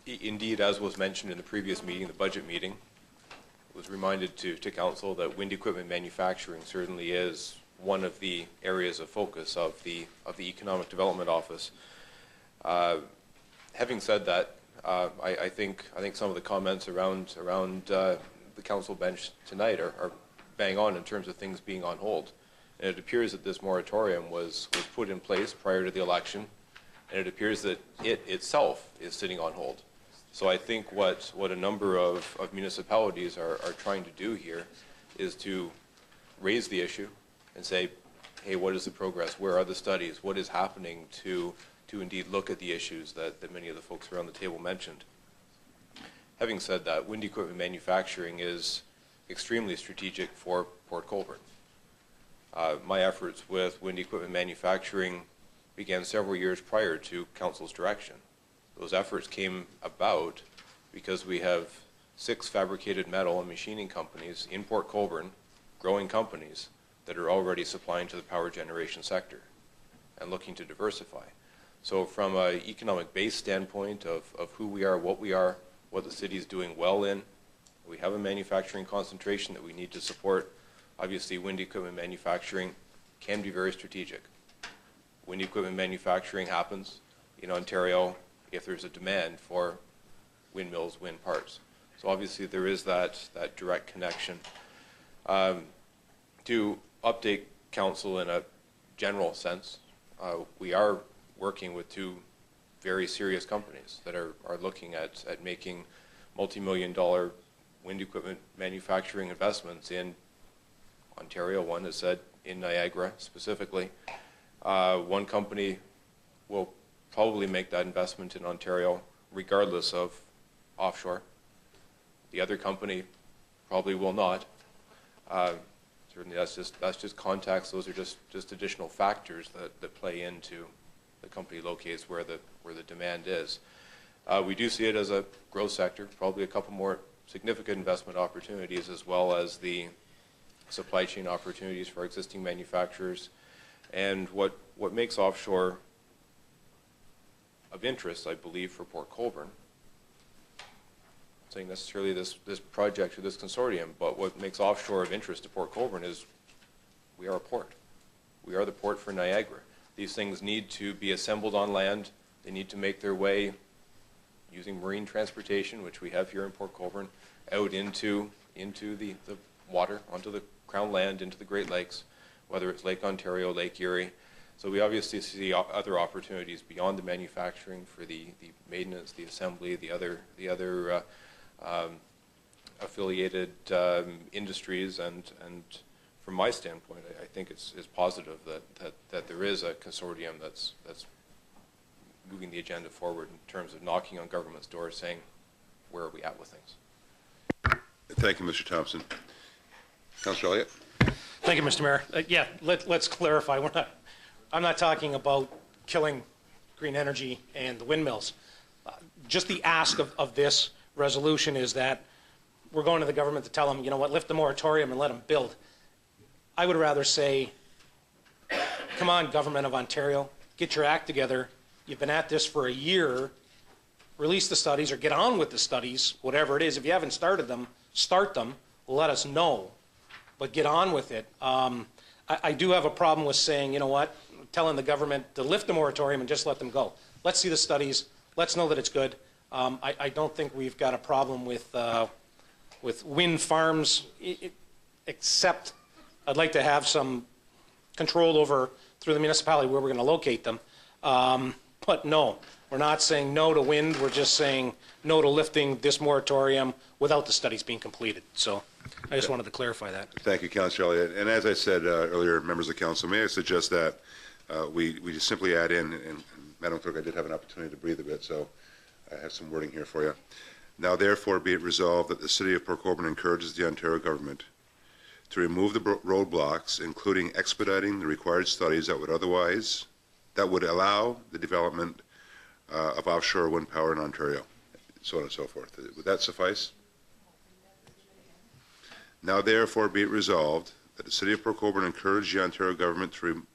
O: Indeed, as was mentioned in the previous meeting, the budget meeting, was reminded to Council that wind equipment manufacturing certainly is one of the areas of focus of the Economic Development Office. Having said that, I think some of the comments around the Council bench tonight are bang on in terms of things being on hold. And it appears that this moratorium was put in place prior to the election, and it appears that it itself is sitting on hold. So I think what a number of municipalities are trying to do here is to raise the issue and say, hey, what is the progress? Where are the studies? What is happening to indeed look at the issues that many of the folks around the table mentioned? Having said that, wind equipment manufacturing is extremely strategic for Port Colborne. My efforts with wind equipment manufacturing began several years prior to Council's direction. Those efforts came about because we have 6 fabricated metal and machining companies in Port Colborne, growing companies, that are already supplying to the power generation sector and looking to diversify. So from an economic base standpoint of who we are, what the city is doing well in, we have a manufacturing concentration that we need to support. Obviously, wind equipment manufacturing can be very strategic. Wind equipment manufacturing happens in Ontario if there's a demand for windmills, wind parts. So obviously there is that direct connection. To update council in a general sense, we are working with 2 very serious companies that are looking at making multi-million-dollar wind equipment manufacturing investments in Ontario. One has said in Niagara specifically. One company will probably make that investment in Ontario regardless of offshore. The other company probably will not. Certainly that's just context. Those are just additional factors that play into the company locates where the demand is. We do see it as a growth sector, probably a couple more significant investment opportunities, as well as the supply chain opportunities for existing manufacturers. And what makes offshore of interest, I believe, for Port Colborne, not saying necessarily this project or this consortium, but what makes offshore of interest to Port Colborne is we are a port. We are the port for Niagara. These things need to be assembled on land. They need to make their way using marine transportation, which we have here in Port Colborne, out into the water, onto the Crown land, into the Great Lakes, whether it's Lake Ontario, Lake Erie. So we obviously see other opportunities beyond the manufacturing for the maintenance, the assembly, the other affiliated industries, and from my standpoint, I think it's positive that there is a consortium that's moving the agenda forward in terms of knocking on government's door, saying, where are we at with things?
A: Thank you, Mr. Thompson. Councillor Elliott.
R: Thank you, Mr. Mayor. Yeah, let's clarify. I'm not talking about killing green energy and the windmills. Just the ask of this resolution is that we're going to the government to tell them, you know what, lift the moratorium and let them build. I would rather say, come on, Government of Ontario, get your act together. You've been at this for a year. Release the studies or get on with the studies, whatever it is. If you haven't started them, start them. Let us know, but get on with it. I do have a problem with saying, you know what, telling the government to lift the moratorium and just let them go. Let's see the studies. Let's know that it's good. I don't think we've got a problem with wind farms, except I'd like to have some control over, through the municipality, where we're going to locate them. But no, we're not saying no to wind. We're just saying no to lifting this moratorium without the studies being completed. So I just wanted to clarify that.
A: Thank you, Councillor Elliott. And as I said earlier, members of the council, may I suggest that we just simply add in, and Madam Clerk, I did have an opportunity to breathe a bit, so I have some wording here for you. Now, therefore, be it resolved that the City of Port Colborne encourages the Ontario government to remove the roadblocks, including expediting the required studies that would allow the development of offshore wind power in Ontario, so on and so forth. Would that suffice? Now, therefore, be it resolved that the City of Port Colborne encourage the Ontario government to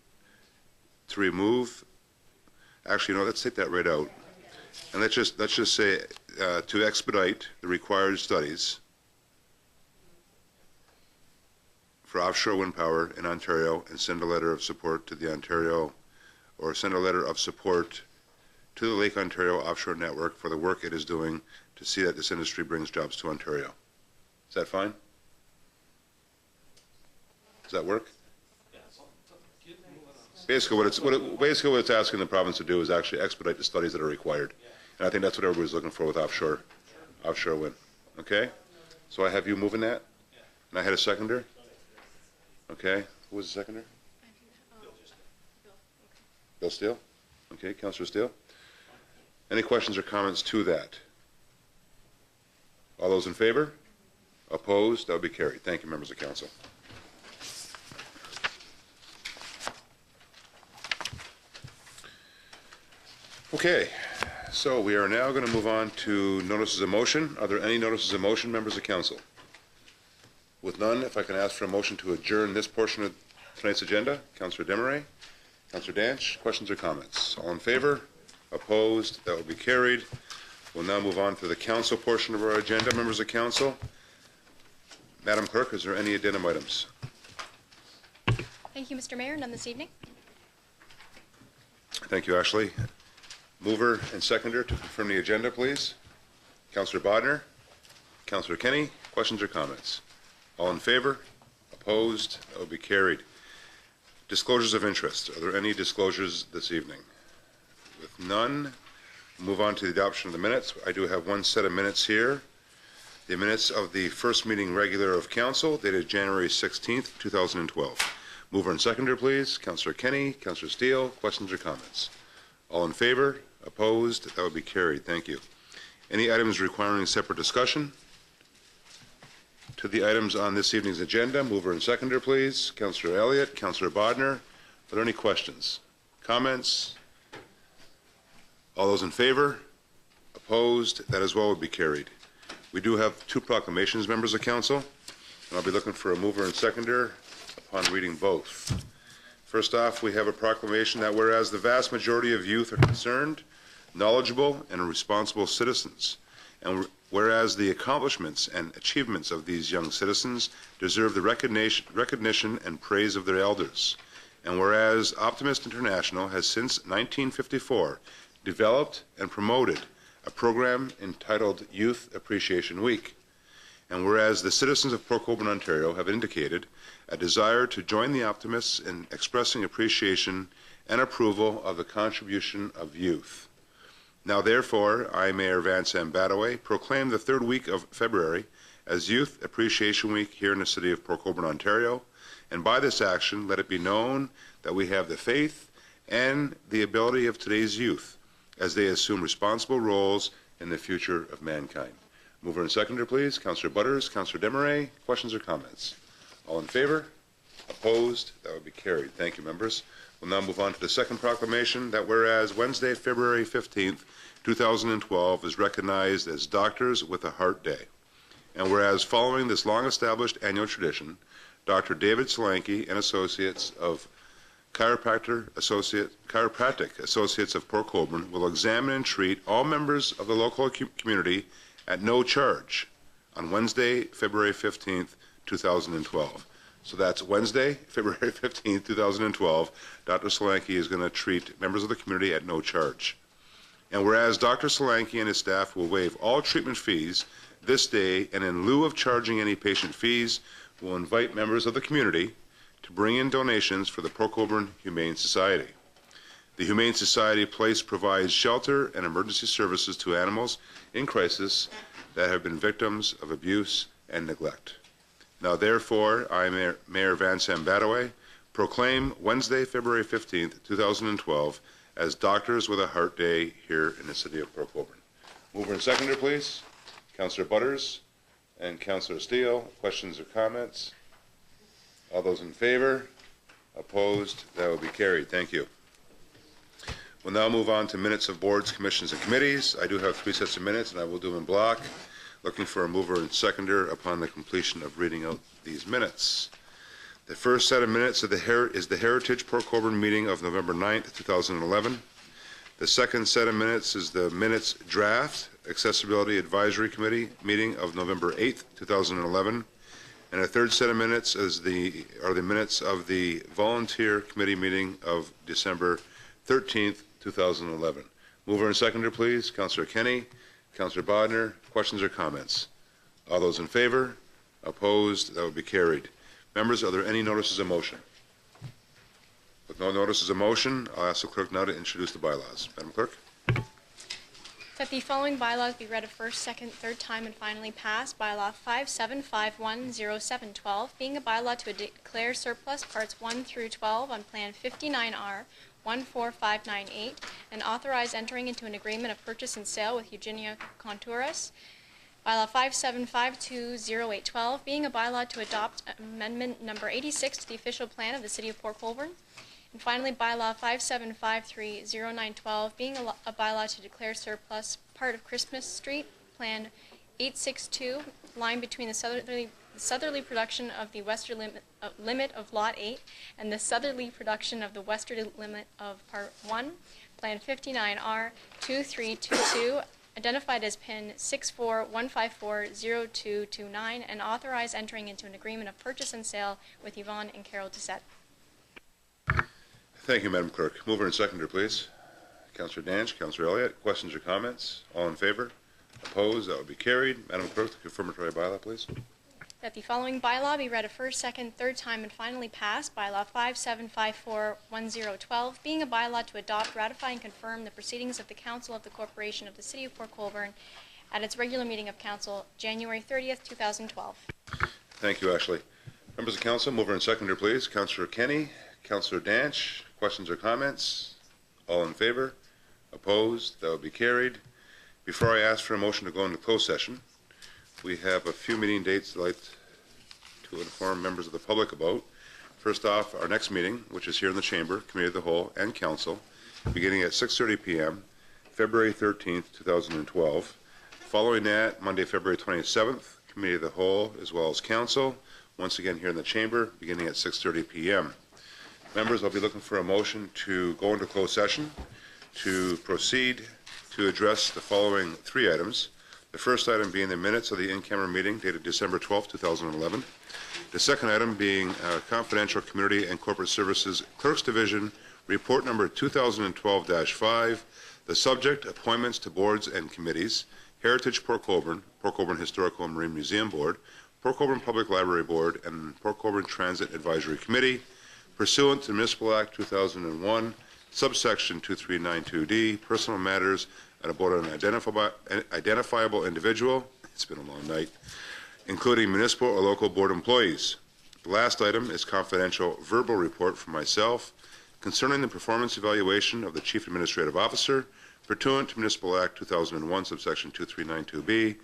A: remove. Actually, no, let's take that right out, and let's just say to expedite the required studies for offshore wind power in Ontario, and send a letter of support to the Ontario, or send a letter of support to the Lake Ontario Offshore Network for the work it is doing to see that this industry brings jobs to Ontario. Is that fine? Does that work? Basically, what it's asking the province to do is actually expedite the studies that are required, and I think that's what everybody's looking for with offshore wind. Okay, so I have you moving that, and I had a seconder. Okay, who was the seconder? Bill Steele. Okay, Councillor Steele. Any questions or comments to that? All those in favor? Opposed? That will be carried. Thank you, members of council. Okay, so we are now going to move on to notices of motion. Are there any notices of motion, members of council? With none, if I can ask for a motion to adjourn this portion of tonight's agenda. Councillor Desmarais, Councillor Danch, questions or comments? All in favor? Opposed? That will be carried. We'll now move on to the council portion of our agenda, members of council. Madam Clerk, is there any addendum items?
J: Thank you, Mr. Mayor. None this evening.
A: Thank you, Ashley. Mover and seconder to confirm the agenda, please. Councillor Bodner, Councillor Kenny, questions or comments? All in favor? Opposed? That will be carried. Disclosures of interest. Are there any disclosures this evening? With none, we'll move on to the adoption of the minutes. I do have one set of minutes here. The minutes of the first meeting regular of council dated January 16th, 2012. Mover and seconder, please. Councillor Kenny, Councillor Steele, questions or comments? All in favor? Opposed? That would be carried. Thank you. Any items requiring separate discussion? To the items on this evening's agenda, mover and seconder, please. Councillor Elliott, Councillor Bodner. Are there any questions? Comments? All those in favor? Opposed? That as well would be carried. We do have two proclamations, members of council, and I'll be looking for a mover and seconder upon reading both. First off, we have a proclamation that whereas the vast majority of youth are concerned, knowledgeable, and responsible citizens, and whereas the accomplishments and achievements of these young citizens deserve the recognition and praise of their elders, and whereas Optimist International has since 1954 developed and promoted a program entitled Youth Appreciation Week, and whereas the citizens of Port Colborne, Ontario have indicated a desire to join the Optimists in expressing appreciation and approval of the contribution of youth. Now therefore, I, Mayor Van Sam Badaway, proclaim the third week of February as Youth Appreciation Week here in the city of Port Colborne, Ontario, and by this action let it be known that we have the faith and the ability of today's youth as they assume responsible roles in the future of mankind. Mover and seconder, please. Councillor Butters, Councillor Desmarais, questions or comments? All in favor? Opposed? That would be carried. Thank you, members. We'll now move on to the second proclamation that whereas Wednesday, February 15th, 2012 is recognized as Doctors with a Heart Day, and whereas following this long-established annual tradition, Dr. David Solanke and Associates of Chiropractic Associates of Port Colborne will examine and treat all members of the local community at no charge on Wednesday, February 15th, 2012. So that's Wednesday, February 15th, 2012. Dr. Solanke is going to treat members of the community at no charge. And whereas Dr. Solanke and his staff will waive all treatment fees this day, and in lieu of charging any patient fees, will invite members of the community to bring in donations for the Port Colborne Humane Society. The Humane Society Place provides shelter and emergency services to animals in crisis that have been victims of abuse and neglect. Now therefore, I, Mayor Van Sam Badaway, proclaim Wednesday, February 15th, 2012 as Doctors with a Heart Day here in the city of Port Colborne. Mover and seconder, please. Councillor Butters and Councillor Steele, questions or comments? All those in favor? Opposed? That will be carried. Thank you. We'll now move on to minutes of boards, commissions, and committees. I do have 3 sets of minutes, and I will do them in block. Looking for a mover and seconder upon the completion of reading out these minutes. The first set of minutes is the Heritage Port Colborne meeting of November 9th, 2011. The second set of minutes is the minutes draft Accessibility Advisory Committee meeting of November 8th, 2011. And a third set of minutes are the minutes of the Volunteer Committee meeting of December 13th, 2011. Mover and seconder, please. Councillor Kenny, Councillor Bodner, questions or comments? All those in favor? Opposed? That would be carried. Members, are there any notices of motion? With no notices of motion, I'll ask the clerk now to introduce the bylaws. Madam Clerk?
J: That the following bylaws be read a first, second, third time and finally passed. Bylaw 57510712, being a bylaw to declare surplus parts 1 through 12 on Plan 59R 14598 and authorize entering into an agreement of purchase and sale with Eugenia Contouras Bylaw 57520812, being a bylaw to adopt amendment number 86 to the official plan of the City of Port Colborne. And finally, bylaw 57530912, being a bylaw to declare surplus part of Christmas Street, Plan 862, line between the southerly production of the westerly limit of Lot 8 and the southerly production of the westerly limit of Part 1, Plan 59R 2322, identified as PIN 641540229, and authorize entering into an agreement of purchase and sale with Yvonne and Carol Doucette.
A: Thank you, Madam Clerk. Mover and seconder, please. Councillor Danch, Councillor Elliott, questions or comments? All in favor? Opposed? That would be carried. Madam Clerk, the confirmatory bylaw, please.
J: That the following bylaw be read a first, second, third time and finally passed. Bylaw 57541012, being a bylaw to adopt, ratify, and confirm the proceedings of the Council of the Corporation of the City of Port Colborne at its regular meeting of Council, January 30th, 2012.
A: Thank you, Ashley. Members of Council, mover and seconder, please. Councillor Kenny, Councillor Danch, questions or comments? All in favor? Opposed? That would be carried. Before I ask for a motion to go into closed session, we have a few meeting dates I'd like to inform members of the public about. First off, our next meeting, which is here in the Chamber, Committee of the Whole and Council, beginning at 6:30 p.m., February 13th, 2012. Following that, Monday, February 27th, Committee of the Whole as well as Council, once again here in the Chamber, beginning at 6:30 p.m. Members, I'll be looking for a motion to go into closed session to proceed to address the following three items. The first item being the minutes of the in-camera meeting dated December 12, 2011. The second item being confidential community and corporate services clerk's division report number 2012-5. The subject, appointments to boards and committees, Heritage Port Colborne, Port Colborne Historical and Marine Museum Board, Port Colborne Public Library Board, and Port Colborne Transit Advisory Committee, pursuant to Municipal Act 2001, subsection 2392D, personal matters about an identifiable individual, it's been a long night, including municipal or local board employees. The last item is confidential verbal report from myself concerning the performance evaluation of the Chief Administrative Officer, pursuant to Municipal Act 2001, subsection 2392B,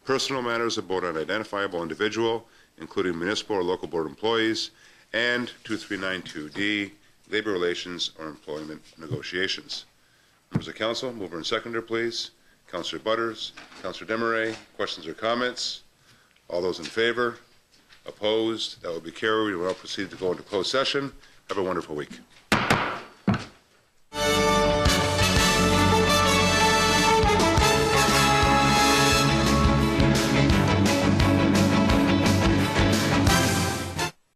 A: personal matters about an identifiable individual, including municipal or local board employees, and 2392D, labor relations or employment negotiations. Members of Council, mover and seconder, please. Councillor Butters, Councillor Desmarais, questions or comments? All those in favor? Opposed? That will be carried. We will now proceed to go into closed session. Have a wonderful week.